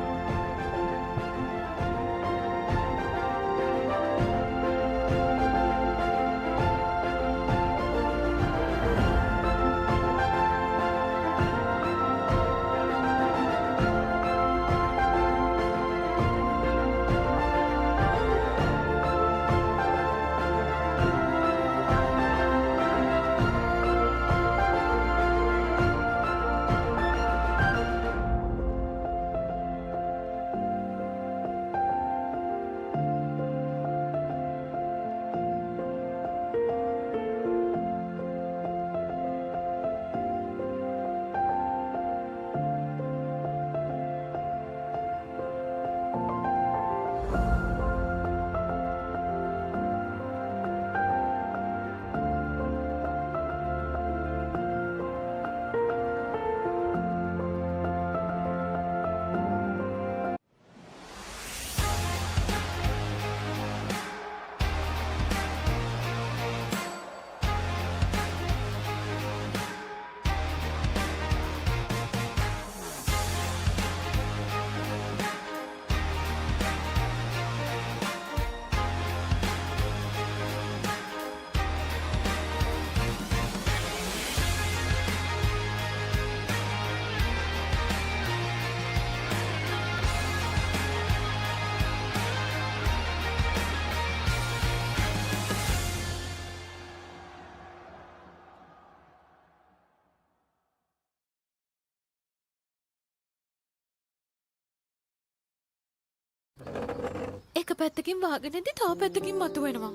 එක පැත්තකින් වාගෙනදී තව පැත්තකින් මතුවෙනවා.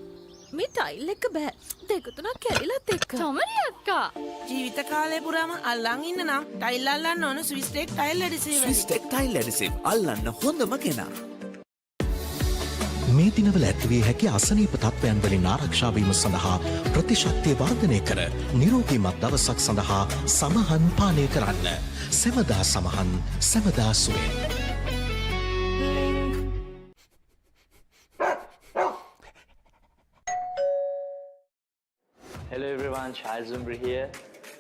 මේ tile එක බෑ. දෙක තුනක් කැඩිලත් එක්ක. චමරි අක්කා. ජීවිත කාලේ පුරාම අල්ලන් ඉන්න නම් ටයිල් අල්ලන්න ඕන Swiss tech tile adhesive. Swiss tech tile adhesive අල්ලන්න හොඳම කෙනා. මේ දිනවල ඇතිවිය හැකි අසනීප තත්ත්වයන් වලින් ආරක්ෂා වීම සඳහා ප්‍රතිශක්තිය වර්ධනය කර නිරෝගීමත් දවසක් සඳහා සමහන් පානය කරන්න. සෙවදා සමහන් සෙවදා සුවේ. Hello everyone, Charles Zumbri here.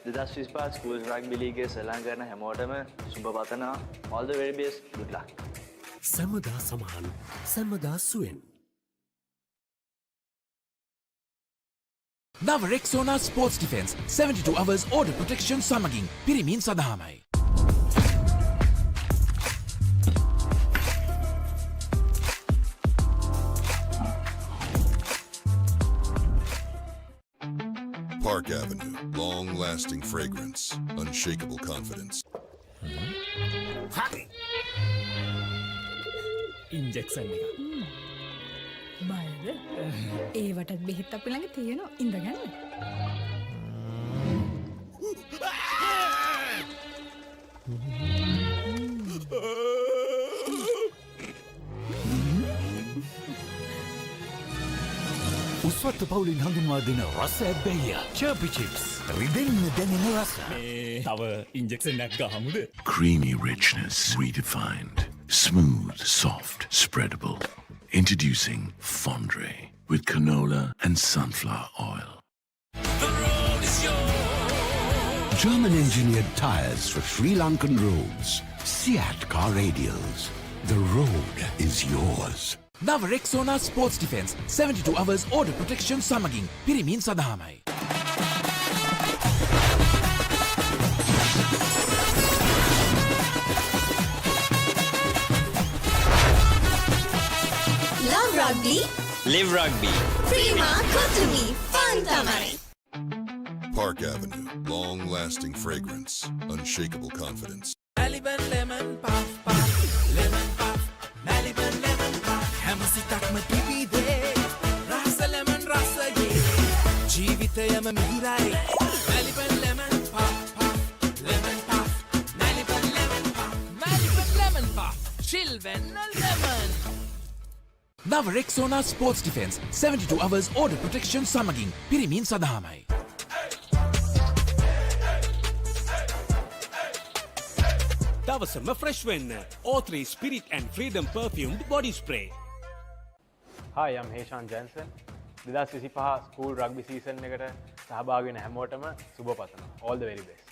The Swiss Schools Rugby League Selangana Hamotama, Subabatana. All the very best. Good luck. සමදා සමහන් සමදා සුවෙන්. නව Rexona sports defence 72 hours order protection සමගින් පිරිමින් සඳහාමයි. Park Avenue, long-lasting fragrance, unshakable confidence. Injection එක. බයද? ඒවටත් බෙහෙත් අපි ළඟ තියෙනවා. ඉඳගන්න. උස්වත්ත පවුලින් හඳුන්වා දෙන රස ඇබ්බැහිය චර්පි චිප්ස් රිදෙන්න දැනෙන රස තව ඉන්ජෙක්ෂන් එකක් ගහමුද? Creamy richness redefined. Smooth, soft, spreadable. Introducing Fondre with canola and sunflower oil. German engineered tires for Sri Lankan roads. Seat car radials. The road is yours. නව Rexona sports defence 72 hours order protection සමගින් පිරිමින් සඳහාමයි. Love rugby. Live rugby. Prima Kotumi. Fun tamari. Park Avenue. Long-lasting fragrance. Unshakable confidence. Maliban lemon puff puff lemon puff Maliban lemon puff හැමසිතක්ම පිබිදේ රස lemon රසයේ ජීවිතයම මිහිරයි Maliban lemon puff puff lemon puff Maliban lemon puff Maliban lemon puff chill when lemon නව Rexona sports defence 72 hours order protection සමගින් පිරිමින් සඳහාමයි. දවසම fresh වෙන්න O3 Spirit and Freedom perfumed body spray. Hi, I'm Heshan Jensen. 2025 school rugby season එකට සහභාගී වෙන හැමෝටම සුබ පතනවා. All the very best.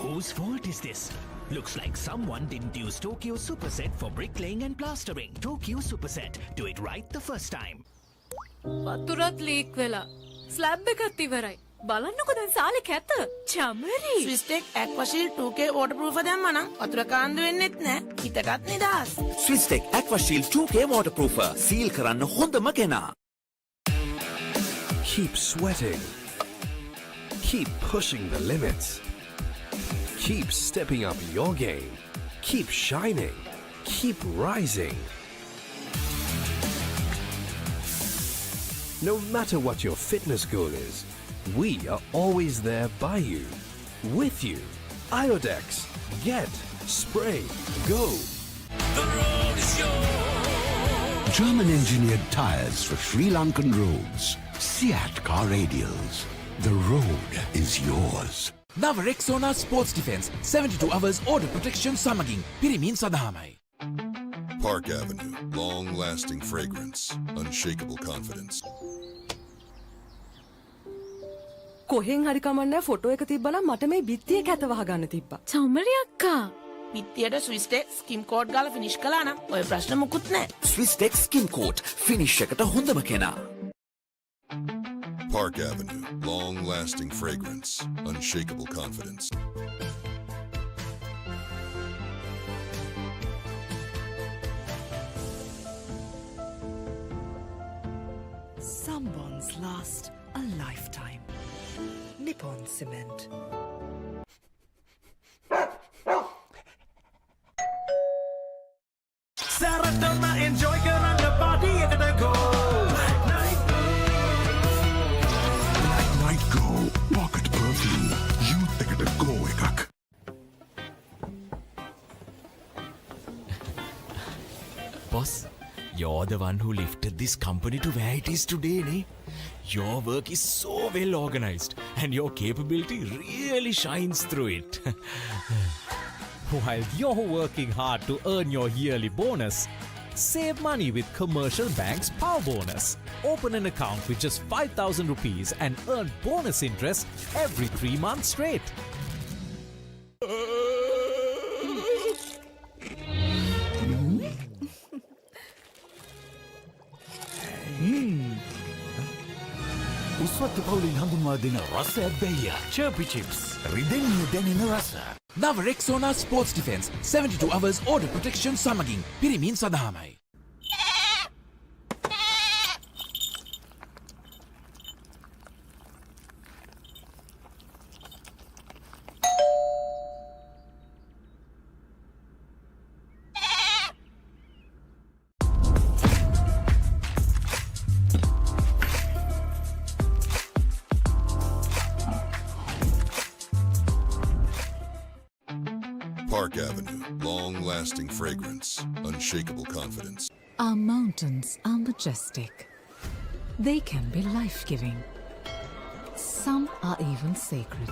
Whose fault is this? Looks like someone didn't use Tokyo Superset for bricklaying and plastering. Tokyo Superset. Do it right the first time. වතුරත් leak වෙලා. Slab එකත් ඉවරයි. බලන්නකො දැන් සාලේ කැත. චමරි. ස්විස්ටෙක් ඇක්වාෂීල් 2K waterproof දැම්මා නම් වතුර කාන්දු වෙන්නෙත් නෑ. හිතකත් නිදහස්. ස්විස්ටෙක් ඇක්වාෂීල් 2K waterproofer සීල් කරන්න හොඳම කෙනා. Keep sweating. Keep pushing the limits. Keep stepping up your game. Keep shining. Keep rising. No matter what your fitness goal is, we are always there by you, with you. Iodex. Get. Spray. Go. The road is yours. German engineered tires for Sri Lankan roads. Seat car radials. The road is yours. නව Rexona sports defence 72 hours order protection සමගින් පිරිමින් සඳහාමයි. Park Avenue. Long-lasting fragrance. Unshakable confidence. කොහෙන් හරි කමන්නේ photo එක තිබ්බනම් මට මේ බිත්තිය කැත වහගන්න තිබ්බා. චමරි අක්කා. පිටියට ස්විස්ටෙක් ස්කිම් කෝඩ් ගාලා ෆිනිෂ් කළා නම් ඔය ප්‍රශ්න මුකුත් නෑ. ස්විස්ටෙක් ස්කින් කෝට් ෆිනිෂ් එකට හොඳම කෙනා. Park Avenue. Long-lasting fragrance. Unshakable confidence. Some bonds last a lifetime. Nippon Cement. Saratama enjoy කරන්න party එකට go. Night Go Pocket Perfume. Youth එකට go එකක්. Boss, you're the one who lifted this company to where it is today, ne? Your work is so well organized and your capability really shines through it. While you're working hard to earn your yearly bonus, save money with Commercial Bank's Power Bonus. Open an account with just 5,000 rupees and earn bonus interest every 3 months straight. උස්වත්ත පවුලින් හඳුන්වා දෙන රස ඇබ්බැහිය චර්පි chips රිදෙන්න දැනෙන රස. නව Rexona sports defence 72 hours order protection සමගින් පිරිමින් සඳහාමයි. Park Avenue, long-lasting fragrance, unshakable confidence. Our mountains are majestic. They can be life-giving. Some are even sacred,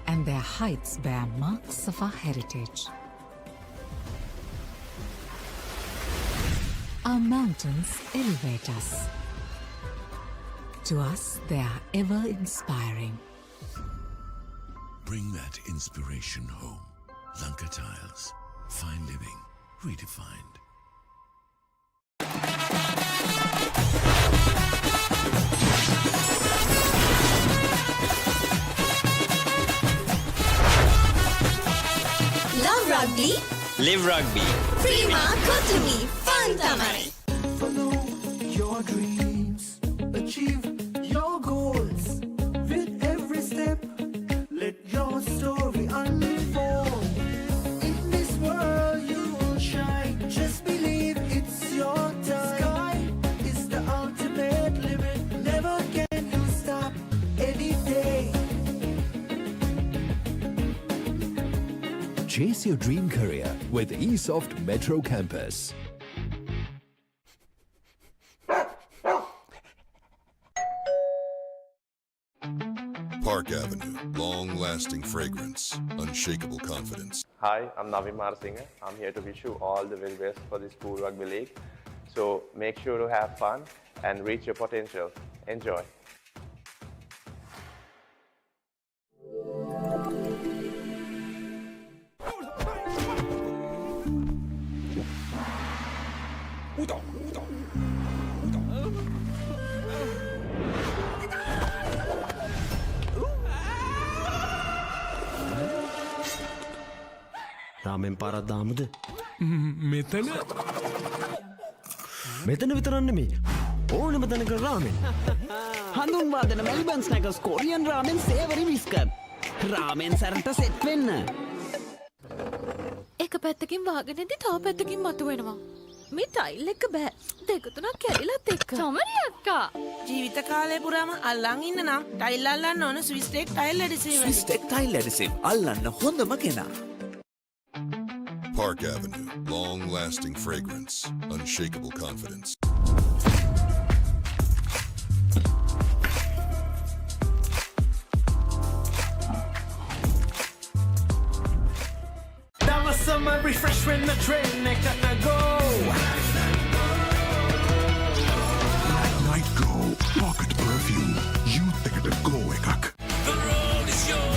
and their heights bear marks of our heritage. Our mountains elevate us. To us, they are ever inspiring. Bring that inspiration home. Lanka Tiles. Fine living. Redefined. Love rugby. Live rugby. Prima Kotumi. Fun tamari. Follow your dreams, achieve your goals. With every step, let your story unfold. In this world you will shine. Just believe it's your time. Sky is the ultimate limit. Never can you stop any day. Chase your dream career with eSoft Metro Campus. Park Avenue, long-lasting fragrance, unshakable confidence. Hi, I'm Navin Marasinghe. I'm here to wish you all the very best for the School Rugby League. So make sure to have fun and reach your potential. Enjoy. රාමෙන් පාරක් දාමුද? මෙතන මෙතන විතරක් නෙමෙයි. ඕනෙම තැනක රාමෙන්. හඳුන්වා දෙන Melbourne ස්නැකර්ස් Korean රාමෙන් සේවරි biscuit. රාමෙන් සැරට set වෙන්න. එක පැත්තකින් වාගෙනදී තව පැත්තකින් මතුවෙනවා. මේ ටයිල් එක බෑ. දෙක තුනක් කැඩිලත් එක්ක. චමරි අක්කා. ජීවිත කාලය පුරාම අල්ලන් ඉන්න නම් ටයිල් අල්ලන්න ඕන Swiss tech tile adhesive. Swiss tech tile adhesive අල්ලන්න හොඳම කෙනා. Park Avenue, long-lasting fragrance, unshakable confidence. Now a summer refresh when the train they gonna go. Night Glow Pocket Perfume. You take it a go, ekak. The road is yours.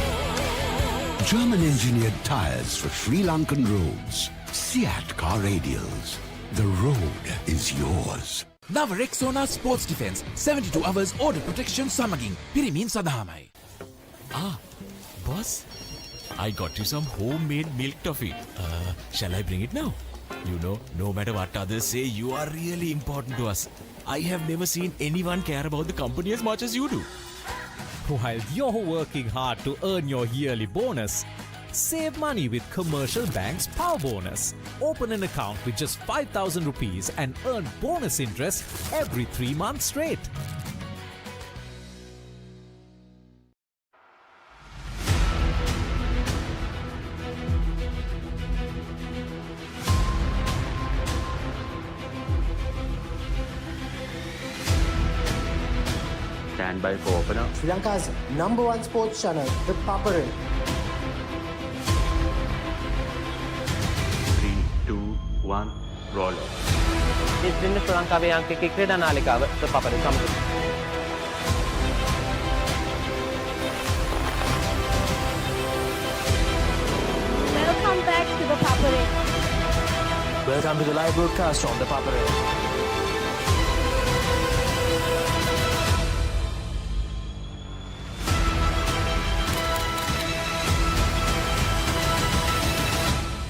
German engineered tires for Sri Lankan roads. Seat car radials. The road is yours. නව Rexona sports defence 72 hours order protection සමගින් පිරිමින් සඳහාමයි. Boss, I got you some homemade milk toffee. Shall I bring it now? You know, no matter what others say, you are really important to us. I have never seen anyone care about the company as much as you do. While you're working hard to earn your yearly bonus, save money with Commercial Bank's Power Bonus. Open an account with just 5,000 rupees and earn bonus interest every 3 months straight. Stand by for opener. Sri Lanka's #1 sports channel, ThePapare. 3, 2, 1, roll. ඉතින් ශ්‍රී ලංකාවේ අංකික ක්‍රීඩා නාලිකාව ThePapare සමග. Welcome back to ThePapare. Welcome to the live broadcast from the Papare.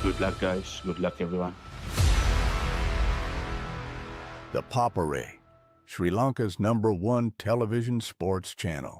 Good luck, guys. Good luck, everyone. The Papare, Sri Lanka's #1 television sports channel.